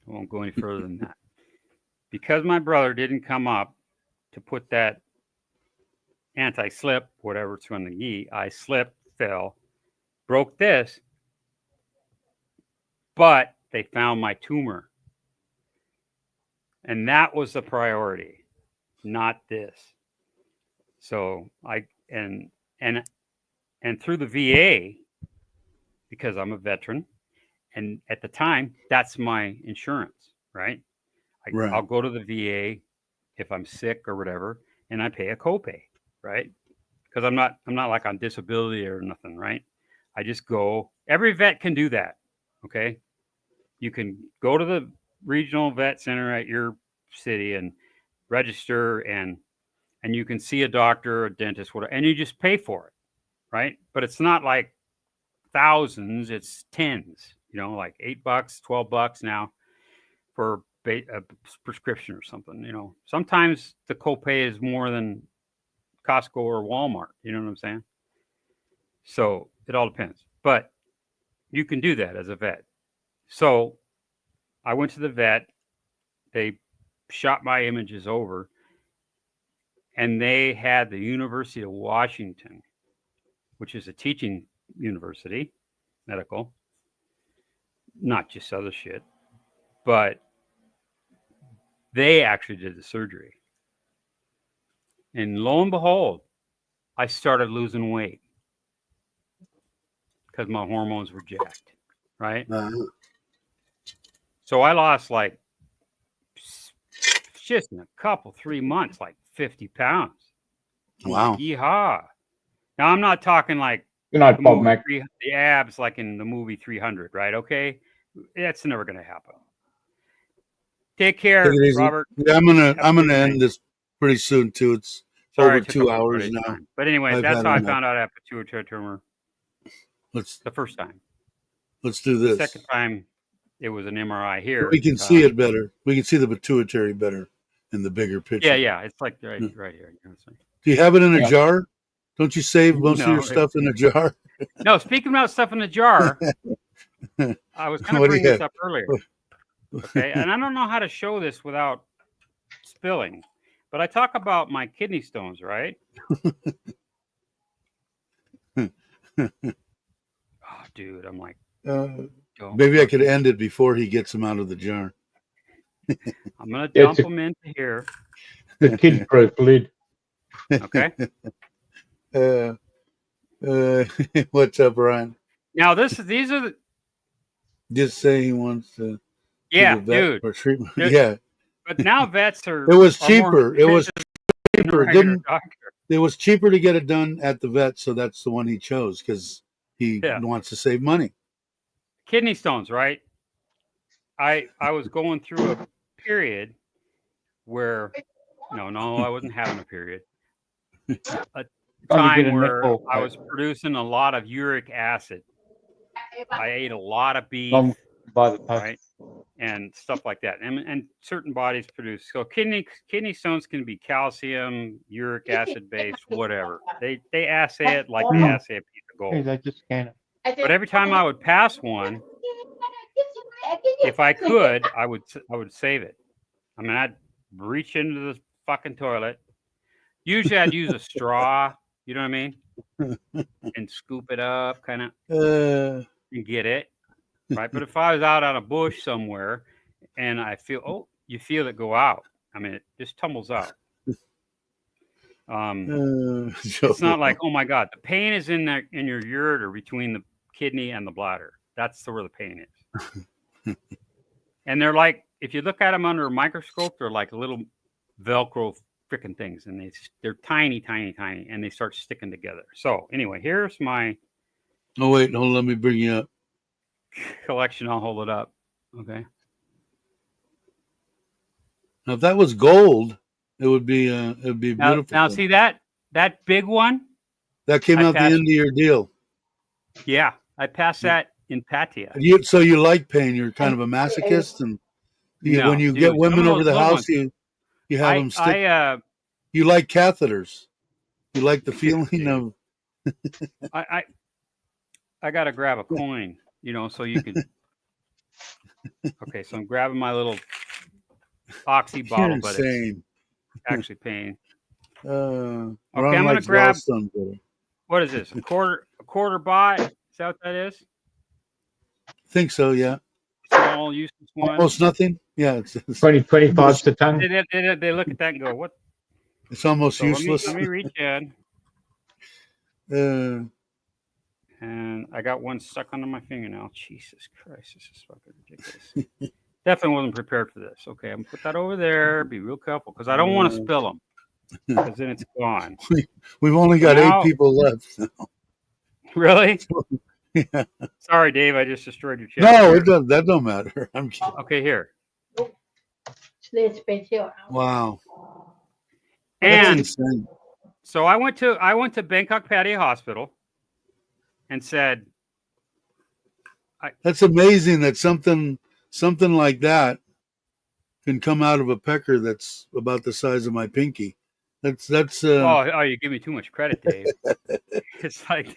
I won't go any further than that. Because my brother didn't come up to put that anti-slip, whatever it's on the gi, I slipped, fell, broke this, but they found my tumor. And that was the priority, not this. So and through the VA, because I'm a veteran, and at the time, that's my insurance, right? Right. I'll go to the VA if I'm sick or whatever, and I pay a copay, right? Because I'm not like on disability or nothing, right? I just go. Every vet can do that, okay? You can go to the regional vet center at your city and register, and you can see a doctor, a dentist, whatever, and you just pay for it, right? But it's not like thousands; it's tens. Like $8, $12 now for a prescription or something. Sometimes the copay is more than Costco or Walmart. You know what I'm saying? So it all depends. But you can do that as a vet. So I went to the vet. They shot my images over. and they had the University of Washington, which is a teaching university, medical, not just other shit, but they actually did the surgery. And lo and behold, I started losing weight because my hormones were jacked, right? So I lost like just in a couple, 3 months, like 50 pounds. Wow. Like, yeehaw. Now I'm not talking like Good night, Bob Mac. the abs like in the movie 300, right? Okay. That's never going to happen. Take care, Take it easy. Robert. Yeah, I'm gonna end this pretty soon too. It's Sorry, over 2 hours now. Time. But anyway, I've that's had how I enough. found out I have pituitary tumor the first time. Let's do The this. second time, it was an MRI here. We can see it better. We can see the pituitary better in the bigger picture. Yeah. It's like right here. You know, do you have it in a jar? Don't you save most of your stuff in a jar? No, speaking about stuff in the jar, I was going to bring this up earlier. Okay, and I don't know how to show this without spilling, but I talk about my kidney stones, right? Oh, dude, I'm like, maybe I could end it before he gets them out of the jar. I'm going to dump them into here. The kid-proof lid. Okay. What's up, Ryan? Now these are the. Just say he wants to. Yeah, dude. Or treatment. Dude. Yeah. But now vets are. It was cheaper. It was cheaper. Doctor. It was cheaper to get it done at the vet, so that's the one he chose because he wants to save money. Kidney stones, right? I was going through a period where no, I wasn't having a period. A time where I was producing a lot of uric acid. I ate a lot of beef, right, and stuff like that. And certain bodies produce. So kidney stones can be calcium, uric acid based, whatever. They assay it like they assay a piece of gold. They just scan it. But every time I would pass one, if I could, I would save it. I mean, I'd reach into the fucking toilet. Usually, I'd use a straw. You know what I mean? And scoop it up, kind of, and get it right. But if I was out on a bush somewhere, and I feel, you feel it go out. I mean, it just tumbles out. It's not like, oh my God, the pain is in your ureter between the kidney and the bladder. That's where the pain is. And they're like, if you look at them under a microscope, they're like little Velcro freaking things, and they're tiny, and they start sticking together. So anyway, here's my. Oh wait, hold on, let me bring you up. Collection. I'll hold it up. Okay. Now, if that was gold, it would be beautiful. Now see that big one? That came out the end of your deal. Yeah, I passed that in Patia. So you like pain? You're kind of a masochist, and when you get women over the house, you have them stick. You like catheters. You like the feeling of. I got to grab a coin, so you can. Okay, so I'm grabbing my little oxy bottle, but it's actually pain. Okay, I'm gonna grab. What is this? A quarter baht? Is that what that is? I think so. Yeah. Small, useless one. Almost nothing. Yeah, it's 25 a ton. They look at that and go, "What?" It's almost useless. Let me reach in. And I got one stuck under my fingernail. Jesus Christ, this is fucking ridiculous. Definitely wasn't prepared for this. Okay, I'm gonna put that over there. Be real careful because I don't want to spill them. Because then it's gone. We've only got 8 people left now. Really? Yeah. Sorry, Dave. I just destroyed your chest. No, it doesn't. That don't matter. I'm kidding. Okay, here. Wow. And so I went to Bangkok Pattaya Hospital and said, "That's amazing that something like that can come out of a pecker that's about the size of my pinky." That's. Oh, you give me too much credit, Dave. It's like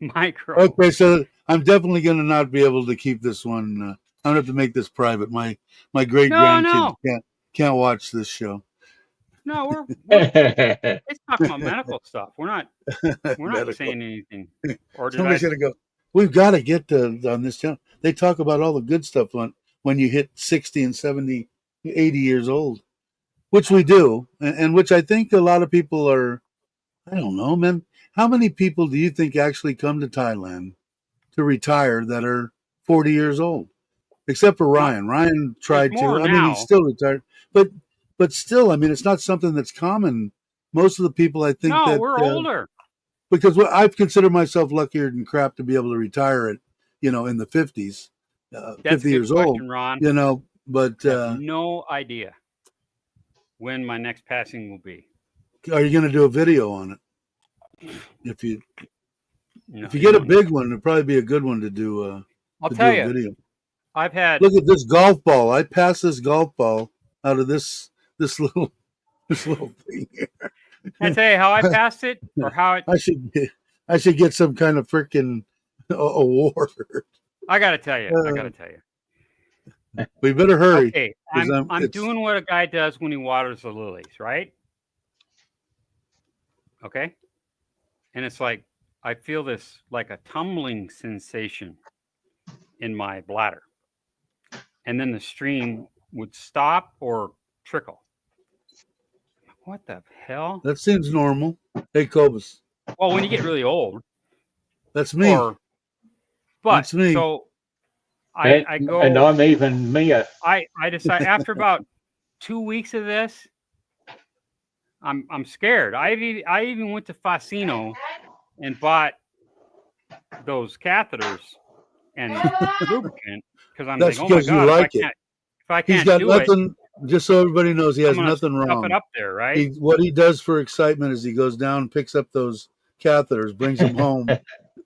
micro. Okay, so I'm definitely going to not be able to keep this one. I'm going to have to make this private. My great grandkids can't watch this show. No, it's talking about medical stuff. We're not Medical. saying anything. Or did Somebody's gonna go. We've got to get on this channel. They talk about all the good stuff when you hit 60 and 70, 80 years old, which we do, and which I think a lot of people are. I don't know, man. How many people do you think actually come to Thailand to retire that are 40 years old? Except for Ryan. Ryan tried to. I mean, he's still retired, but still, I mean, it's not something that's common. Most of the people, I think, that we're older. Because I've considered myself luckier than crap to be able to retire at, in the 50s, 50 years old, Ron. But I have no idea when my next passing will be. Are you going to do a video on it? If you get a big one, it'll probably be a good one to do. I'll tell you. Video. Look at this golf ball. I passed this golf ball out of this little thing here. Can I tell you how I passed it, or how it? I should get some kind of freaking award. I got to tell you. We better hurry. Okay, I'm doing what a guy does when he waters the lilies, right? Okay, and it's like I feel this like a tumbling sensation in my bladder, and then the stream would stop or trickle. What the hell? That seems normal. Hey, Cobus. Well, when you get really old. That's me. That's me. So I go. And I'm even me. I decide after about 2 weeks of this, I'm scared. I even went to Fasino and bought those catheters and lubricant because I'm like, oh my God, if I can't do nothing. it. Just so everybody knows, he has nothing wrong. It up there, right? What he does for excitement is he goes down, picks up those catheters, brings them home,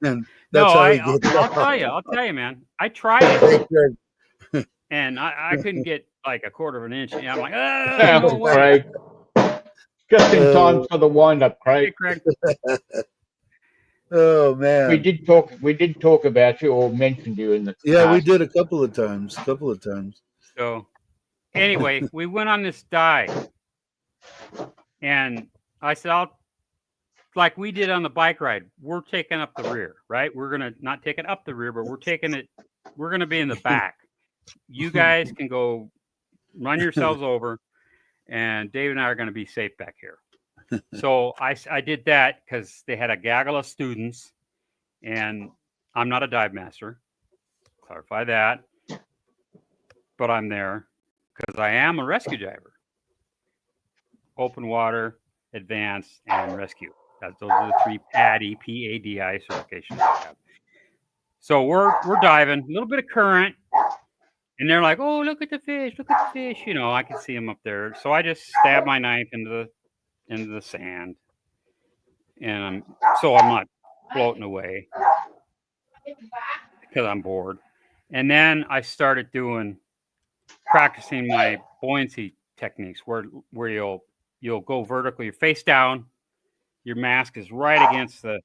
and that's how he gets. I'll tell you, man. I tried it, and I couldn't get like a quarter of an inch. And I'm like, no way. Craig. Just in time for the wind-up, Craig. Hey, Craig. Oh man, we did talk about you or mentioned you in the past. We did a couple of times. So. Anyway, we went on this dive, and I said, like we did on the bike ride, we're taking up the rear, right? We're going to not take it up the rear, but we're going to be in the back. You guys can go run yourselves over, and Dave and I are going to be safe back here. So I did that because they had a gaggle of students, and I'm not a dive master. Clarify that. But I'm there. Because I am a rescue diver. Open water, advanced, and rescue. Those are the 3 PADI, P-A-D-I certifications I have. So we're diving, a little bit of current, and they're like, oh, look at the fish. I can see them up there. So I just stab my knife into the sand. And I'm not floating away because I'm bored. And then I started practicing my buoyancy techniques where you'll go vertically, face down, your mask is right against the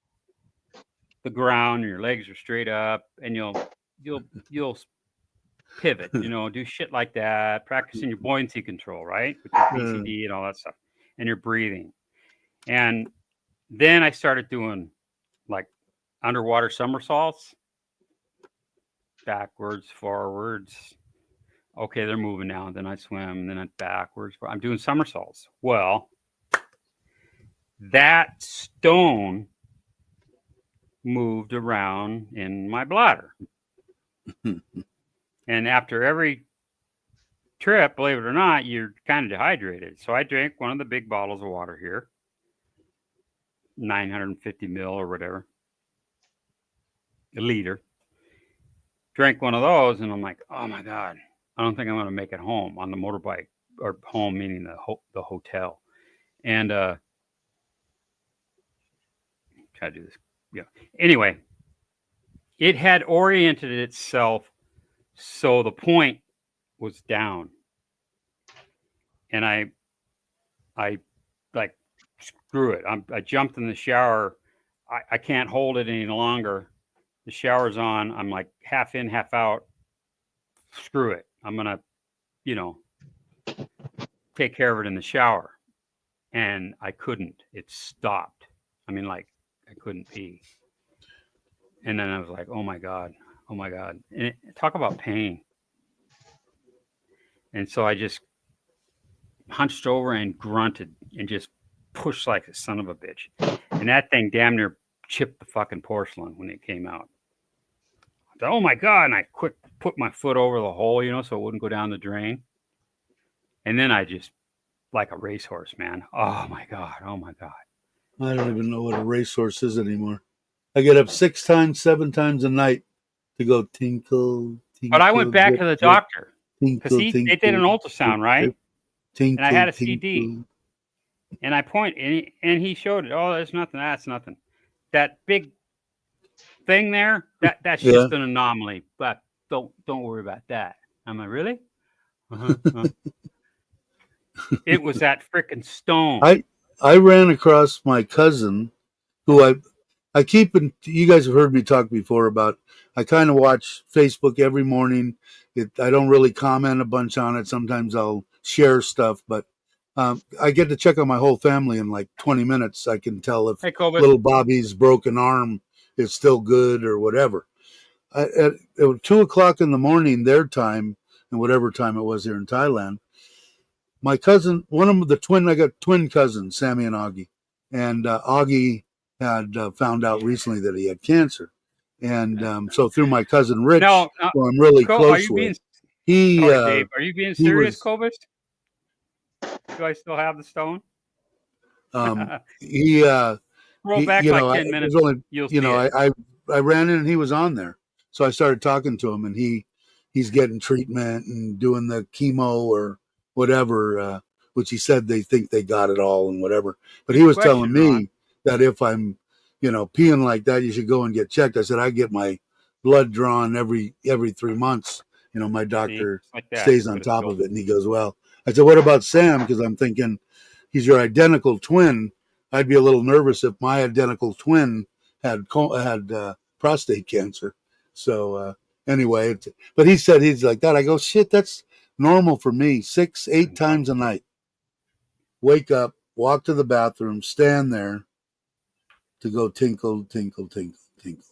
ground, and your legs are straight up, and you'll pivot, do shit like that, practicing your buoyancy control, right? With your BCD and all that stuff, and your breathing. And then I started doing like underwater somersaults, backwards, forwards. Okay, they're moving now. Then I swim, then I backwards. I'm doing somersaults. Well, that stone moved around in my bladder. And after every trip, believe it or not, you're kind of dehydrated. So I drank one of the big bottles of water here, 950 mil or whatever, a liter. Drank one of those, and I'm like, oh my God. I don't think I'm going to make it home on the motorbike, or home meaning the hotel. And try to do this. Yeah. Anyway, it had oriented itself so the point was down, and I like screw it. I jumped in the shower. I can't hold it any longer. The shower's on. I'm like half in, half out. Screw it. I'm going to, take care of it in the shower. and I couldn't. It stopped. I mean, like I couldn't pee. And then I was like, oh my God. And talk about pain. And so I just hunched over and grunted and just pushed like a son of a bitch. And that thing damn near chipped the fucking porcelain when it came out. I thought, oh my God. And I quick put my foot over the hole, so it wouldn't go down the drain. And then I just, like a racehorse, man. Oh my God. I don't even know what a racehorse is anymore. I get up 6 times, 7 times a night to go tinkle, tinkle. But I went back to the doctor because they did an ultrasound, right? Tinkle, and I had a CD. And I pointed, and he showed it. Oh, there's nothing. That's nothing. That big thing there, that's just an anomaly. But don't worry about that. I'm like, really? It was that freaking stone. I ran across my cousin, who I keep, and you guys have heard me talk before about, I kind of watch Facebook every morning. I don't really comment a bunch on it. Sometimes I'll share stuff, but I get to check on my whole family in like 20 minutes. I can tell if little Bobby's broken arm is still good or whatever. At 2 o'clock in the morning, their time, and whatever time it was here in Thailand, my cousin, I got twin cousins, Sammy and Augie. And Augie had found out recently that he had cancer. And so through my cousin Rich, who I'm really close with, Dave, are you being serious, Cobus? Do I still have the stone? Roll back like 10 minutes. I ran in and he was on there. So I started talking to him, and he's getting treatment and doing the chemo or whatever, which he said they think they got it all and whatever. But he was telling me that if I'm, peeing like that, you should go and get checked. I said, I get my blood drawn every 3 months. My doctor stays on top of it. And he goes, well, I said, what about Sam? Because I'm thinking he's your identical twin. I'd be a little nervous if my identical twin had prostate cancer. So anyway, but he said he's like that. I go, shit, that's normal for me. 6, 8 times a night. Wake up, walk to the bathroom, stand there to go tinkle, tinkle, tinkle, tinkle.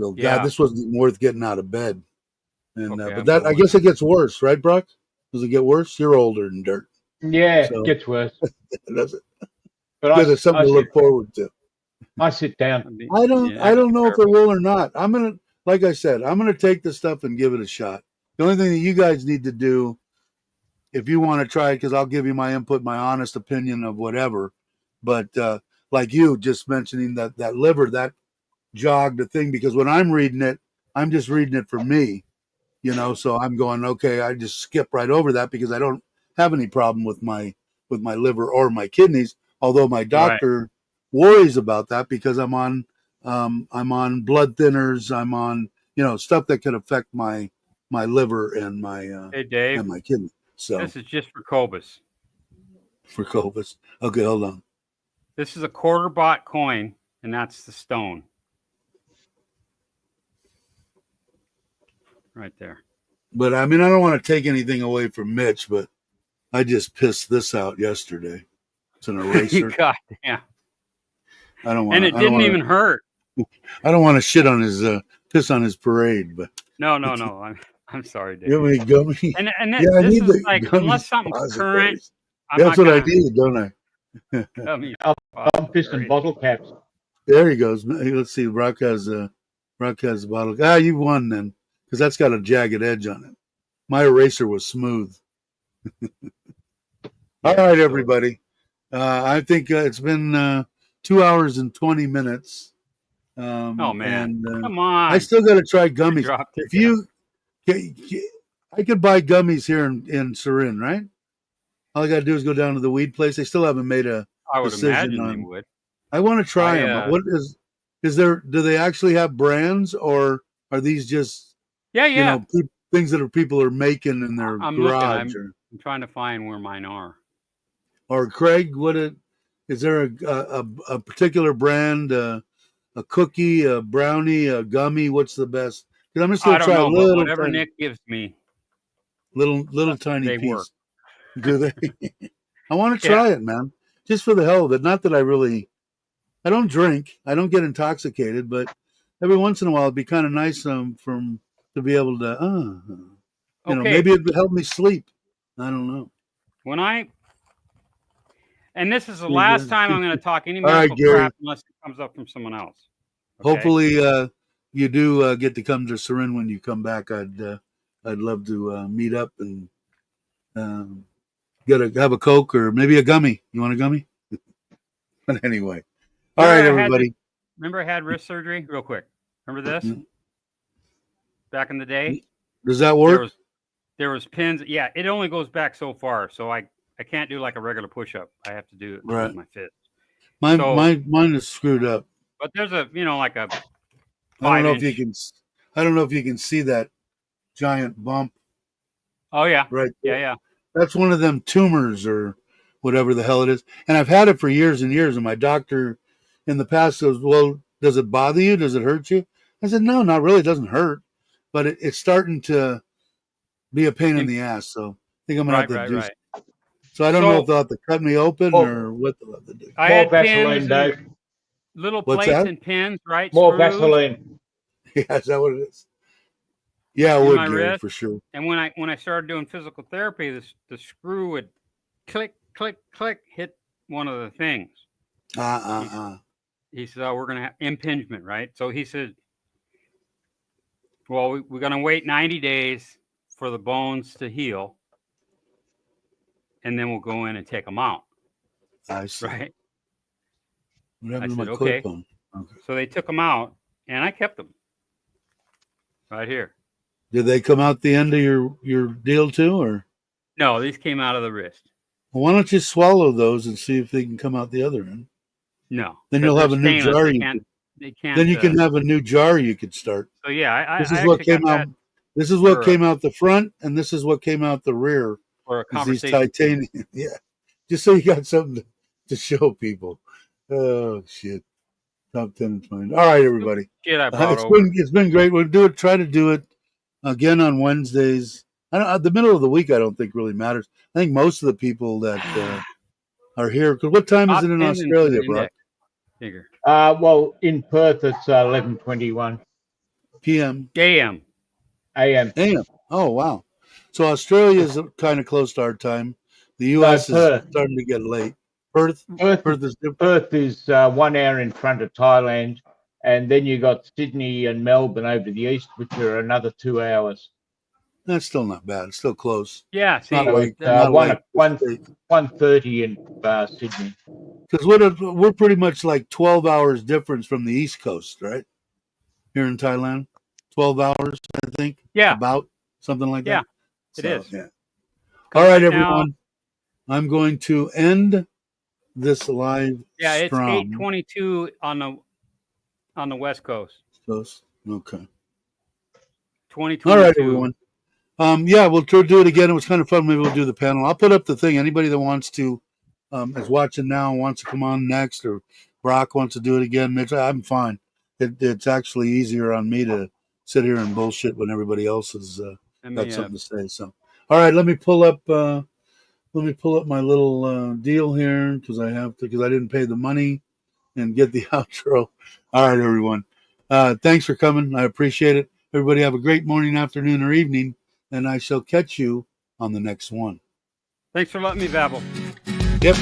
So God, this wasn't worth getting out of bed. And but that, I guess it gets worse, right, Brock? Does it get worse? You're older than dirt. Yeah, it gets worse. Does it? But it's something to look forward to. I sit down. I don't know if it will or not. Like I said, I'm gonna take this stuff and give it a shot. The only thing that you guys need to do, if you want to try it, because I'll give you my input, my honest opinion of whatever. But like you just mentioning that liver, that jogged the thing, because when I'm reading it, I'm just reading it for me, So I'm going, okay, I just skip right over that because I don't have any problem with my liver or my kidneys. Although my doctor worries about that because I'm on blood thinners. I'm on stuff that could affect my liver and my hey Dave, and my kidney. So this is just for Cobus. For Cobus. Okay, hold on. This is a quarter baht coin, and that's the stone. Right there. But I mean, I don't want to take anything away from Mitch, but I just pissed this out yesterday. It's an eraser. God damn. I don't want. And it didn't even hurt. I don't want to shit on his piss on his parade, but no. I'm sorry, Dave. You have any gummy? And this is like, unless something's current. That's what I need, don't I? I'm pissing bottle caps. There he goes. Let's see. Brock has a bottle. You won then, because that's got a jagged edge on it. My eraser was smooth. All right, everybody. I think it's been 2 hours and 20 minutes. Oh man! And, come on! I still got to try gummies. I could buy gummies here in Surin, right? All I got to do is go down to the weed place. They still haven't made a decision on. They would. I want to try them. What is there? Do they actually have brands, or are these just things that people are making in their garage? I'm trying to find where mine are. Or Craig, is there a particular brand? A cookie, a brownie, a gummy? What's the best? Because I'm just going to try a little. Whatever Nick gives me. Little tiny piece. Work. Do they? I want to try it, man. just for the hell of it. Not that I don't drink, I don't get intoxicated, but every once in a while it'd be kind of nice to be able to, maybe it'd help me sleep. I don't know. And this is the last time I'm going to talk any All right, medical Gary. crap unless it comes up from someone else. Okay? Hopefully, you do get to come to Surin when you come back. I'd love to meet up and have a Coke or maybe a gummy. You want a gummy? But anyway, all right, everybody. Remember I had wrist surgery? Real quick. Remember this? Back in the day? Does that work? There was pins. Yeah, it only goes back so far. So I can't do like a regular push-up. I have to do it with my fist. Mine is screwed up. But there's a, like a 5-inch. I don't know if you can see that giant bump. Oh, yeah. Right there. Yeah. That's one of them tumors or whatever the hell it is. And I've had it for years and years. And my doctor in the past says, well, does it bother you? Does it hurt you? I said, no, not really. It doesn't hurt. But it's starting to be a pain in the ass. So I think I'm going to have to do something. So I don't know if they'll have to cut me open or what they'll have to do. I had Vaseline, Dave. Little plates and pins, right? More Vaseline. Yeah, is that what it is? Yeah, it would, Gary, for sure. And when I started doing physical therapy, the screw would click, click, click, hit one of the things. He said, oh, we're going to have impingement, right? So he said, well, we're going to wait 90 days for the bones to heal, and then we'll go in and take them out. I see. Right? What happened to my okay. clip-on? Okay. So they took them out, and I kept them right here. Did they come out the end of your deal too, or? No, these came out of the wrist. Well, why don't you swallow those and see if they can come out the other end? No. Then you'll have a new jar. Then you can have a new jar you could start. So yeah, this is what came out. This is what came out the front, and this is what came out the rear. For a conversation. These titanium, yeah. Just so you got something to show people. Oh shit! Top 10 and 20. All right, everybody. It's been great. We'll try to do it again on Wednesdays. The middle of the week, I don't think really matters. I think most of the people that are here. Because what time is it in Australia, Brock? Well, in Perth it's 11:21 p.m. A.M. Oh wow! So Australia is kind of close to our time. The U.S. is starting to get late. Perth is 1 hour in front of Thailand, and then you got Sydney and Melbourne over to the east, which are another 2 hours. That's still not bad. It's still close. Yeah, see, 1:30 in Sydney. Because we're pretty much like 12 hours difference from the East Coast, right? Here in Thailand, 12 hours, I think. Yeah, about something like that. It is. Yeah. All right, everyone. I'm going to end this live. Yeah, it's 8:22 on the West Coast. Okay. 2022. All right, everyone. Yeah, we'll do it again. It was kind of fun. Maybe we'll do the panel. I'll put up the thing. Anybody that wants to is watching now and wants to come on next, or Brock wants to do it again, Mitch, I'm fine. It's actually easier on me to sit here and bullshit when everybody else has got something to say. So, all right, let me pull up my little deal here because I didn't pay the money and get the outro. All right, everyone. Thanks for coming. I appreciate it. Everybody have a great morning, afternoon, or evening, and I shall catch you on the next one. Thanks for letting me babble. Yep.